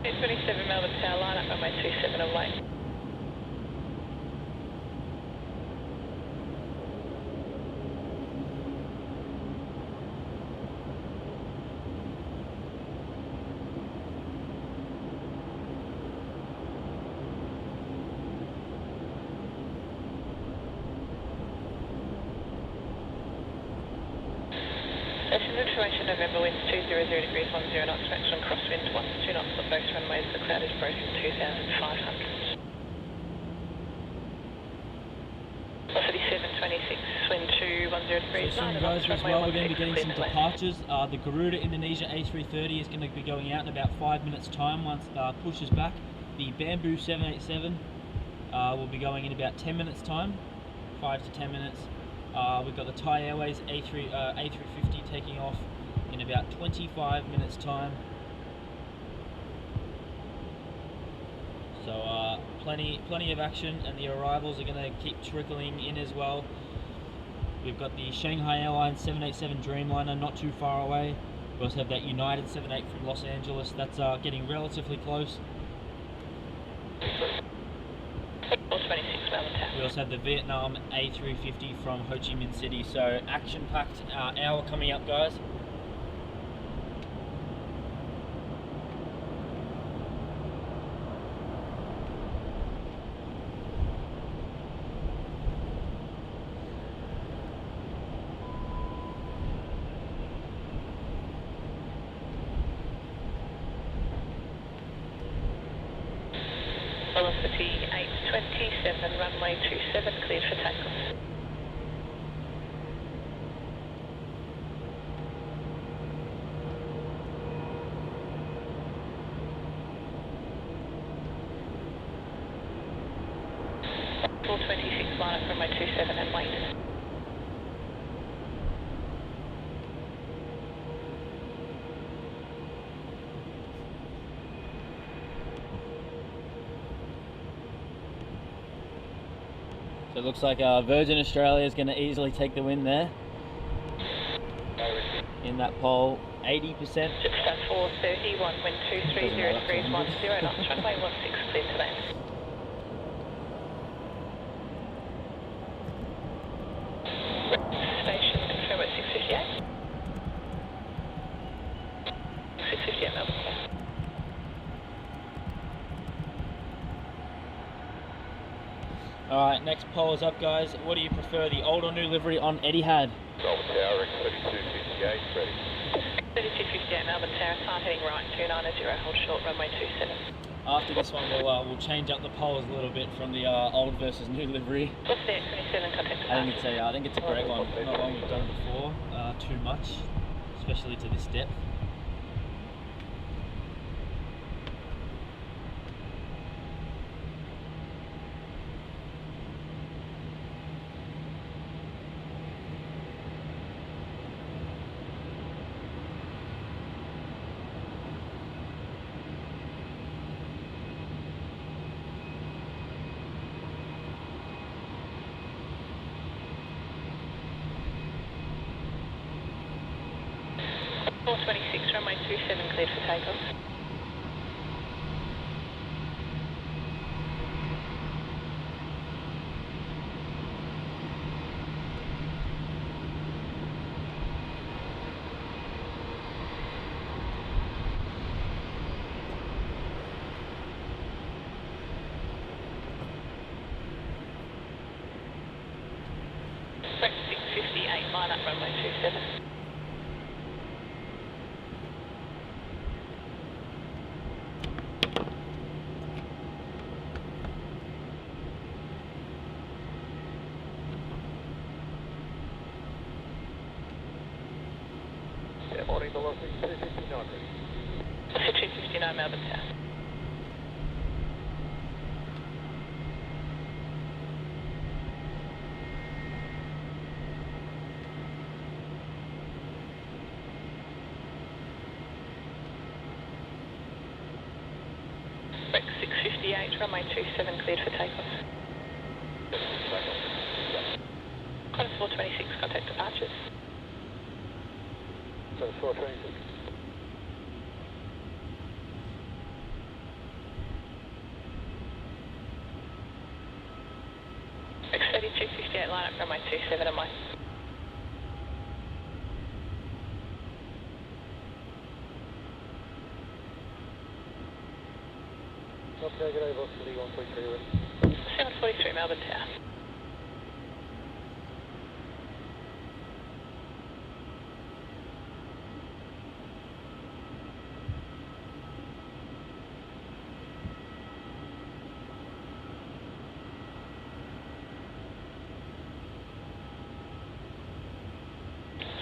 S7: It's 27 Melbourne Tower, line up runway 27 away. Information November winds 200 degrees 10 knots, maximum crosswind 12 knots on both runways. The cloud is broken 2,500. 3726, wind 210 degrees.
S5: So soon guys as well, we're going to be getting some departures. The Garuda Indonesia A330 is going to be going out in about 5 minutes time once pushes back. The Bamboo 787 will be going in about 10 minutes time, 5 to 10 minutes. We've got the Thai Airways A350 taking off in about 25 minutes time. So plenty of action, and the arrivals are going to keep trickling in as well. We've got the Shanghai Airlines 787 Dreamliner not too far away. We also have that United 78 from Los Angeles that's getting relatively close. We also have the Vietnam A380 from Ho Chi Minh City. So action-packed hour coming up, guys.
S7: Velocity 827, runway 27, cleared for takeoff. Full 26, line up runway 27 and wait.
S5: So it looks like Virgin Australia is going to easily take the win there. In that pole, 80%.
S7: Jetstar 431, wind 230 degrees 10 knots, runway 16, cleared to land. Station confirm at 658. 658 Melbourne.
S5: Alright, next poll is up, guys. What do you prefer, the old or new livery on Etihad?
S6: Melbourne Tower, 3258, ready.
S7: 3258 Melbourne Tower, Haan heading right, 290, hold short, runway 27.
S5: After this one, we'll change up the polls a little bit from the old versus new livery.
S7: What's the 27 contact?
S5: I think it's a great one. Not one we've done before, too much, especially to this depth.
S7: Four 26, runway 27, cleared for takeoff. Break 658, line up runway 27.
S3: Morning, velocity 259.
S7: 259 Melbourne Tower. Break 658, runway 27, cleared for takeoff. Qantas 426, contact departures.
S3: So 426.
S7: X3258, line up runway 27 and 1.
S3: Okay, good day, velocity 133 ready.
S7: 743 Melbourne Tower.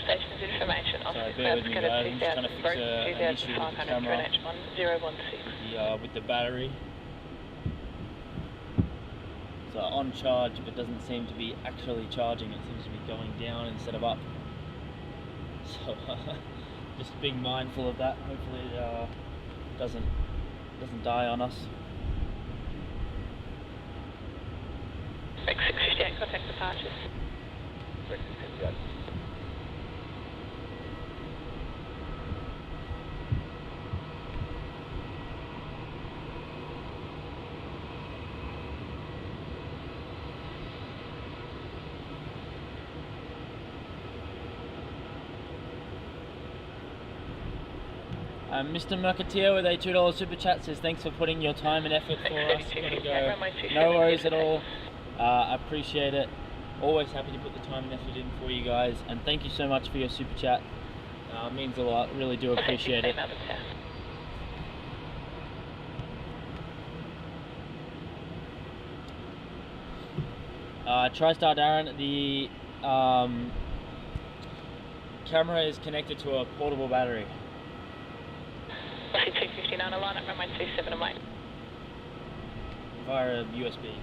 S7: Station's information, office
S5: bear with me, guys. I'm just trying to fix an issue with the camera.
S7: 016.
S5: With the battery. It's on charge, but doesn't seem to be actually charging. It seems to be going down instead of up. So just being mindful of that. Hopefully it doesn't die on us.
S7: Beck 658, contact departures.
S3: Beck 658.
S5: Mr. Mercatier with a $2 super chat says thanks for putting your time and effort for us. Gotta go. No worries at all. I appreciate it. Always happy to put the time and effort in for you guys. And thank you so much for your super chat. It means a lot. Really do appreciate it. TriStar Darren, the camera is connected to a portable battery.
S7: 259, line up runway 27 away.
S5: Via USB.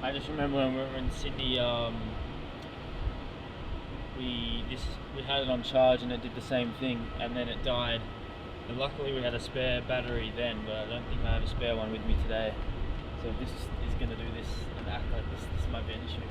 S5: I just remember when we were in Sydney, we had it on charge and it did the same thing, and then it died. And luckily we had a spare battery then, but I don't think I have a spare one with me today. So if this is going to do this and act like this might be an issue.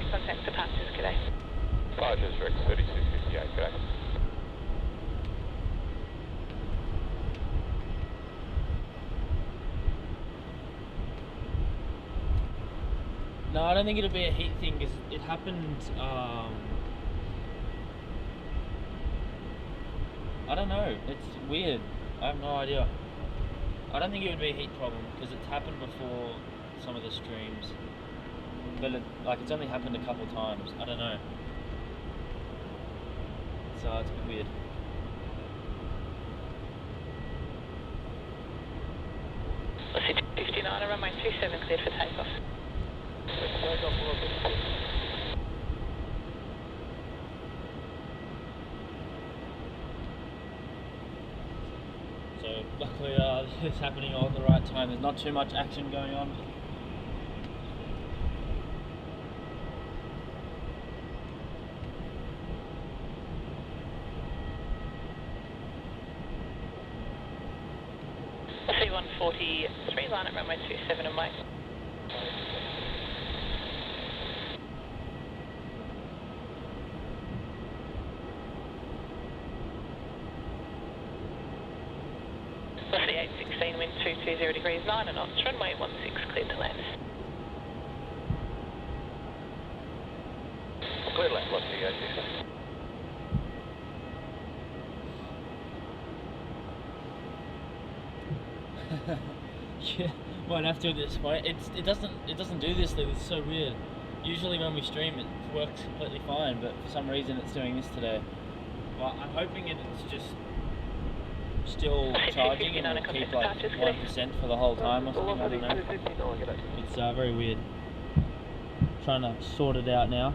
S7: Contact departures, g'day.
S3: Departures, Rex 3658, g'day.
S5: No, I don't think it'll be a heat thing because it happened, I don't know, it's weird, I have no idea. I don't think it would be a heat problem because it's happened before some of the streams. But it's only happened a couple times. I don't know. So it's a bit weird.
S7: Let's 59, runway 27 cleared for takeoff.
S5: So luckily it's happening all at the right time. There's not too much action going on.
S7: C143, line at runway 27 and wait. Velocity 816, wind 220 degrees, 9 knots, runway 16 cleared to land.
S3: Clear land, velocity 816.
S5: Yeah, might have to at this point. It doesn't do this thing. It's so weird. Usually when we stream it works completely fine, but for some reason it's doing this today. Well, I'm hoping it's just still charging and it'll keep like 1% for the whole time or something. I don't know. It's very weird. Trying to sort it out now.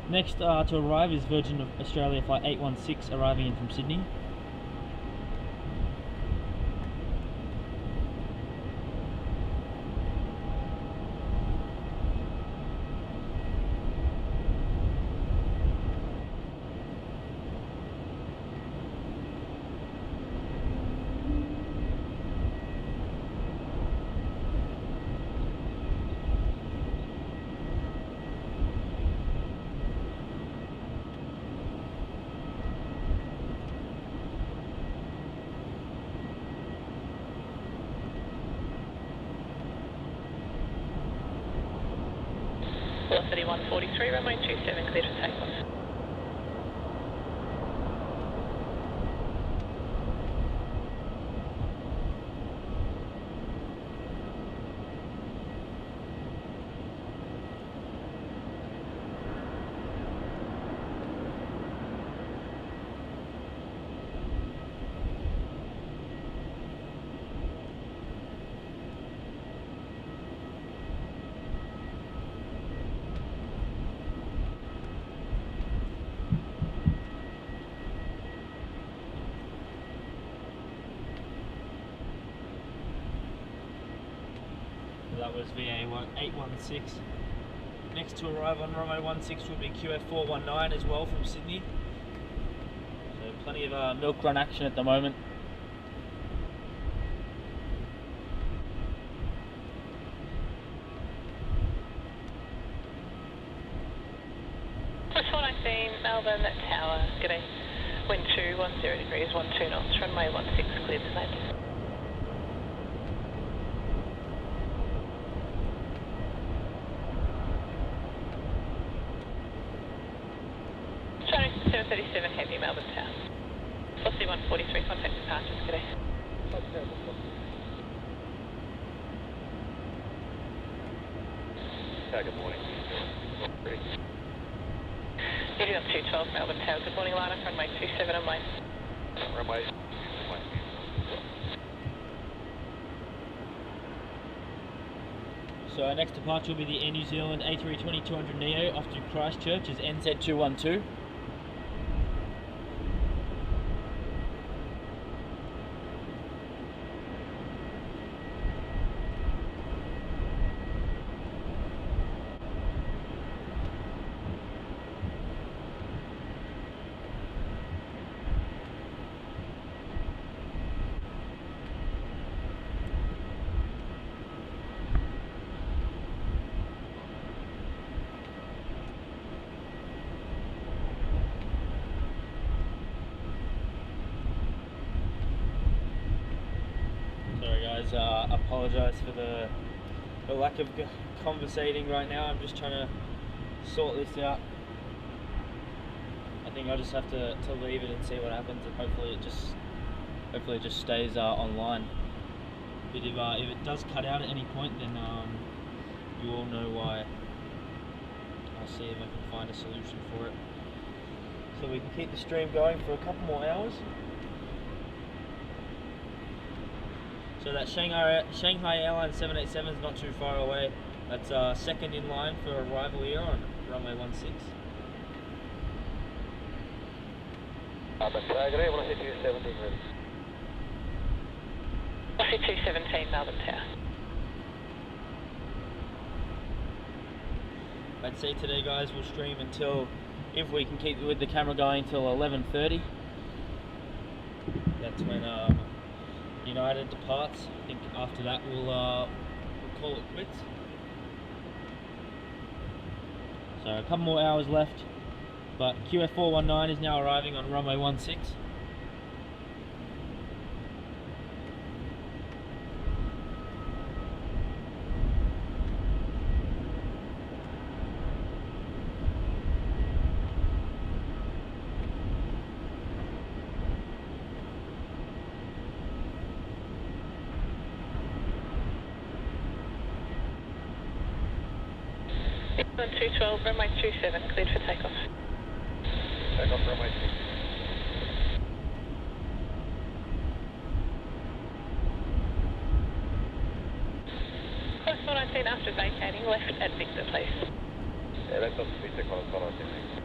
S5: Next to arrive is Virgin Australia Flight 816 arriving in from Sydney.
S7: Velocity 143, runway 27 cleared for takeoff.
S5: was VA816. Next to arrive on runway 16 will be QF419 as well from Sydney. So plenty of milk run action at the moment.
S7: Plus 419 Melbourne Tower, g'day. Wind 210 degrees, 12 knots, runway 16 cleared to land. Chinese 737 Heavy, Melbourne Tower. Velocity 143, contact departures, g'day.
S6: Good morning.
S7: Union 212 Melbourne Tower, good morning, line up runway 27 on way.
S6: Runway.
S5: So our next departure will be the Air New Zealand A320-200neo off to Christchurch as NZ212. Apologise for the lack of conversating right now. I'm just trying to sort this out. I think I just have to leave it and see what happens, and hopefully it just stays online. But if it does cut out at any point, then you all know why. I'll see if I can find a solution for it, so we can keep the stream going for a couple more hours. So that Shanghai Airlines 787 is not too far away. That's second in line for arrival here on runway 16.
S3: Velocity 217 ready.
S7: Velocity 217 Melbourne Tower.
S5: I'd say today, guys, we'll stream until, if we can keep with the camera going, till 11:30. That's when United departs. I think after that we'll call it quits. So a couple more hours left, but QF419 is now arriving on runway 16.
S7: On 212, runway 27, cleared for takeoff.
S6: Takeoff runway 6.
S7: Close 419 after vacating, left at Victor, please.
S6: Yeah, left on Victor, close 419.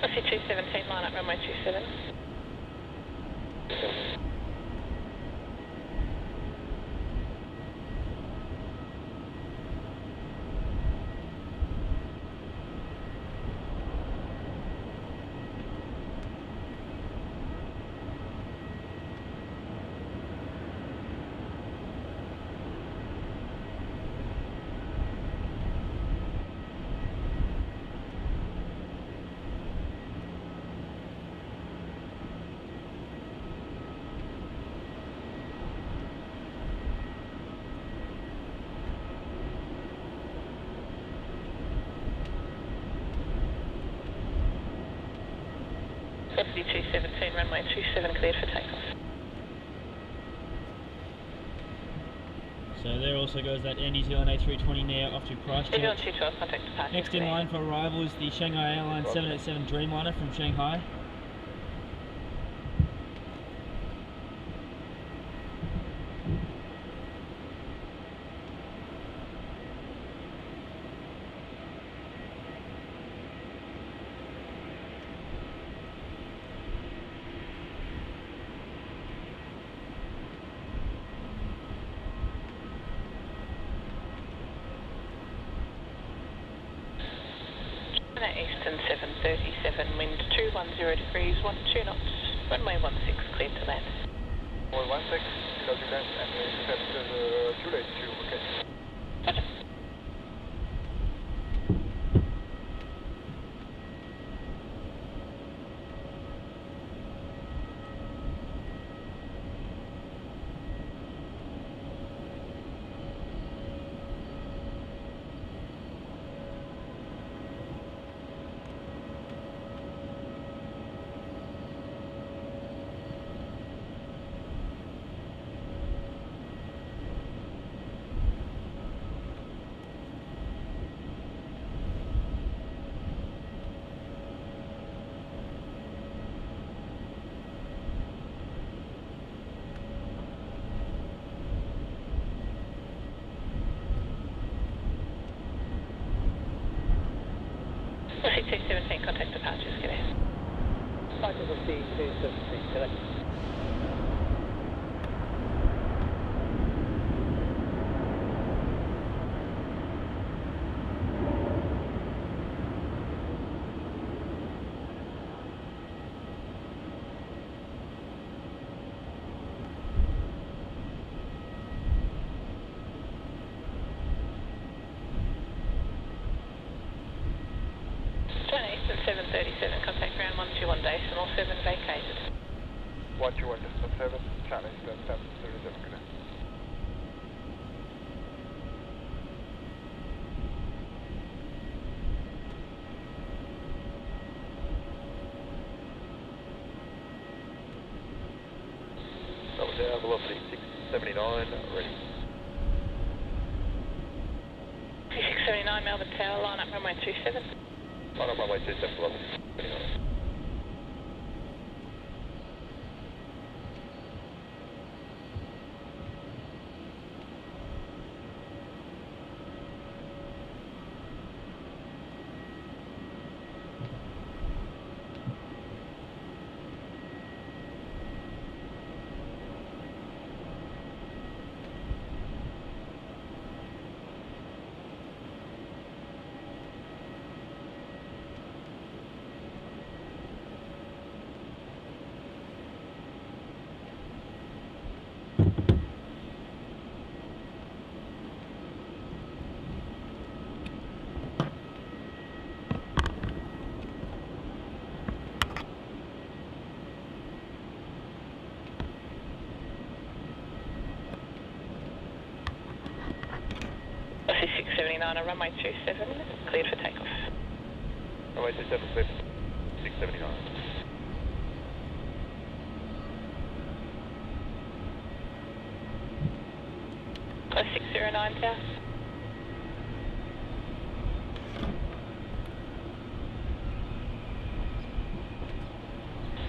S7: Velocity 217, line up runway 27. Velocity 217, runway 27, cleared for takeoff.
S5: So there also goes that Air New Zealand A320neo off to Christchurch.
S7: Union 212, contact departure.
S5: Next in line for arrival is the Shanghai Airlines 787 Dreamliner from Shanghai.
S7: Eastern 737, wind 210 degrees, 12 knots, runway 16 cleared to land.
S3: 116, clear to land, and accept the fuel to, okay.
S7: Roger. C217, contact departures, get out.
S3: Cycle of C217, correct.
S7: Eastern 737, contact ground 121 decimal 7 vacated.
S3: 121 decimal 7, China Eastern 737, good.
S6: That was our velocity 679, ready.
S7: 679 Melbourne Tower, line up runway 27.
S6: Line up runway 27, velocity 679.
S7: This is 679 on runway 27, cleared for takeoff.
S6: Runway 27, clear for 679.
S7: 609 Tower.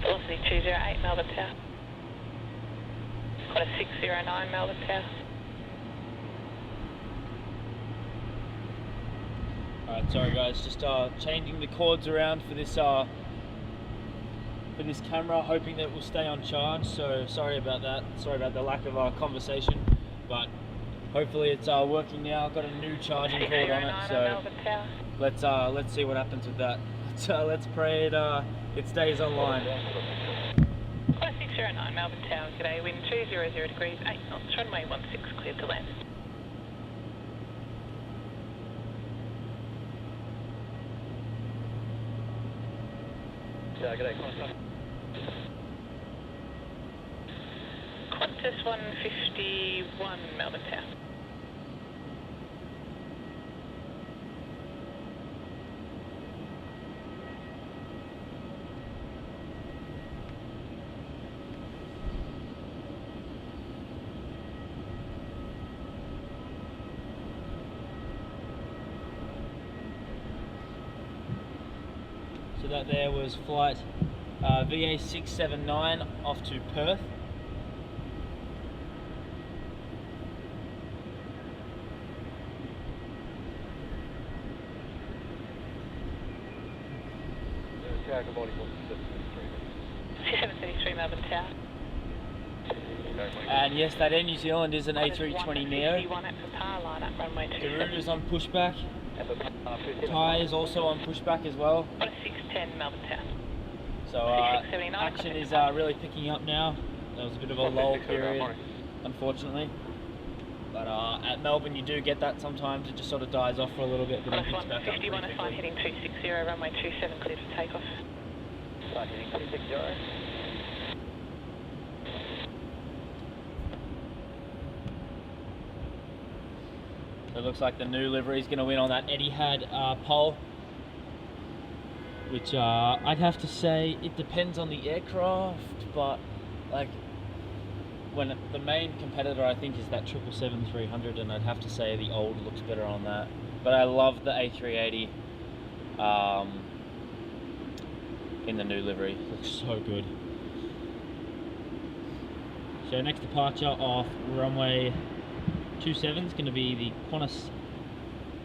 S7: Velocity 208 Melbourne Tower. Got a 609 Melbourne Tower.
S5: Alright, sorry guys, just changing the cords around for this camera, hoping that it will stay on charge. So sorry about that. Sorry about the lack of conversation, but hopefully it's working now. I've got a new charging cord on it, so let's see what happens with that. So let's pray it stays online.
S7: 609 Melbourne Tower, g'day, wind 200 degrees, 8 knots, runway 16 cleared to land.
S6: Yeah, g'day, Qantas.
S7: Qantas 151 Melbourne Tower.
S5: So that there was flight VA 679 off to Perth.
S6: Yeah, good morning,
S7: 733 Melbourne Tower.
S5: And yes, that Air New Zealand is an A320 Neo.
S7: One at the power line up runway
S5: The
S7: 27.
S5: route is on pushback. Ty is also on pushback as well.
S7: 610 Melbourne Town.
S5: So action is really picking up now. There was a bit of a lull period, unfortunately. But at Melbourne you do get that sometimes. It just sort of dies off for a little bit, but it picks back up pretty
S7: 51
S5: quickly.
S7: flight heading 260, runway 27 clear for takeoff.
S3: Flight heading 260.
S5: So it looks like the new livery is going to win on that Etihad pole, which I'd have to say it depends on the aircraft, but like when the main competitor I think is that 777-300, and I'd have to say the old looks better on that. But I love the A380 in the new livery. It looks so good. So next departure off runway 27 is going to be the Qantas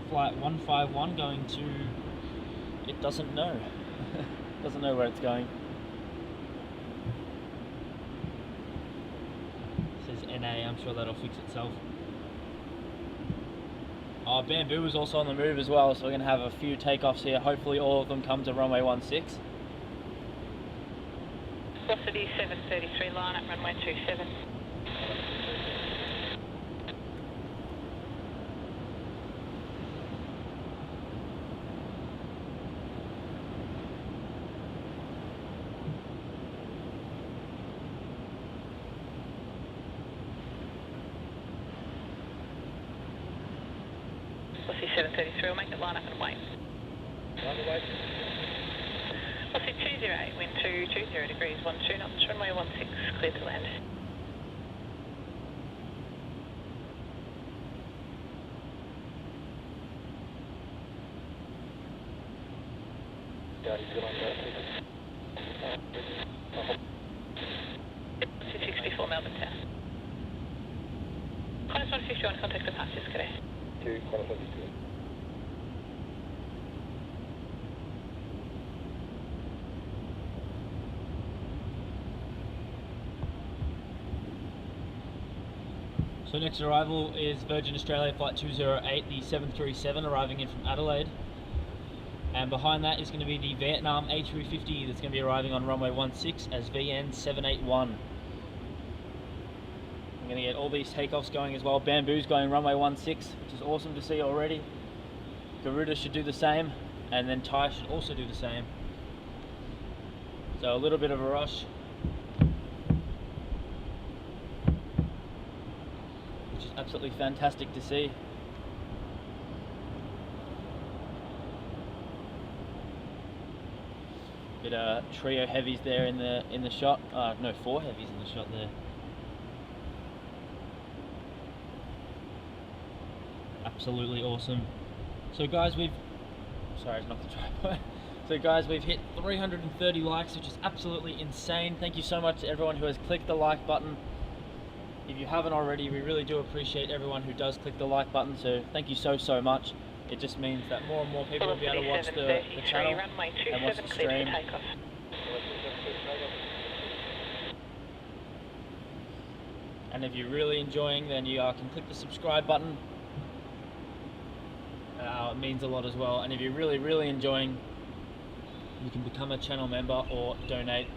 S5: flight 151 going to, it doesn't know. Doesn't know where it's going. It says NA, I'm sure that'll fix itself. Bamboo is also on the move as well, so we're going to have a few takeoffs here. Hopefully all of them come to runway 16.
S7: Velocity 733, line up runway 27. Velocity 733, we'll make it line up and wait. Velocity 208, wind 220 degrees, 12 knots, runway 16, clear to land. Velocity 64, Melbourne Town. Qantas 151, contact departures, good day.
S3: Qantas 152.
S5: So next arrival is Virgin Australia Flight 208, the 737 arriving in from Adelaide. And behind that is going to be the Vietnam A350 that's going to be arriving on runway 16 as VN781. I'm going to get all these takeoffs going as well. Bamboo's going runway 16, which is awesome to see already. Garuda should do the same, and then Thai should also do the same. So a little bit of a rush. Absolutely fantastic to see. Bit of trio heavies there in the shot. No, 4 heavies in the shot there. Absolutely awesome. So guys, sorry, it's not the tripod. So guys, we've hit 330 likes, which is absolutely insane. Thank you so much to everyone who has clicked the like button. If you haven't already, we really do appreciate everyone who does click the like button, so thank you so much. It just means that more and more people will be able to watch the channel and watch the stream. And if you're really enjoying, then you can click the subscribe button. It means a lot as well. And if you're really enjoying, you can become a channel member or donate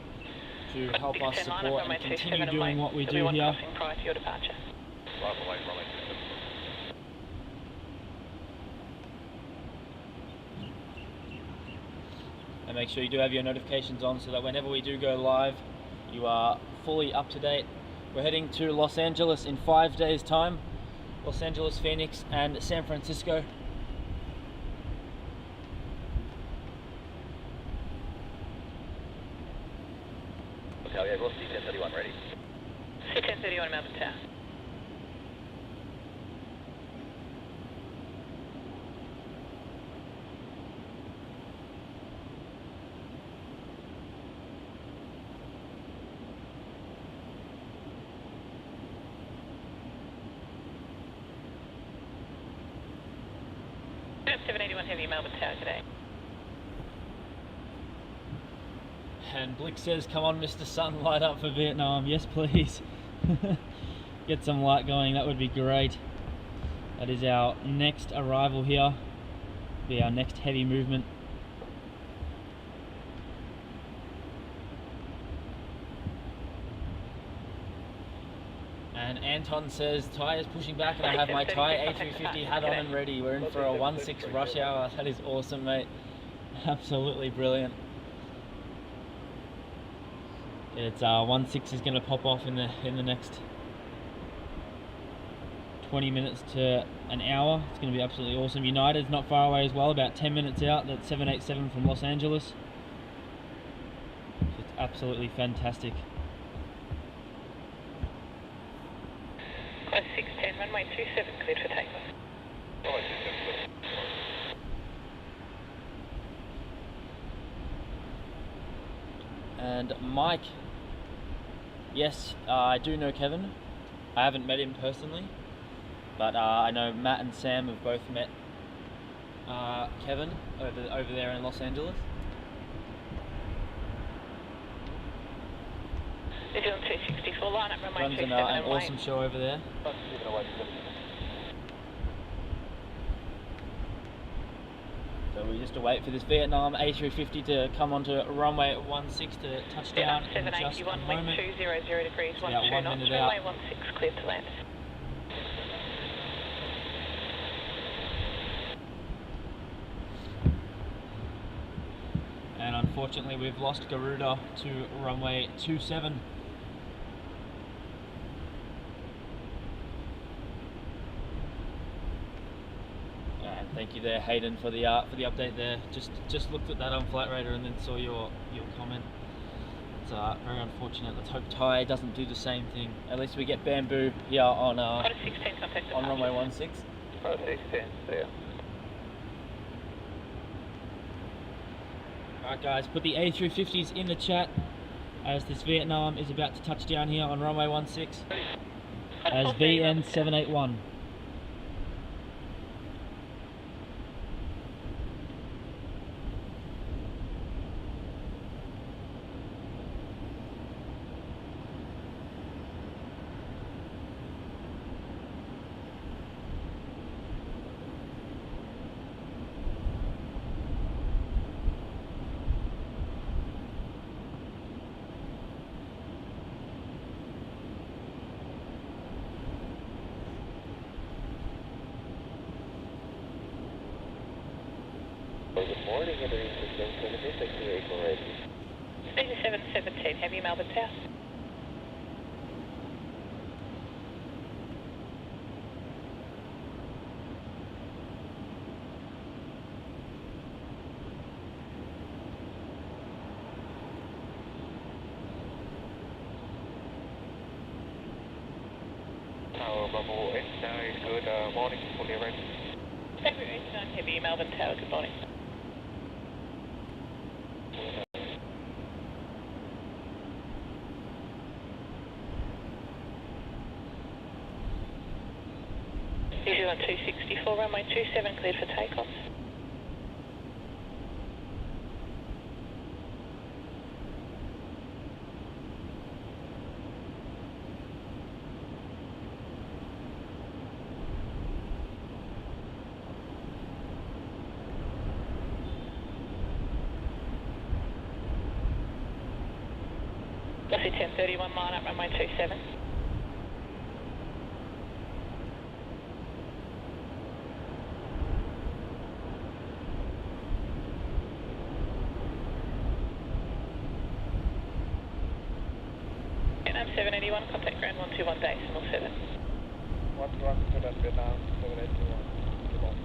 S5: to help us support and continue doing what we do here.
S7: Prior to your departure.
S5: And make sure you do have your notifications on so that whenever we do go live, you are fully up to date. We're heading to Los Angeles in 5 days' time. Los Angeles, Phoenix, and San Francisco.
S3: Okay, Ross, C1031 ready.
S7: C1031 Melbourne Town. That's 781 Heavy Melbourne Tower today.
S5: And Blick says, come on Mr. Sun, light up for Vietnam. Yes please. Get some light going, that would be great. That is our next arrival here. Be our next heavy movement. And Anton says tyres pushing back, and I have my Thai A350 hat on and ready. We're in for a 1-6 rush hour. That is awesome, mate. Absolutely brilliant. It's 1-6 is going to pop off in the next 20 minutes to an hour. It's going to be absolutely awesome. United's not far away as well, about 10 minutes out. That's 787 from Los Angeles. It's absolutely fantastic.
S7: Close 610, runway 27, cleared for takeoff.
S5: And Mike, yes, I do know Kevin. I haven't met him personally, but I know Matt and Sam have both met Kevin over there in Los Angeles.
S7: They're doing 264, line up runway
S5: Runs
S7: 27
S5: an
S7: and
S5: awesome show over there. So we just await for this Vietnam A350 to come onto runway 16 to touch down in just a moment.
S7: 200 degrees,
S5: About 1 minute out.
S7: runway 16 cleared to land.
S5: And unfortunately we've lost Garuda to runway 27. Thank you there, Hayden, for the update there. Just looked at that on Flight Radar and then saw your comment. It's very unfortunate. Let's hope Thai doesn't do the same thing. At least we get bamboo here on runway 16.
S3: 16, see ya.
S5: Alright guys, put the A350s in the chat as this Vietnam is about to touch down here on runway 16 as VN781.
S3: Good morning, Aviation 717,
S7: 8717, heavy Melbourne South.
S3: Tower Bravo 89, good morning, fully ready.
S7: February 89, heavy Melbourne Tower, good morning. New Zealand 264, runway 27, cleared for takeoff. Gussie 1031, line up runway 27. Vietnam 781, contact ground 121 decimal 7.
S3: 121 to Vietnam 781, good morning.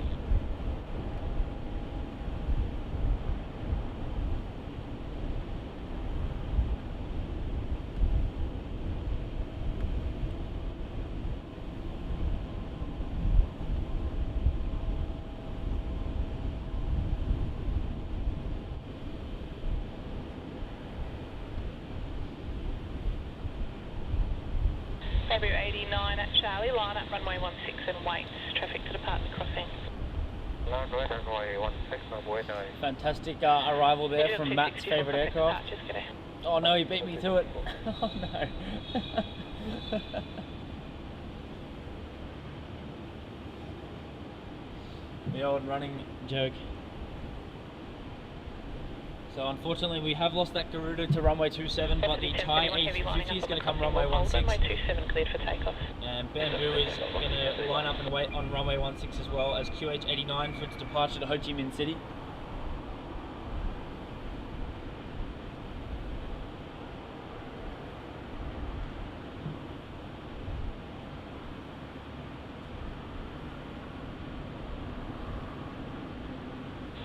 S7: February 89 at Charlie, line up runway 16 and wait. Traffic to departure crossing.
S3: Land right runway 16, Buenos.
S5: Fantastic arrival there from Matt's favourite aircraft. Oh no, he beat me to it. Oh no. The old running joke. So unfortunately we have lost that Garuda to runway 27, but the Thai A350 is going to come runway 16.
S7: Runway 27 cleared for takeoff.
S5: And Bamboo is going to line up and wait on runway 16 as well as QH89 for its departure to Ho Chi Minh City.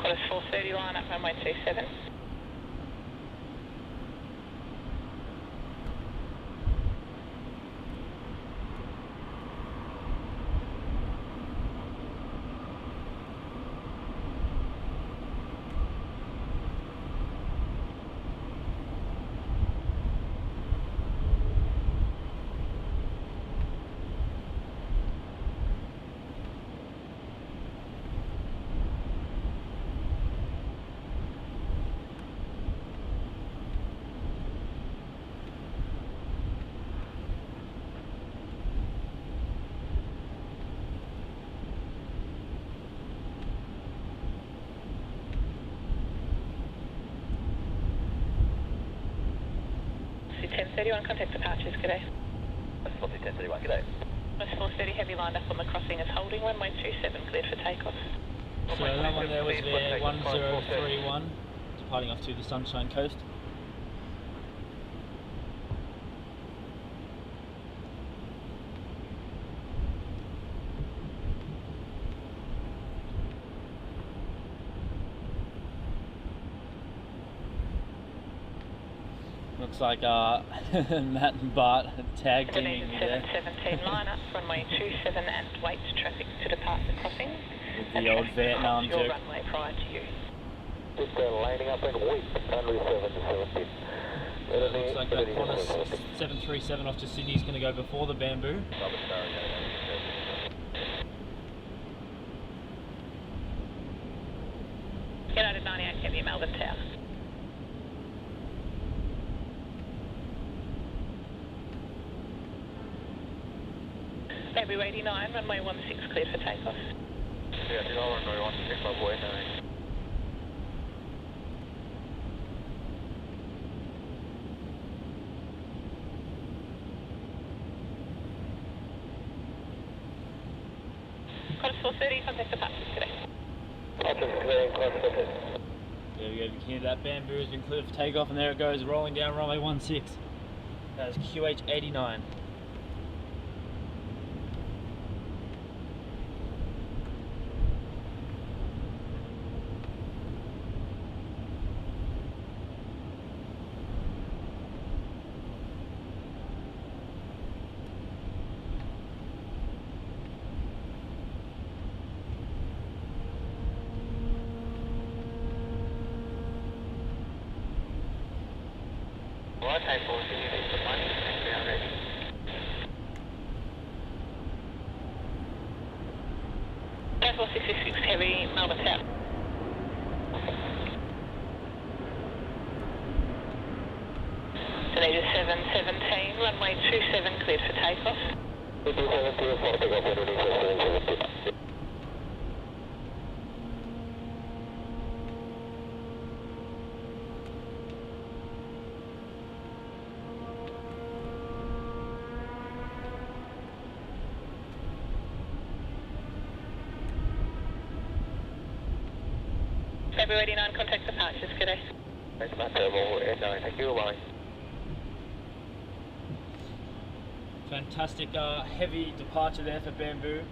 S7: Qantas 430 line up runway 27. Qantas 1031, contact departures, g'day.
S2: Qantas 1031, g'day.
S7: Qantas 430 heavy lined up on the crossing is holding, runway 27 cleared for takeoff.
S5: So that one there was their 1031, departing off to the Sunshine Coast. Looks like Matt and Bart tag teaming me there.
S7: 717 line up, runway 27 and wait traffic to depart the crossing.
S5: With the old Vietnam
S7: your
S5: joke.
S7: runway prior to you.
S3: Just lining up and wait, runway 717.
S5: Looks like that Qantas 737 off to Sydney is going to go before the Bamboo.
S7: United 98 Heavy, Melbourne Tower. February 89, runway 16 cleared for takeoff.
S3: Yeah, you know, runway 16, my boy.
S7: Qantas 430, contact departures today.
S5: There we go, you can hear that Bamboo has been cleared for takeoff, and there it goes, rolling down runway 16. That is QH89.
S7: Air 666 Heavy, Melbourne Tower. Delta 717, runway 27 cleared for takeoff.
S3: 217 for takeoff, Indonesia 717.
S7: February 89, contact departures, g'day.
S3: Thanks, Matt, thank you, bye.
S5: Fantastic heavy departure there for Bamboo.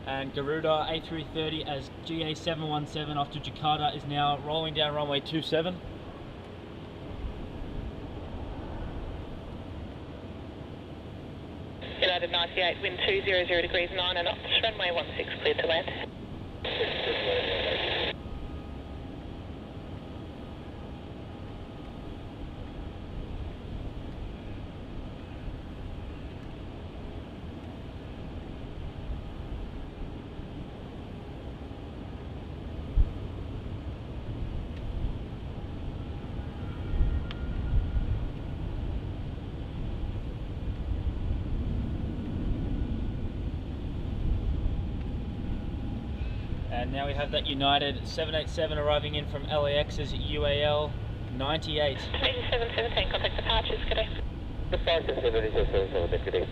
S5: And Garuda A330 as GA717 off to Jakarta is now rolling down runway 27.
S7: United 98, wind 200 degrees 9 knots, runway 16 cleared to land.
S5: And now we have that United 787 arriving in from LAX's UAL 98.
S7: 2717, contact departures, good day.
S3: Departure 7777, good day.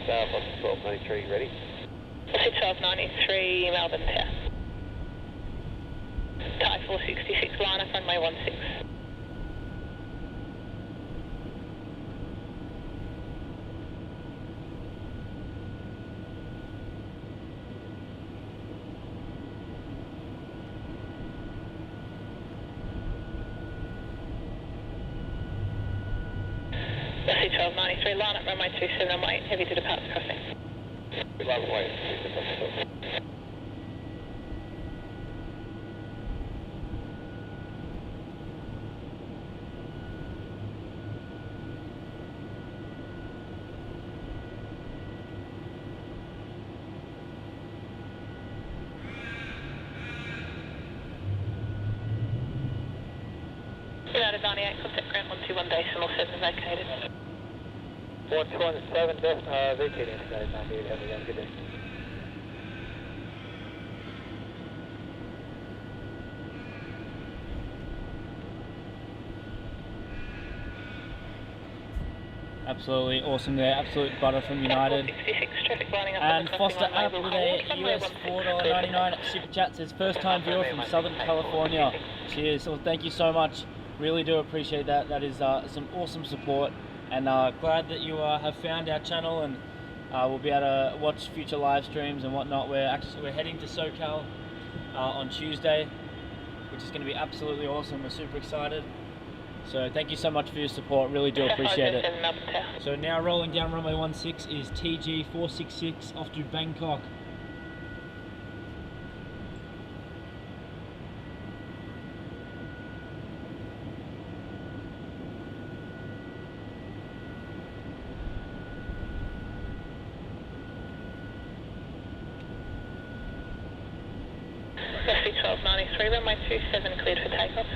S3: South on 1293, ready?
S7: 1293, Melbourne Tower. Thai 466, line up runway 16. That's 1293, line up runway 27, runway 8, heavy to depart crossing.
S3: Runway 27.
S7: United 98, contact ground 121.7 vacated.
S3: 127, vacating United 98, have a good day.
S5: Absolutely awesome there, absolute butter from United.
S7: 466, traffic lining up.
S5: And Foster up with a US $4.99 super chat, says first time viewer from Southern California. Cheers, well thank you so much, really do appreciate that. That is some awesome support, and glad that you have found our channel, and we'll be able to watch future live streams and whatnot. We're heading to SoCal on Tuesday, which is going to be absolutely awesome. We're super excited. So thank you so much for your support, really do appreciate it. So now rolling down runway 16 is TG466 off to Bangkok.
S7: Roughly 1293, runway 27 cleared for takeoff.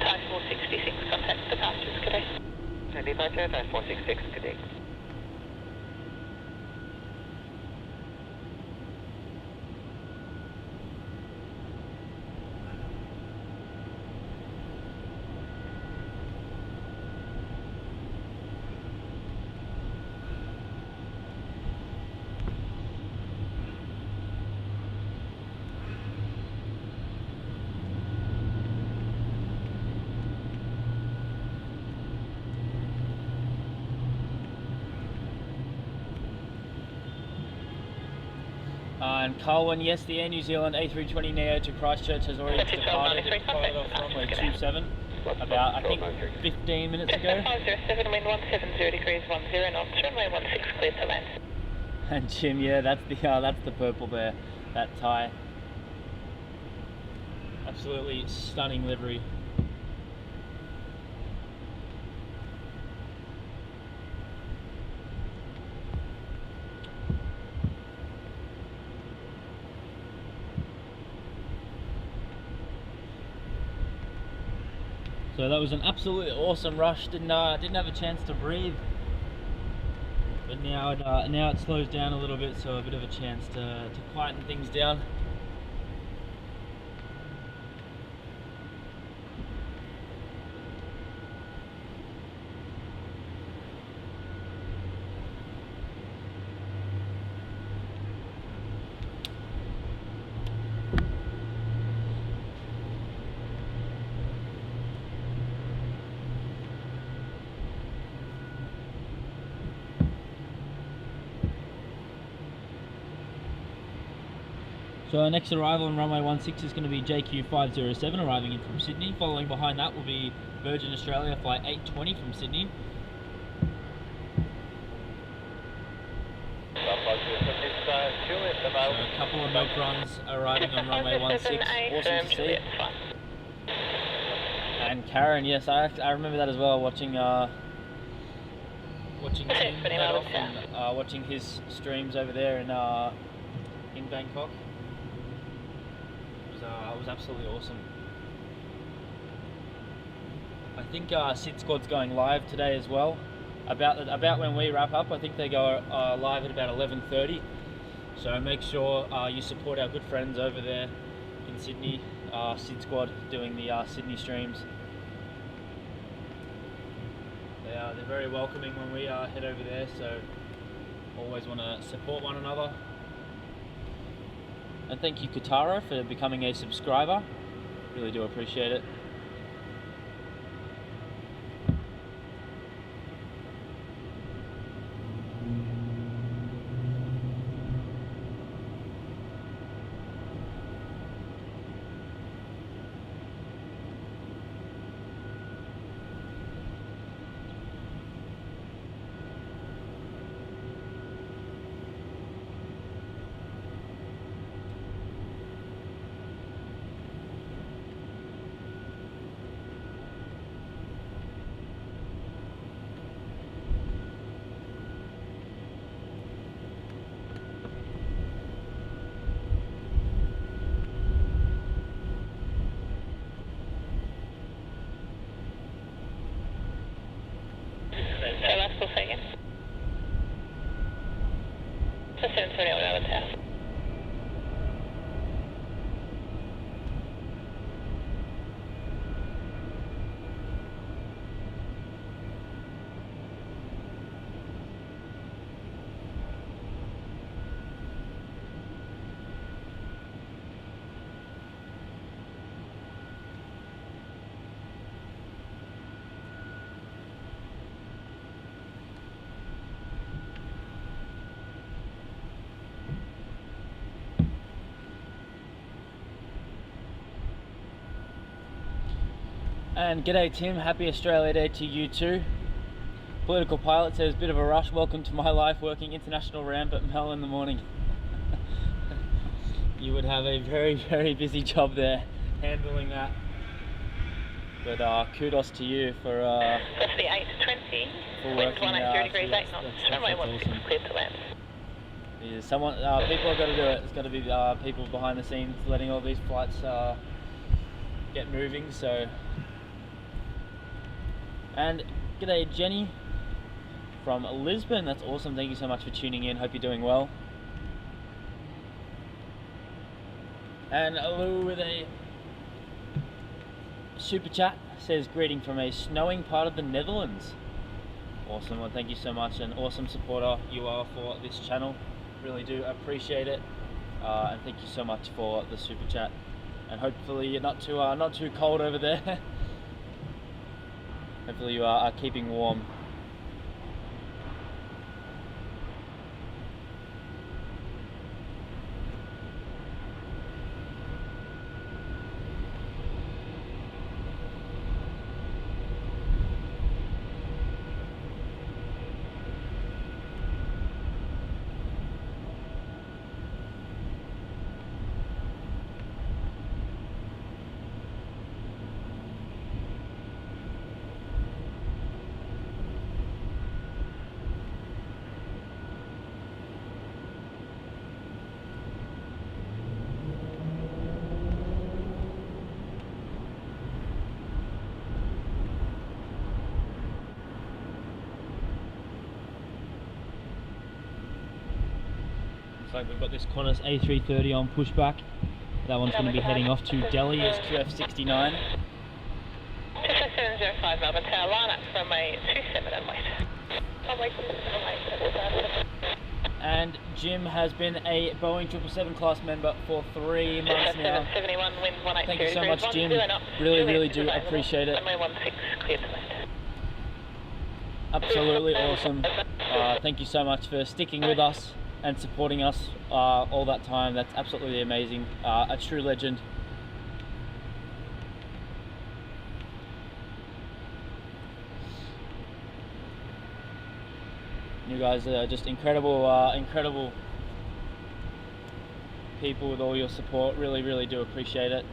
S7: Thai 466, contact departures, good day.
S3: Departure, Thai 466, good day.
S5: And Carwin, yes, the Air New Zealand A320 Neo to Christchurch has already departed. It departed off runway 27 about, I think, 15 minutes ago.
S7: 507, wind 170 degrees 10 knots, runway 16 cleared to land.
S5: And Jim, yeah, that's the purple there, that Thai. Absolutely stunning livery. So that was an absolutely awesome rush. Didn't have a chance to breathe, but now it slows down a little bit, so a bit of a chance to quieten things down. So our next arrival on runway 16 is going to be JQ507 arriving in from Sydney. Following behind that will be Virgin Australia flight 820 from Sydney. So a couple of milk runs arriving on runway 16. Awesome to see. And Karen, yes, I remember that as well. Watching Tim head off and watching his streams over there in Bangkok. It was absolutely awesome. I think Sid Squad's going live today as well. About when we wrap up, I think they go live at about 11:30. So make sure you support our good friends over there in Sydney. Sid Squad doing the Sydney streams. They're very welcoming when we head over there. So always want to support one another. And thank you, Katara, for becoming a subscriber. Really do appreciate it. And g'day Tim, happy Australia Day to you too. Political Pilot says, bit of a rush, welcome to my life working international ramp at MEL in the morning. You would have a very, very busy job there handling that. But kudos to you for
S7: that's the 820, wind 180 degrees 8 knots, runway 16 cleared to land.
S5: Yeah, someone, people have got to do it. It's got to be people behind the scenes letting all these flights get moving, so. And g'day Jenny from Lisbon, that's awesome, thank you so much for tuning in, hope you're doing well. And Lou with a super chat says, greeting from a snowing part of the Netherlands. Awesome, well thank you so much, and awesome supporter you are for this channel, really do appreciate it. And thank you so much for the super chat, and hopefully you're not too cold over there. Hopefully you are keeping warm. Like we've got this Qantas A380 on pushback. That one's going to be heading off to Delhi as QF69.
S7: 2705 Melbourne Tower, line up from a 27 and wait.
S5: And Jim has been a Boeing 777 class member for 3 months now.
S7: 71, wind 180
S5: Thank you so much, Jim. Really do appreciate it.
S7: Runway 16 cleared to land.
S5: Absolutely awesome. Thank you so much for sticking with us and supporting us all that time. That's absolutely amazing. A true legend. You guys are just incredible, incredible people with all your support. Really, really do appreciate it.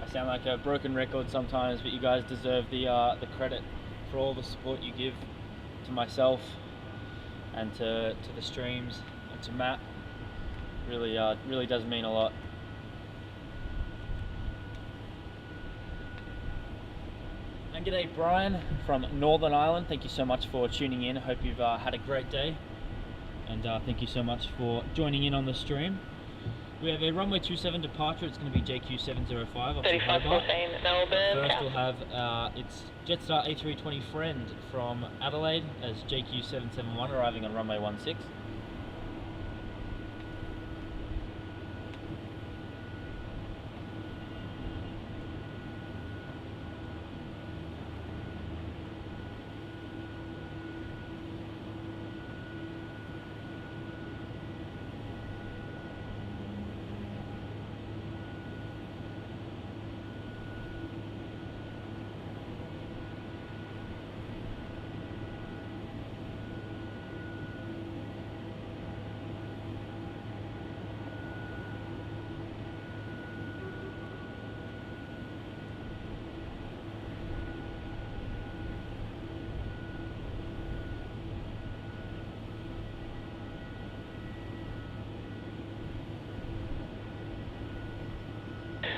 S5: I sound like a broken record sometimes, but you guys deserve the credit for all the support you give to myself and to the streams and to Matt. Really, really does mean a lot. And g'day Brian from Northern Ireland. Thank you so much for tuning in. I hope you've had a great day, and thank you so much for joining in on the stream. We have a runway 27 departure. It's going to be JQ705 off to Hobart.
S7: 3514 Melbourne.
S5: First we'll have it's Jetstar A320 friend from Adelaide as JQ771 arriving on runway 16.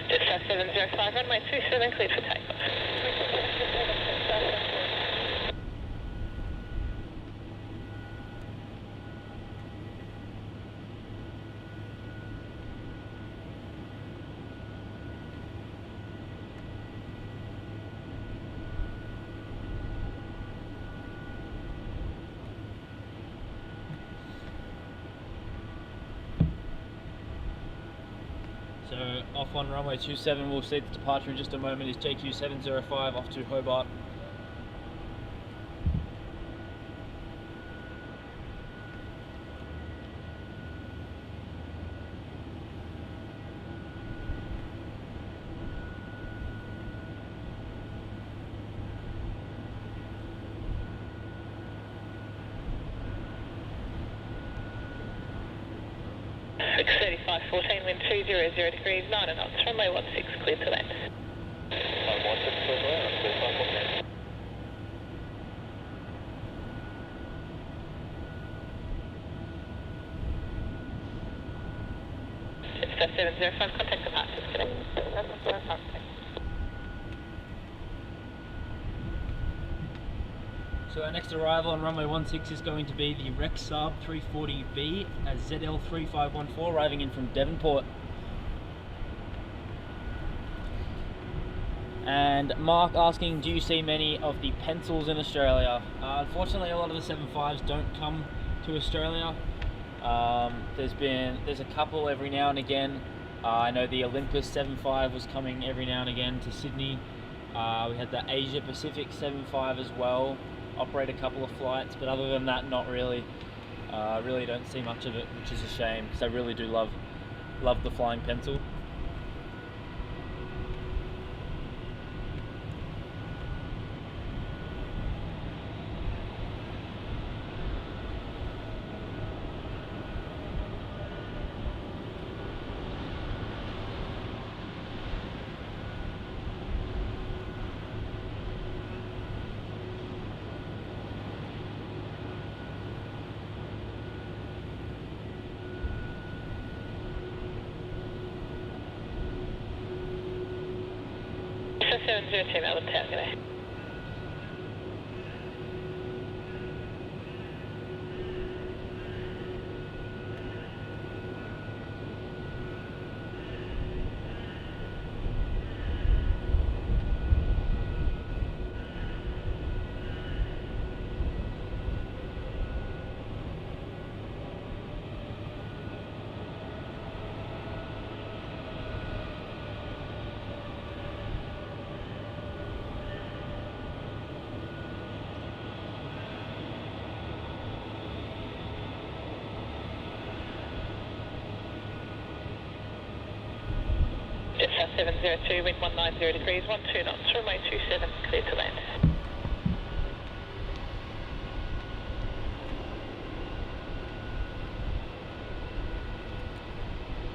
S7: Jetstar 705, runway 27, cleared for takeoff.
S5: So off on runway 27, we'll see the departure in just a moment, is JQ705 off to Hobart.
S7: Hoke 3514, wind 200 degrees, 9 knots, runway 16, cleared to land.
S2: 16 clear to land, 3514.
S7: Jetstar 705, contact departures today.
S5: So our next arrival on runway 16 is going to be the Rex Saab 340B as ZL3514 arriving in from Devonport. And Mark asking, do you see many of the pencils in Australia? Unfortunately, a lot of the 75s don't come to Australia. There's a couple every now and again. I know the Olympus 75 was coming every now and again to Sydney. We had the Asia Pacific 75 as well. Operate a couple of flights, but other than that, not really. Really don't see much of it, which is a shame because I really do love the flying pencil.
S7: Jetstar 702, Melbourne Town, good day. South 702, wind 190 degrees, 12 knots, runway 27, clear to land.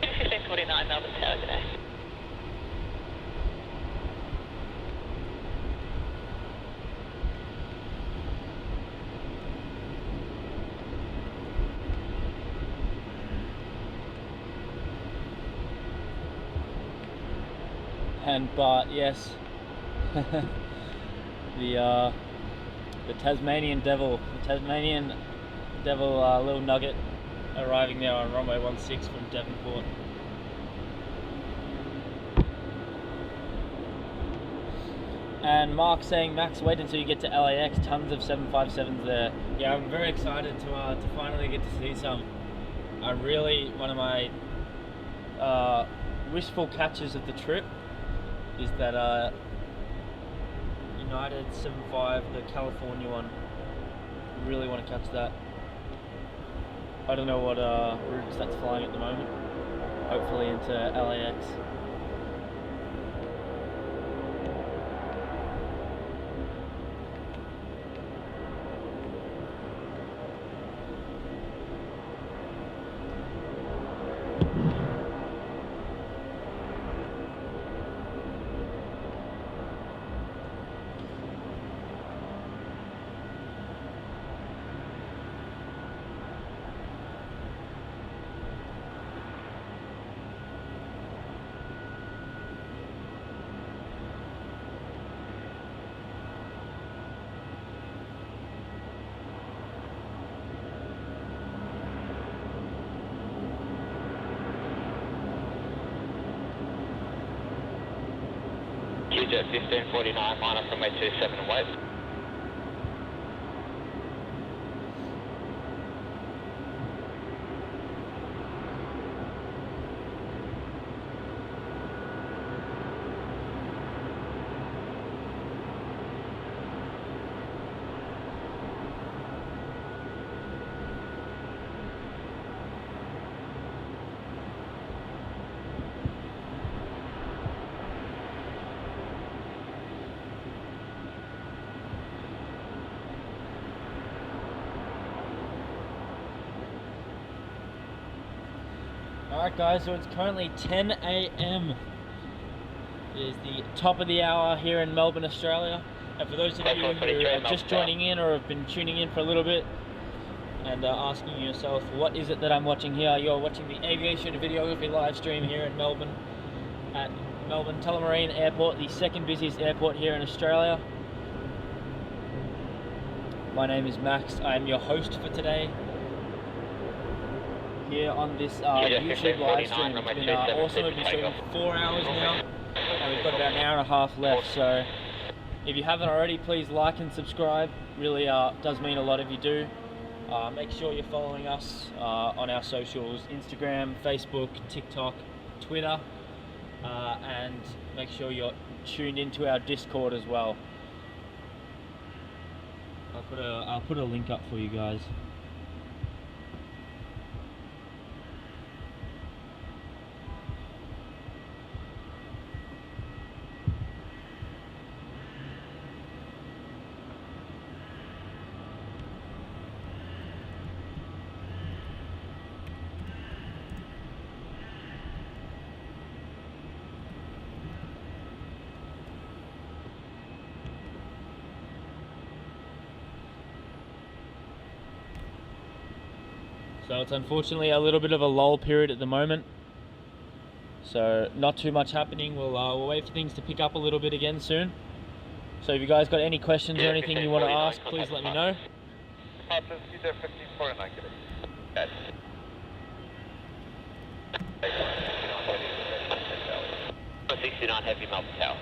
S7: 1549 Melbourne Tower today.
S5: And yes, the Tasmanian Devil, little nugget, arriving there on runway 16 from Devonport. And Mark saying, Max, wait until you get to LAX, tons of 757s there. Yeah, I'm very excited to finally get to see some. One of my wishful catches of the trip is that United 75, the California one. Really want to catch that. I don't know what routes that's flying at the moment. Hopefully into LAX.
S2: QJet 1549, minus runway 27 and wait.
S5: Alright guys, so it's currently 10 AM. It is the top of the hour here in Melbourne, Australia. And for those of you who are just joining in or have been tuning in for a little bit and asking yourself, what is it that I'm watching here? You're watching the Aviation videography live stream here in Melbourne at Melbourne Tullamarine Airport, the second busiest airport here in Australia. My name is Max. I am your host for today. Here on this YouTube live stream. It's been awesome. We've been streaming for 4 hours now, and we've got about an hour and a half left. So if you haven't already, please like and subscribe. Really does mean a lot if you do. Make sure you're following us on our socials: Instagram, Facebook, TikTok, Twitter, and make sure you're tuned into our Discord as well. I'll put a link up for you guys. So it's unfortunately a little bit of a lull period at the moment. So not too much happening. We'll wait for things to pick up a little bit again soon. So if you guys got any questions or anything you want to ask, please let me know.
S2: 69 heavy Melbourne Tower.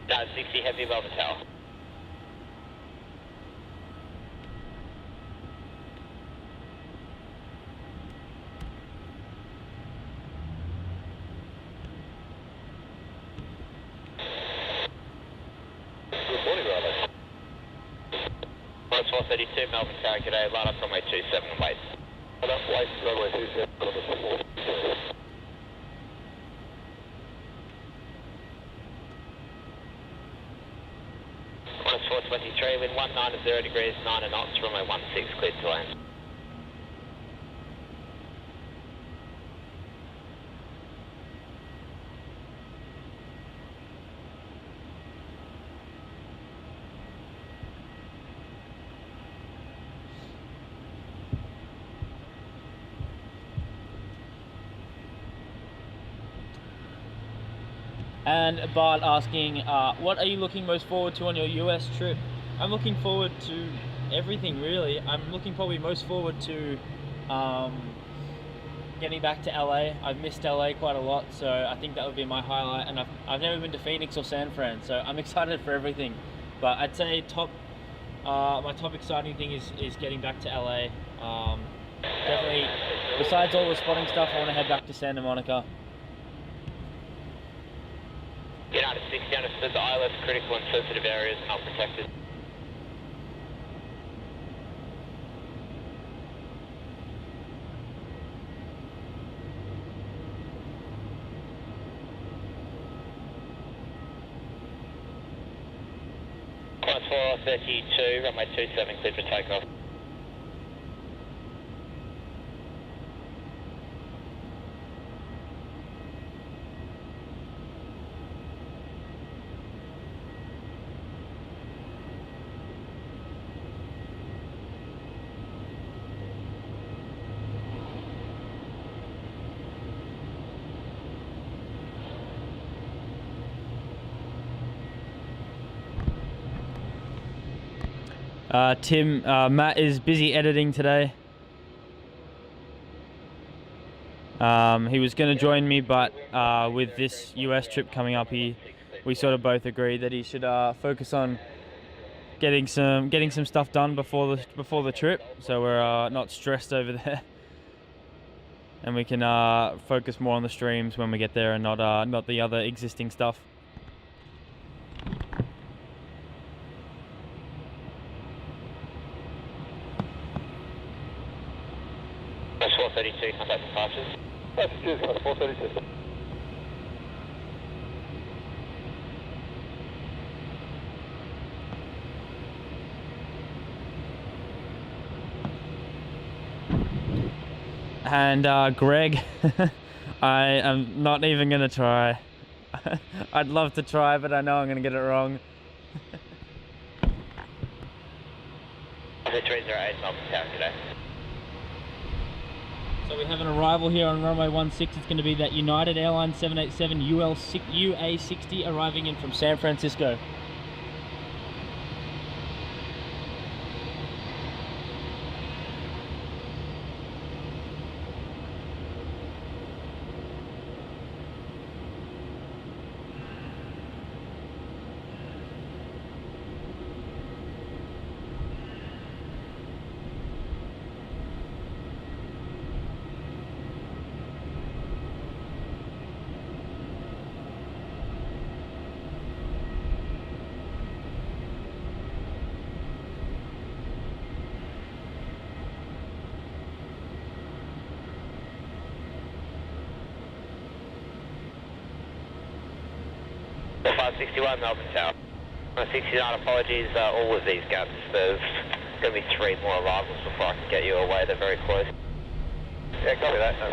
S2: No, 60 heavy Melbourne Tower. Qantas 432, Melbourne Tower, g'day, line up runway 27 and wait.
S3: Line up, wait, runway 27,
S2: Qantas 423, wind 190 degrees, 9 knots, runway 16, cleared to land.
S5: And Bart asking, what are you looking most forward to on your US trip? I'm looking forward to everything really. I'm looking probably most forward to getting back to LA. I've missed LA quite a lot, so I think that would be my highlight. And I've never been to Phoenix or San Fran, so I'm excited for everything. But I'd say my top exciting thing is getting back to LA. Definitely, besides all the spotting stuff, I want to head back to Santa Monica.
S2: United 60, understood, the ILS critical and sensitive areas are not protected. Qantas 432, runway 27, cleared for takeoff.
S5: Tim, Matt is busy editing today. He was going to join me, but with this US trip coming up, we sort of both agreed that he should focus on getting some stuff done before the trip, so we're not stressed over there, and we can focus more on the streams when we get there and not the other existing stuff.
S2: Qantas 432, contact departures.
S3: Cheers, Qantas 432.
S5: And Greg, I am not even going to try. I'd love to try, but I know I'm going to get it wrong.
S2: 308, Melbourne Tower, g'day.
S5: So we have an arrival here on runway 16. It's going to be that United Airlines 787 UA60 arriving in from San Francisco.
S2: The 561 Melbourne Tower. 69, apologies, all with these gaps. There's going to be 3 more arrivals before I can get you away. They're very close.
S3: Yeah, copy that. No.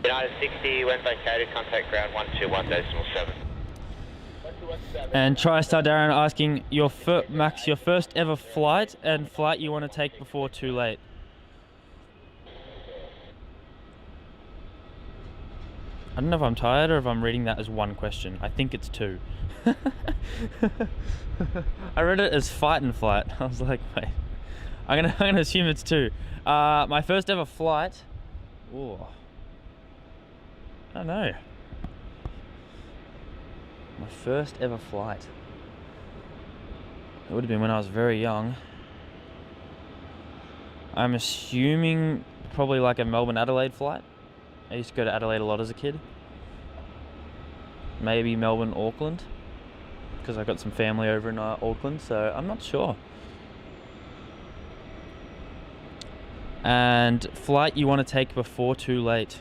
S2: United 60, when vacated, contact ground 121.7.
S5: And TriStar Darren asking, Max, your first ever flight and flight you want to take before too late. I don't know if I'm tired or if I'm reading that as one question. I think it's 2. I read it as fight and flight. I was like, wait, I'm gonna assume it's 2. My first ever flight. Oh, I don't know.
S1: My first ever flight. It would have been when I was very young. I'm assuming probably like a Melbourne Adelaide flight. I used to go to Adelaide a lot as a kid. Maybe Melbourne Auckland, because I've got some family over in Auckland, so I'm not sure. And flight you want to take before too late.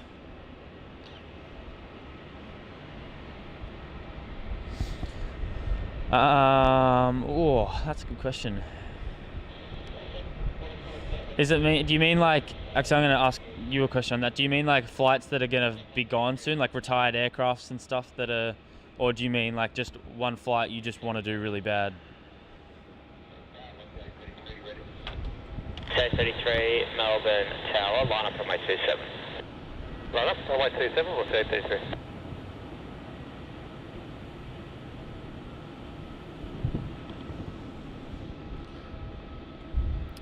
S1: Oh, that's a good question. Is it me? Do you mean like? Actually, I'm going to ask you a question on that. Do you mean like flights that are going to be gone soon, like retired aircrafts and stuff that are, or do you mean like just one flight you just want to do really bad?
S2: J33 Melbourne Tower, line up runway 27.
S3: Line up, runway 27 or J33?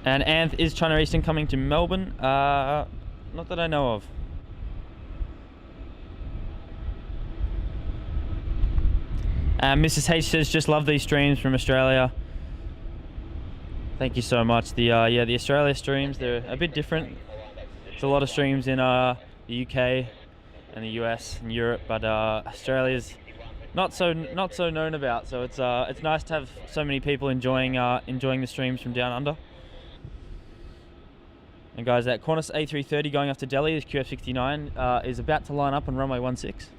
S1: And Anth, is China Eastern coming to Melbourne? Not that I know of. Mrs. H says, just love these streams from Australia. Thank you so much. The the Australia streams, they're a bit different. There's a lot of streams in the UK and the US and Europe, but Australia's not so known about. So it's nice to have so many people enjoying the streams from down under. And guys, that Qantas A380 going off to Delhi, is QF69, is about to line up on runway 16.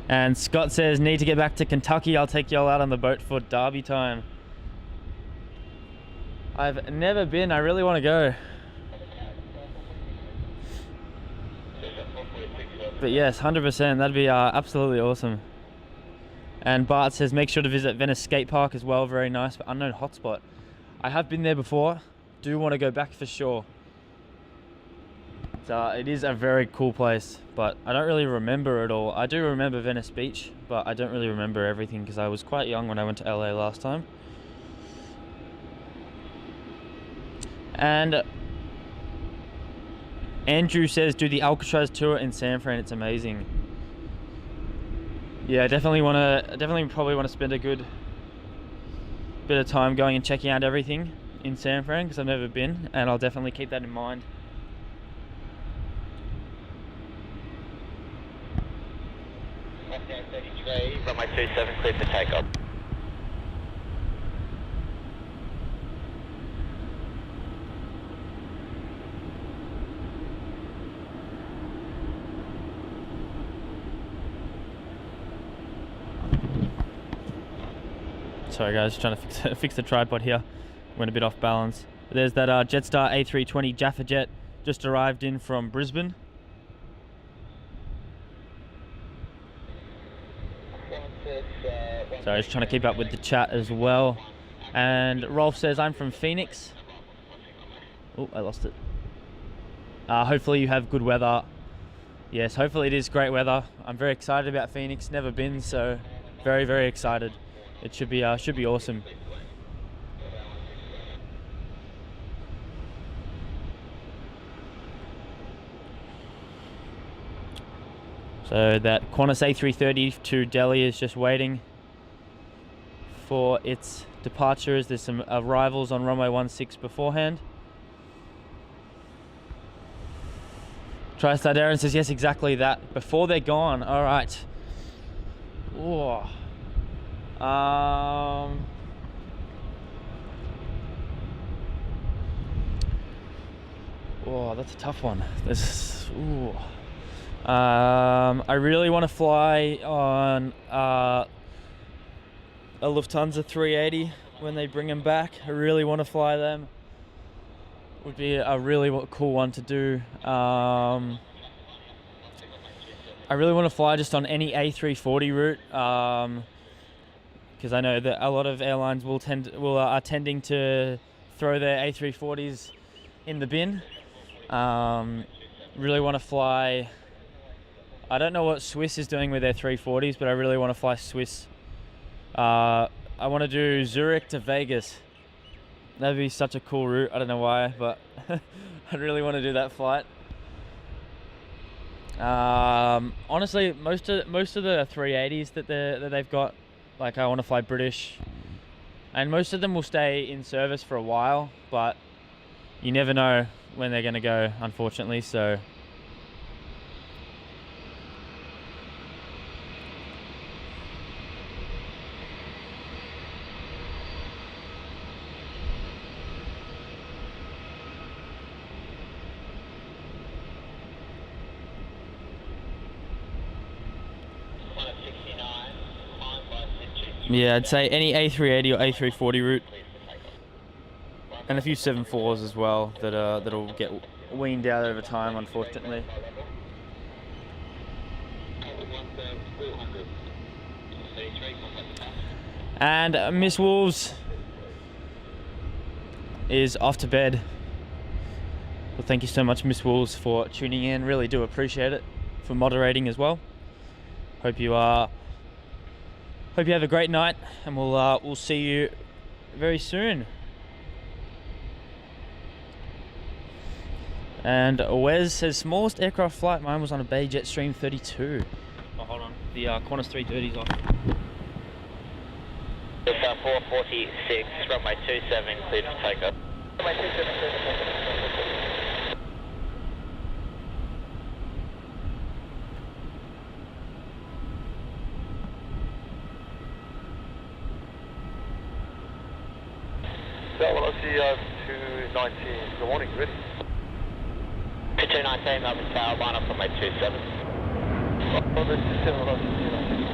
S1: And Scott says, need to get back to Kentucky. I'll take y'all out on the boat for Derby time. I've never been. I really want to go. But yes, 100%. That'd be absolutely awesome. And Bart says, make sure to visit Venice Skate Park as well. Very nice, but unknown hotspot. I have been there before. Do want to go back for sure. It is a very cool place, but I don't really remember it all. I do remember Venice Beach, but I don't really remember everything because I was quite young when I went to LA last time. And Andrew says, do the Alcatraz tour in San Fran. It's amazing. Yeah, probably want to spend a good bit of time going and checking out everything in San Fran because I've never been, and I'll definitely keep that in mind.
S2: Runway 27, clear for takeoff.
S1: Sorry guys, trying to fix the tripod here. Went a bit off balance. But there's that Jetstar A320 Jaffa jet just arrived in from Brisbane. So I was trying to keep up with the chat as well. And Rolf says, I'm from Phoenix. Oh, I lost it. Hopefully you have good weather. Yes, hopefully it is great weather. I'm very excited about Phoenix. Never been, so very, very excited. It should be awesome. So that Qantas A330 to Delhi is just waiting for its departure, as there's some arrivals on runway 16 beforehand. TriStar Darren says, yes, exactly that. Before they're gone. All right. Oh. Oh, that's a tough one. I really want to fly on a Lufthansa 380 when they bring them back. I really want to fly them. Would be a really cool one to do. I really want to fly just on any A340 route, because I know that a lot of airlines are tending to throw their A340s in the bin. Really want to fly. I don't know what Swiss is doing with their 340s, but I really want to fly Swiss I want to do Zurich to Vegas. That'd be such a cool route. I don't know why, but I'd really want to do that flight. Honestly, most of the 380s that they've got, like I want to fly British, and most of them will stay in service for a while, but you never know when they're going to go, unfortunately. So yeah, I'd say any A380 or A340 route, and a few 7.4s as well that'll get weaned out over time, unfortunately. And Miss Wolves is off to bed. Well, thank you so much, Miss Wolves, for tuning in. Really do appreciate it, for moderating as well. Hope you have a great night, and we'll see you very soon. And Wes says smallest aircraft flight. Mine was on a Bay Jetstream 32. Oh, hold on, the Qantas 330's off.
S2: It's 446, runway 27, cleared for takeoff. Runway 27, cleared for takeoff.
S3: That one, I see 219. Good morning, ready?
S2: 219, Melbourne Tower, line up runway 27.
S3: Melbourne 27, I'll see 219.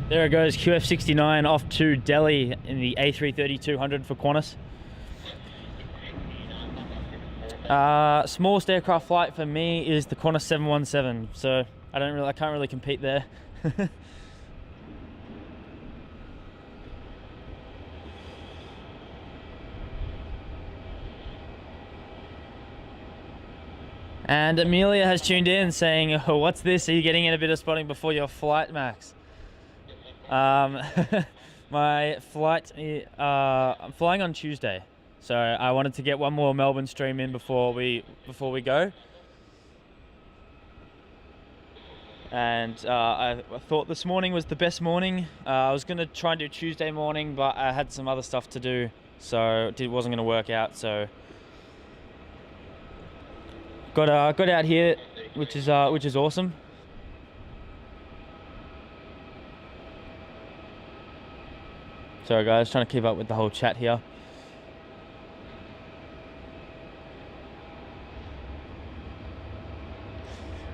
S1: There it goes, QF69 off to Delhi in the A330-200 for Qantas. Smallest aircraft flight for me is the Qantas 717, so I can't really compete there. And Amelia has tuned in saying, oh, what's this? Are you getting in a bit of spotting before your flight, Max? My flight, I'm flying on Tuesday, so I wanted to get one more Melbourne stream in before we go. And I thought this morning was the best morning. I was gonna try and do Tuesday morning, but I had some other stuff to do, so it wasn't gonna work out. So got out here, which is awesome. Sorry guys, trying to keep up with the whole chat here.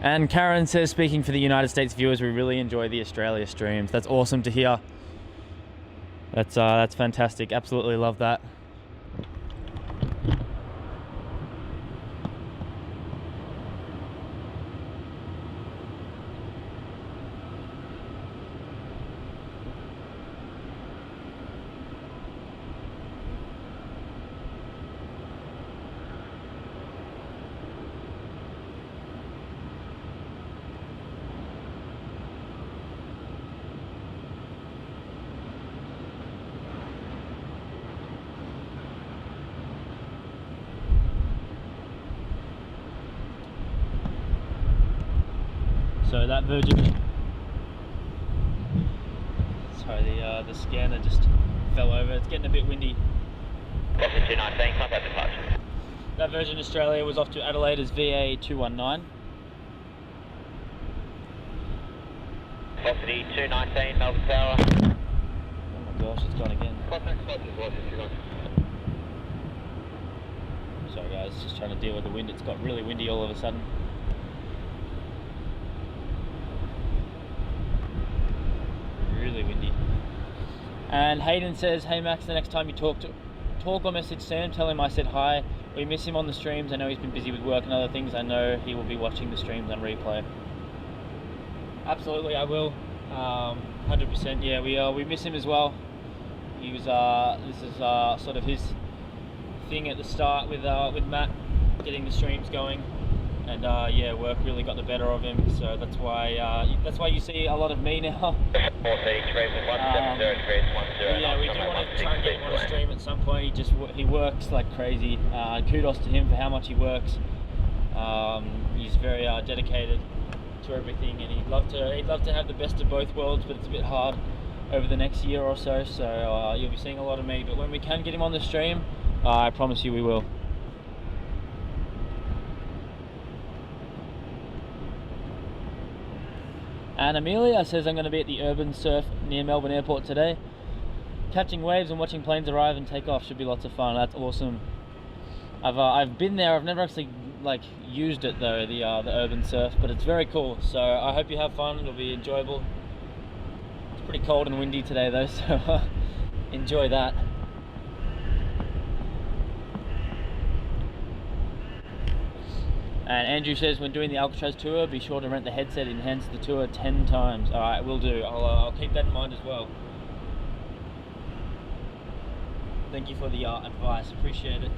S1: And Karen says, speaking for the United States viewers, we really enjoy the Australia streams. That's awesome to hear. That's fantastic. Absolutely love that. So that Virgin, sorry, the scanner just fell over. It's getting a bit windy.
S2: 219, contact departure.
S1: That Virgin Australia was off to Adelaide as VA219.
S2: Velocity 219, Melbourne Tower.
S1: Oh my gosh, it's gone again.
S3: Contact departure, velocity 219.
S1: Sorry guys, just trying to deal with the wind. It's got really windy all of a sudden. Really windy. And Hayden says, hey Max, the next time you talk or message Sam, tell him I said hi.
S5: we miss him on the streams. I know he's been busy with work and other things. I know he will be watching the streams on replay. Absolutely, I will. 100%. Yeah, we miss him as well. He was this is sort of his thing at the start with Matt, getting the streams going, and yeah, work really got the better of him. So that's why you see a lot of me now. Yeah, we do want to try and get him on a stream at some point. He works like crazy. Kudos to him for how much he works. He's very dedicated to everything, and he'd love to have the best of both worlds, but it's a bit hard over the next year or so. So you'll be seeing a lot of me. But when we can get him on the stream, I promise you we will. And Amelia says, I'm going to be at the urban surf near Melbourne Airport today. Catching waves and watching planes arrive and take off should be lots of fun. That's awesome. I've been there. I've never actually like used it though, the urban surf, but it's very cool. So I hope you have fun. It'll be enjoyable. It's pretty cold and windy today though, so enjoy that. And Andrew says, when doing the Alcatraz tour, be sure to rent the headset, enhance the tour 10 times. Alright, will do. I'll keep that in mind as well. Thank you for the advice, appreciate it.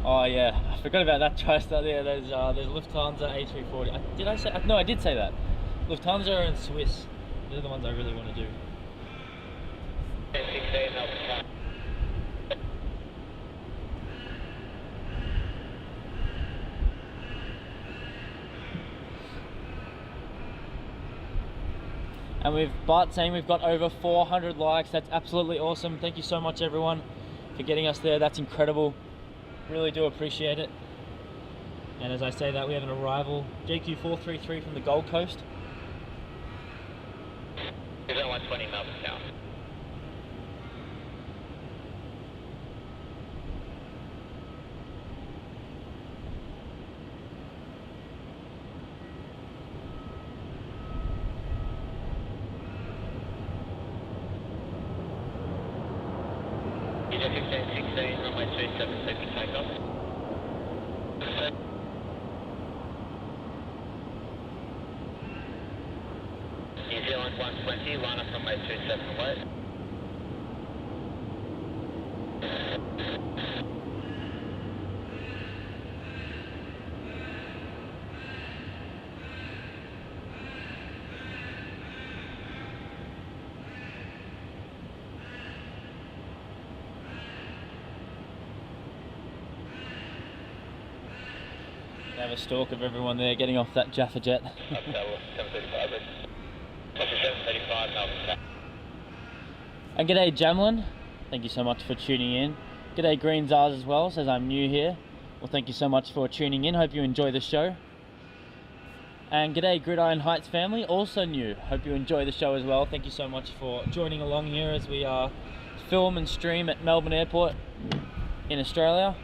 S5: Oh yeah, I forgot about that TriStar there. There's Lufthansa A380. Did I say? No, I did say that. Lufthansa and Swiss. They're the ones I really want to do. And with Bart saying we've got over 400 likes. That's absolutely awesome. Thank you so much everyone for getting us there. That's incredible. Really do appreciate it. And as I say that, we have an arrival, JQ433 from the Gold Coast.
S2: 120 Melbourne South. EJ 1516, runway 27, safe to take off. New Zealand 120, line up runway 27 away.
S5: Have a stalk of everyone there getting off that Jaffa jet.
S2: 735, 735 Melbourne South.
S5: And g'day Jamlin, thank you so much for tuning in. G'day Green Zars as well, says I'm new here. Well, thank you so much for tuning in, hope you enjoy the show. And g'day Gridiron Heights family, also new. Hope you enjoy the show as well. Thank you so much for joining along here as we film and stream at Melbourne Airport in Australia.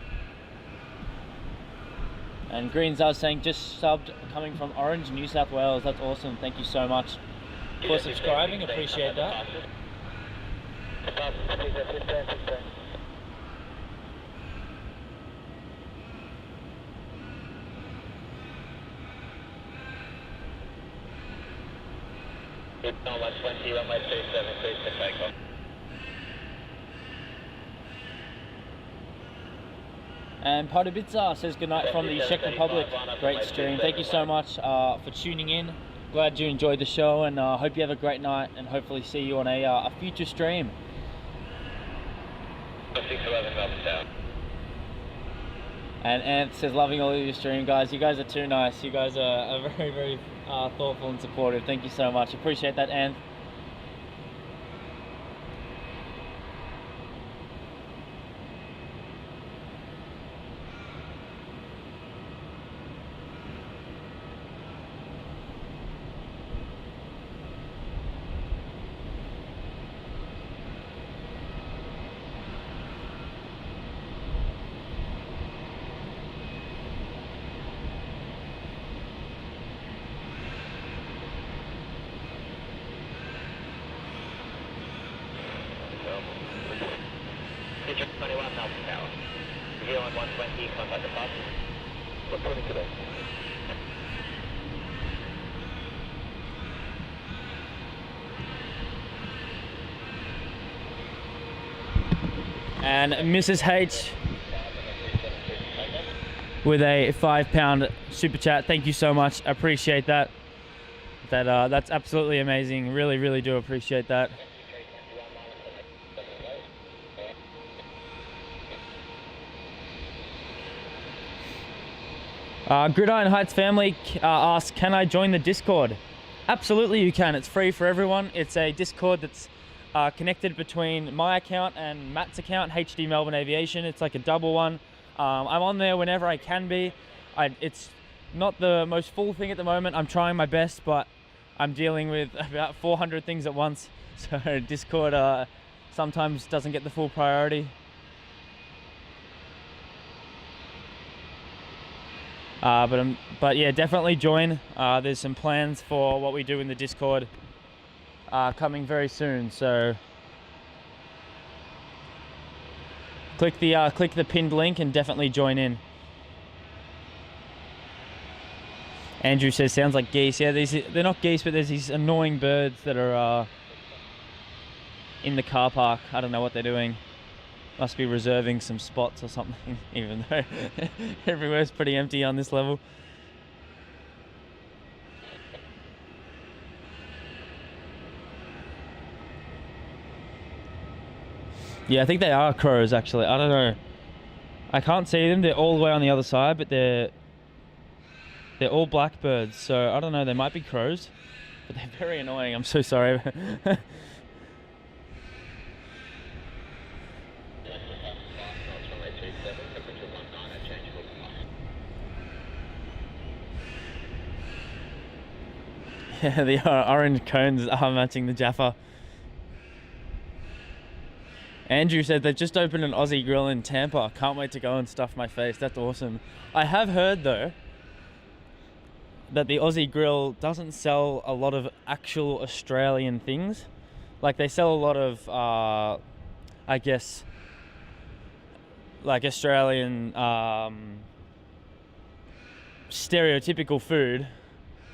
S5: And Green Zars saying just subbed, coming from Orange, New South Wales. That's awesome. Thank you so much for subscribing. Appreciate that.
S2: It's 120, runway 27, please to take off.
S5: And Podobitsa says goodnight from the Czech Republic. Great stream. Thank you so much for tuning in. Glad you enjoyed the show, and hope you have a great night, and hopefully see you on a future stream.
S2: 611 Melbourne South.
S5: And Ant says, loving all of your stream, guys. You guys are too nice. You guys are very, very thoughtful and supportive. Thank you so much. Appreciate that, Ant.
S3: What 20 today?
S5: And Mrs. H with a £5 super chat. Thank you so much. Appreciate that. That's absolutely amazing. Really, really do appreciate that. Gridiron Heights family asks, can I join the Discord? Absolutely you can. It's free for everyone. It's a Discord that's connected between my account and Matt's account, HD Melbourne Aviation. It's like a double one. I'm on there whenever I can be. It's not the most full thing at the moment. I'm trying my best, but I'm dealing with about 400 things at once. So Discord sometimes doesn't get the full priority. But yeah, definitely join. There's some plans for what we do in the Discord coming very soon. So click the pinned link and definitely join in. Andrew says, sounds like geese. Yeah, they're not geese, but there's these annoying birds that are in the car park. I don't know what they're doing. Must be reserving some spots or something, even though everywhere's pretty empty on this level. Yeah, I think they are crows actually. I don't know. I can't see them. They're all the way on the other side, but they're all blackbirds. So I don't know. They might be crows, but they're very annoying. I'm so sorry. Yeah, the orange cones are matching the Jaffa. Andrew said they've just opened an Aussie grill in Tampa. Can't wait to go and stuff my face. That's awesome. I have heard though that the Aussie grill doesn't sell a lot of actual Australian things. Like they sell a lot of, I guess, like Australian stereotypical food.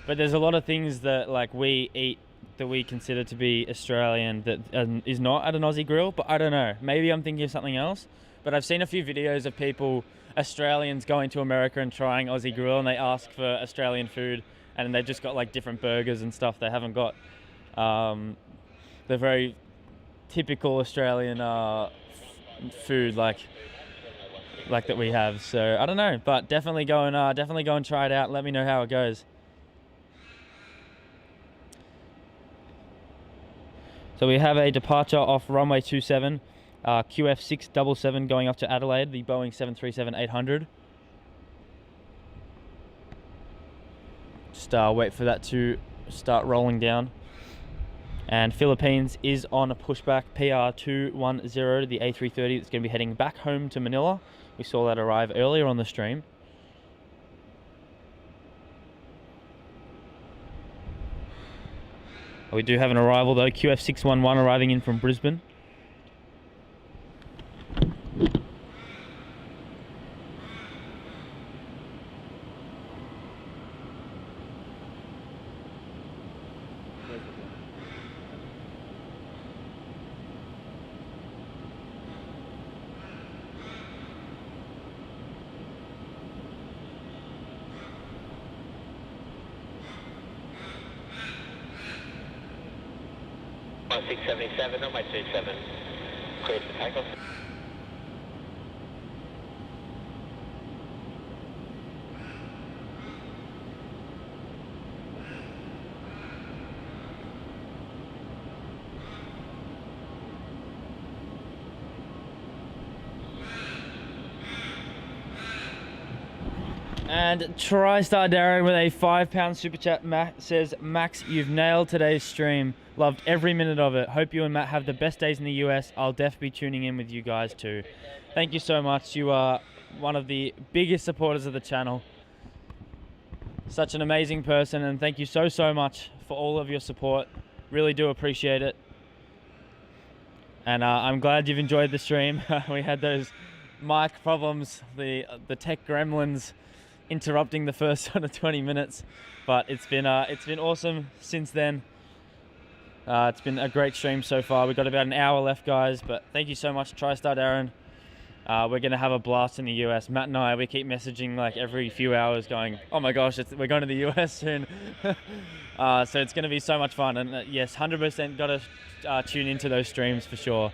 S5: But there's a lot of things that like we eat that we consider to be Australian that is not at an Aussie grill, but I don't know. Maybe I'm thinking of something else. But I've seen a few videos of people, Australians going to America and trying Aussie grill, and they ask for Australian food, and they've just got like different burgers and stuff. They haven't got the very typical Australian food like that we have. So I don't know, but definitely go and try it out. Let me know how it goes. So we have a departure off runway 27, QF677 going up to Adelaide, the Boeing 737-800. Just wait for that to start rolling down. And Philippines is on a pushback, PR210 to the A330 that's going to be heading back home to Manila. We saw that arrive earlier on the stream. We do have an arrival though, QF611 arriving in from Brisbane.
S2: On 677, on my 27, cleared for takeoff.
S5: And TriStar Darren with a £5 super chat says, Max, you've nailed today's stream. Loved every minute of it. Hope you and Matt have the best days in the US. I'll definitely be tuning in with you guys too. Thank you so much. You are one of the biggest supporters of the channel. Such an amazing person, and thank you so much for all of your support. Really do appreciate it. And I'm glad you've enjoyed the stream. We had those mic problems, the tech gremlins interrupting the first sort of 20 minutes, but it's been awesome since then. It's been a great stream so far. We've got about an hour left, guys, but thank you so much, TriStar Darren. We're going to have a blast in the US. Matt and I, we keep messaging like every few hours going, oh my gosh, we're going to the US soon. So it's going to be so much fun. And yes, 100% got to tune into those streams for sure.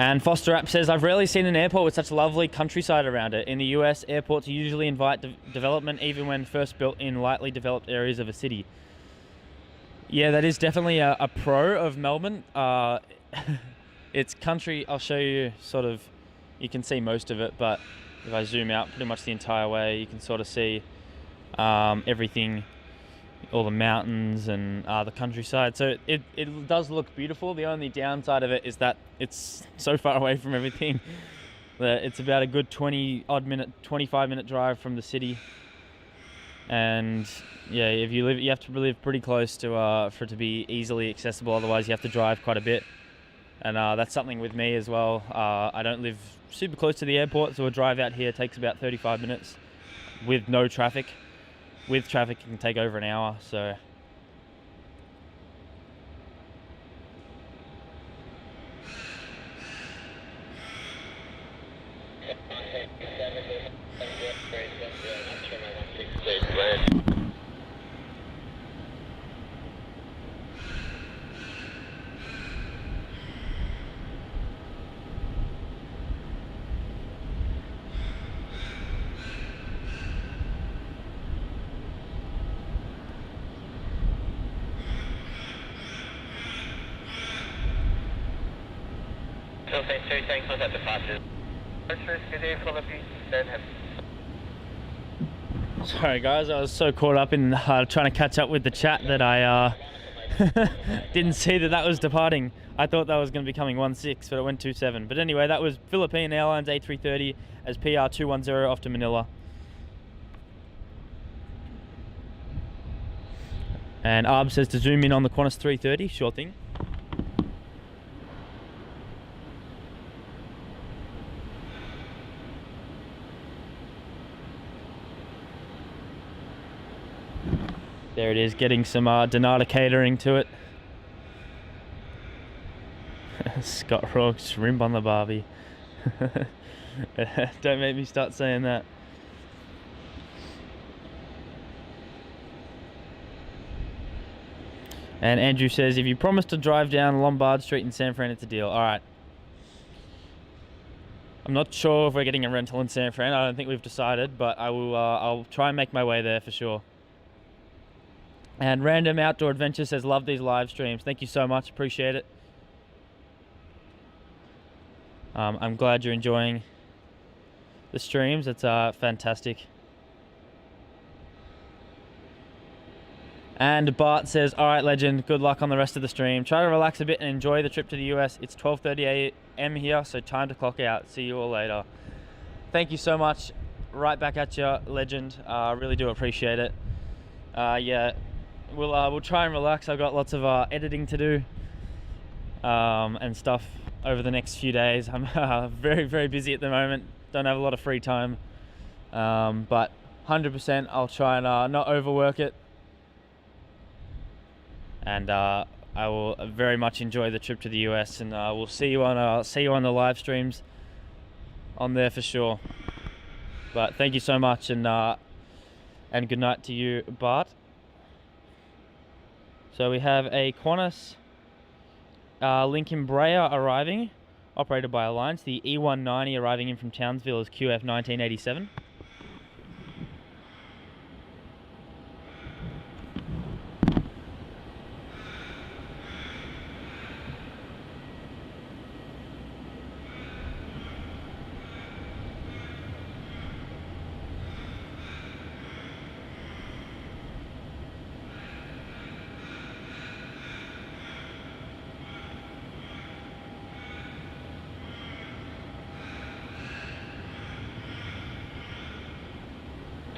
S5: And Foster App says, I've rarely seen an airport with such lovely countryside around it. In the US, airports usually invite development even when first built in lightly developed areas of a city. Yeah, that is definitely a pro of Melbourne. It's country. I'll show you sort of, you can see most of it, but if I zoom out pretty much the entire way, you can sort of see everything, all the mountains and the countryside. So it does look beautiful. The only downside of it is that it's so far away from everything that it's about a good 25 minute drive from the city. And yeah, if you live, you have to live pretty close to for it to be easily accessible. Otherwise, you have to drive quite a bit. And that's something with me as well. I don't live super close to the airport, so a drive out here takes about 35 minutes with no traffic. With traffic, it can take over an hour, so. Sorry guys, I was so caught up in trying to catch up with the chat that I didn't see that was departing. I thought that was going to be coming 16, but it went 27. But anyway, that was Philippine Airlines A330 as PR 210 off to Manila. And Arb says to zoom in on the Qantas 330, sure thing. There it is, getting some Donata catering to it. Scott Roark, shrimp on the barbie. Don't make me start saying that. And Andrew says, if you promise to drive down Lombard Street in San Fran, it's a deal. All right. I'm not sure if we're getting a rental in San Fran. I don't think we've decided, but I will. I'll try and make my way there for sure. And Random Outdoor Adventure says, love these live streams. Thank you so much. Appreciate it. I'm glad you're enjoying the streams. It's fantastic. And Bart says, all right, legend, good luck on the rest of the stream. Try to relax a bit and enjoy the trip to the US. It's 12:30 a.m. here, so time to clock out. See you all later. Thank you so much. Right back at you, legend. I really do appreciate it. Yeah. We'll try and relax. I've got lots of editing to do and stuff over the next few days. I'm very, very busy at the moment. Don't have a lot of free time, but 100% I'll try and not overwork it. And I will very much enjoy the trip to the US, and we'll see you on the live streams on there for sure. But thank you so much, and good night to you, Bart. So we have a Qantas Lincoln Brea arriving, operated by Alliance. The E190 arriving in from Townsville is QF 1987.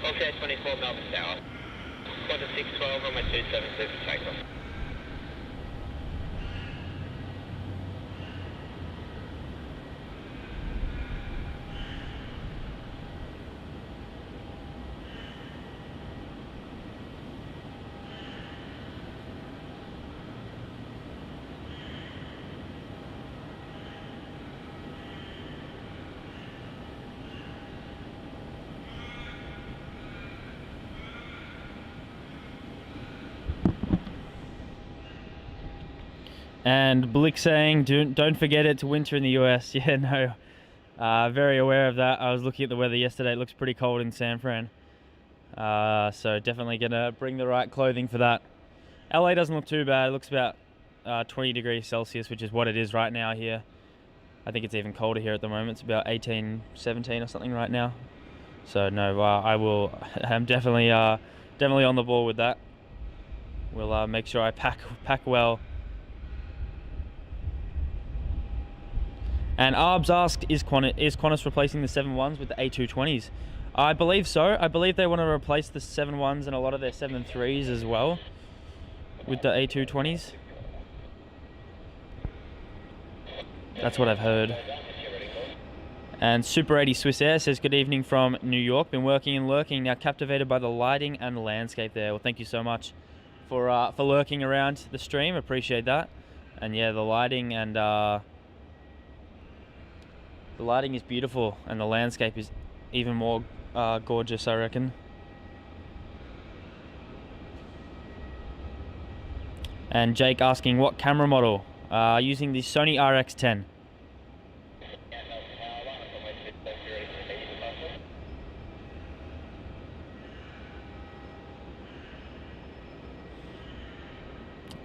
S2: Okay, 24 Melbourne Tower. Qantas 612, runway 27, clear for takeoff.
S5: And Blick saying, don't forget it's winter in the US. Yeah, no, very aware of that. I was looking at the weather yesterday. It looks pretty cold in San Fran. So definitely gonna bring the right clothing for that. LA doesn't look too bad. It looks about 20 degrees Celsius, which is what it is right now here. I think it's even colder here at the moment. It's about 18, 17 or something right now. So no, I'm definitely on the ball with that. We'll make sure I pack well. And Arbs asked, is Qantas replacing the 7-1s with the A220s? I believe so. I believe they want to replace the 7-1s and a lot of their 7-3s as well with the A220s. That's what I've heard. And Super 80 Swiss Air says, good evening from New York. Been working and lurking, now captivated by the lighting and the landscape there. Well, thank you so much for lurking around the stream. Appreciate that. And yeah, the lighting and the lighting is beautiful, and the landscape is even more gorgeous, I reckon. And Jake asking, what camera model? Using the Sony RX10.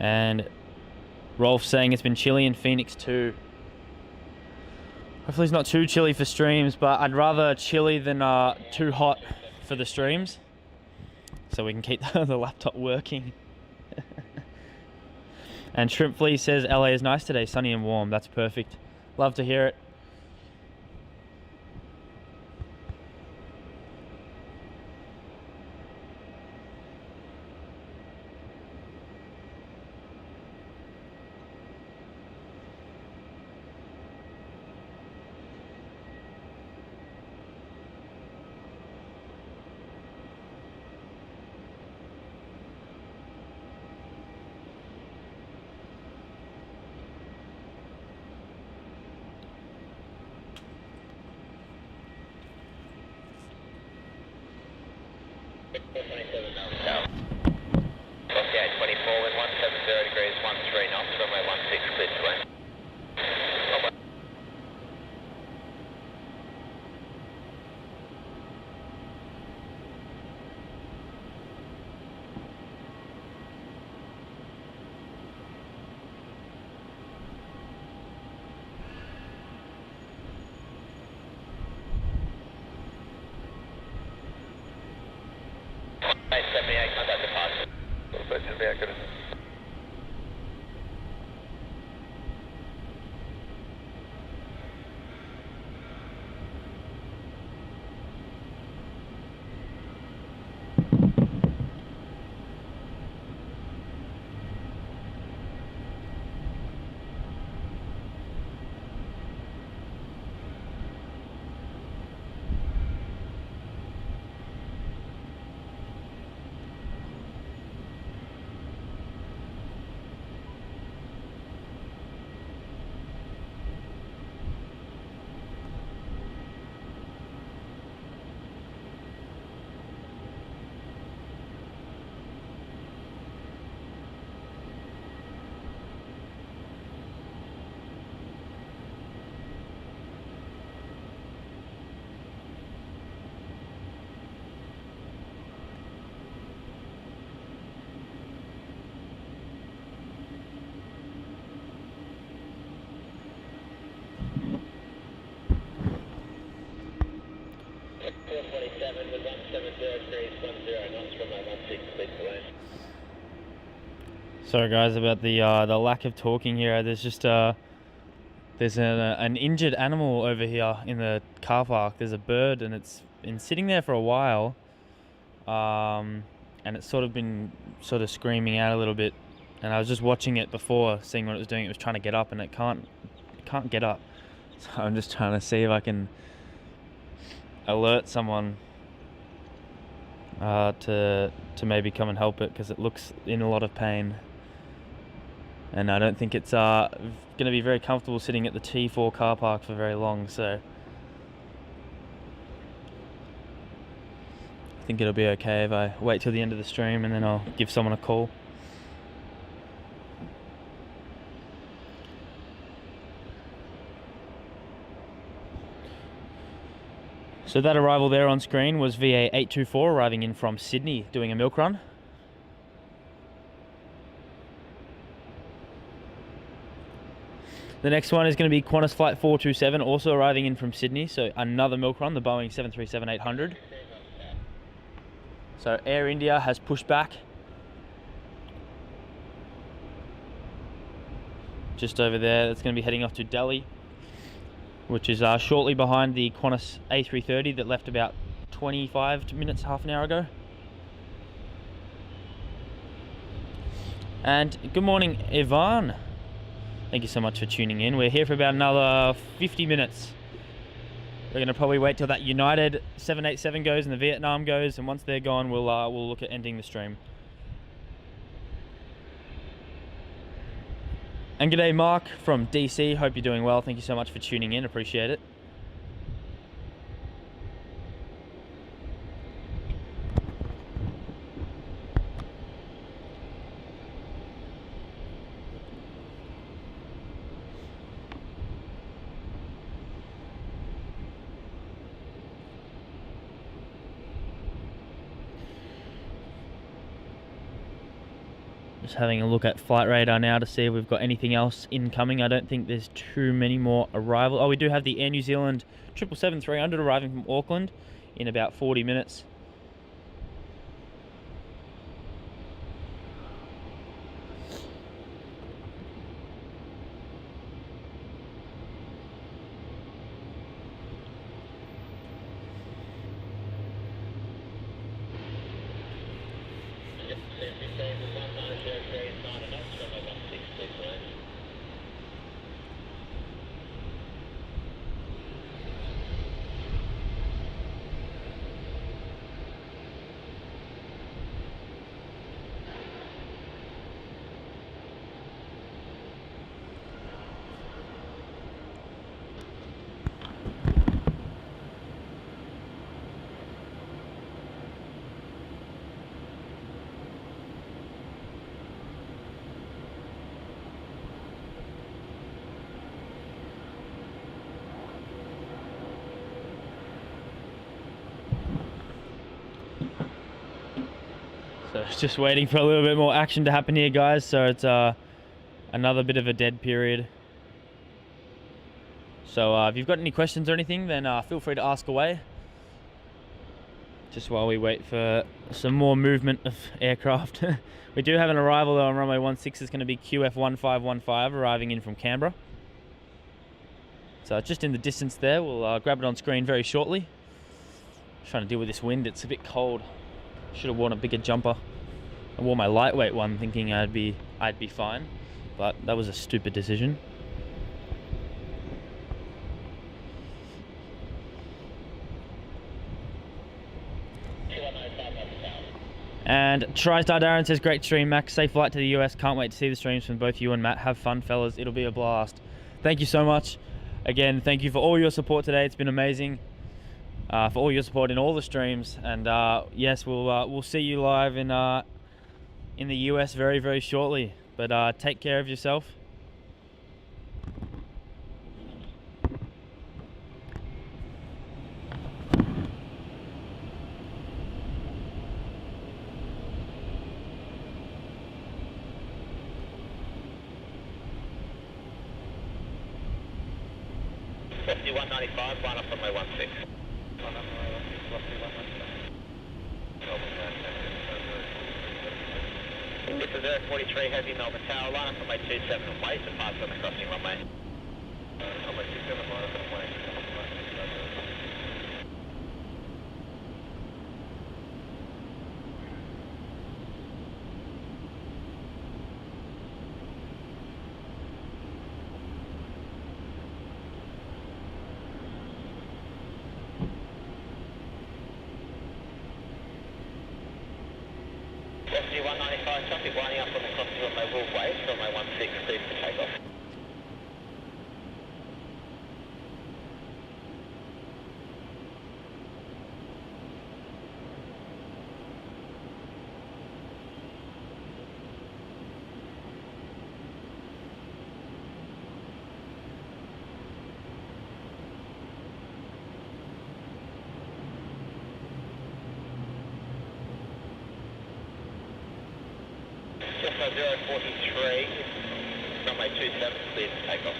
S5: And Rolf saying it's been chilly in Phoenix too. Hopefully it's not too chilly for streams, but I'd rather chilly than too hot for the streams, so we can keep the laptop working. And Shrimp Flea says LA is nice today, sunny and warm. That's perfect. Love to hear it. Sorry guys about the lack of talking here. There's just there's an injured animal over here in the car park. There's a bird and it's been sitting there for a while, and and it's sort of been screaming out a little bit. And I was just watching it before, seeing what it was doing. It was trying to get up, and it can't get up. So I'm just trying to see if I can alert someone to maybe come and help it, because it looks in a lot of pain. And I don't think it's going to be very comfortable sitting at the T4 car park for very long, so I think it'll be okay if I wait till the end of the stream and then I'll give someone a call. So that arrival there on screen was VA824 arriving in from Sydney doing a milk run. The next one is going to be Qantas Flight 427, also arriving in from Sydney, so another milk run, the Boeing 737-800. So Air India has pushed back just over there. That's going to be heading off to Delhi, which is shortly behind the Qantas A380 that left about 25 minutes, half an hour ago. And good morning, Ivan. Thank you so much for tuning in. We're here for about another 50 minutes. We're going to probably wait till that United 787 goes and the Vietnam goes, and once they're gone, we'll look at ending the stream. And g'day Mark from DC, hope you're doing well. Thank you so much for tuning in, appreciate it. Just having a look at Flight Radar now to see if we've got anything else incoming. I don't think there's too many more arrival. Oh, we do have the Air New Zealand 777-300 arriving from Auckland in about 40 minutes. So just waiting for a little bit more action to happen here, guys. So it's another bit of a dead period. So if you've got any questions or anything, then feel free to ask away. Just while we wait for some more movement of aircraft. We do have an arrival though on runway 16. It's going to be QF1515 arriving in from Canberra. So just in the distance there, we'll grab it on screen very shortly. Trying to deal with this wind, it's a bit cold. Should have worn a bigger jumper. I wore my lightweight one thinking I'd be fine, but that was a stupid decision. And TriStar Darren says, great stream, Max. Safe flight to the US. Can't wait to see the streams from both you and Matt. Have fun, fellas. It'll be a blast. Thank you so much. Again, thank you for all your support today. It's been amazing. For all your support in all the streams, and yes, we'll see you live in the US very, very shortly. But take care of yourself.
S2: .195, line up on my 16. This is Earth 43 Heavy Melbourne Tower, line up on my 27 and wait to pass on the crossing runway. On my 27 line up on wait. Galaxy 195, traffic winding up on the crossing runway will wait, runway 16, cleared for takeoff. Just 043, runway 27, cleared for takeoff.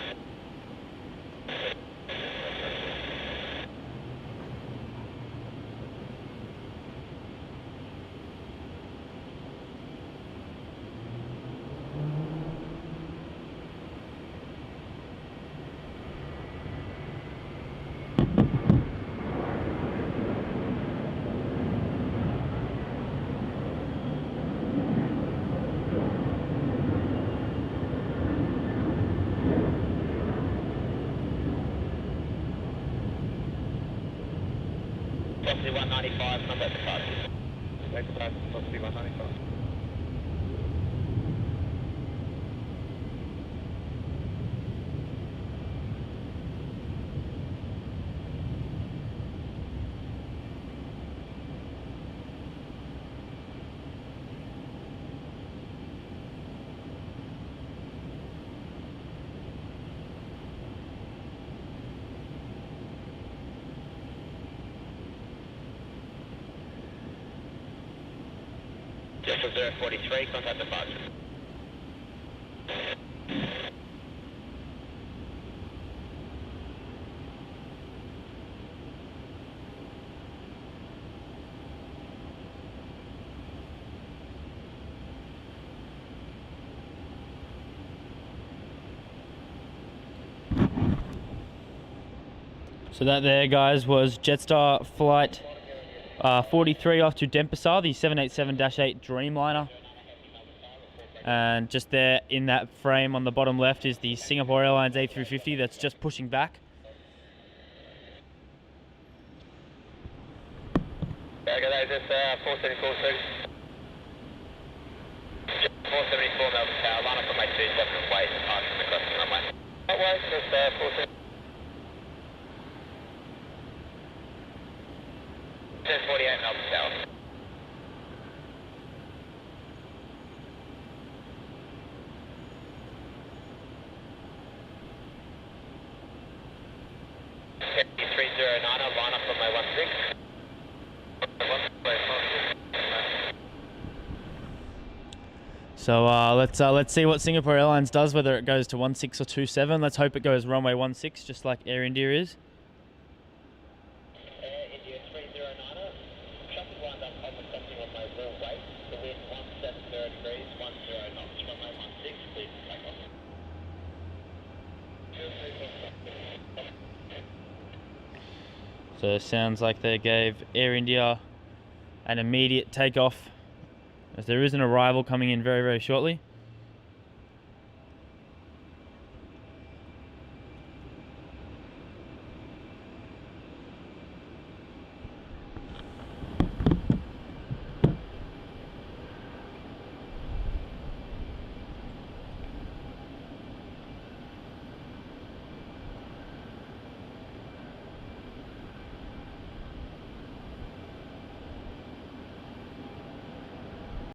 S2: Galaxy 195, number departure.
S3: Next time, Galaxy 195.
S2: Just 043, contact departure.
S5: So that there, guys, was Jetstar flight 43 off to Denpasar, the 787-8 Dreamliner. And just there in that frame on the bottom left is the Singapore Airlines A380 that's just pushing back.
S2: Okay, that is just 474, 474 Melbourne Tower, line up on my 27 and wait, departure from the crossing runway. That way, just 474. 48 Melbourne Tower. Okay, 309, line up on my 16.
S5: So let's see what Singapore Airlines does, whether it goes to 16 or 27. Let's hope it goes runway 16, just like Air India is.
S2: India 309, traffic lined up on the crossing runway will wait. The wind 170 degrees, 10 knots, runway 16, please take off.
S5: So it sounds like they gave Air India an immediate takeoff, as there is an arrival coming in very, very shortly.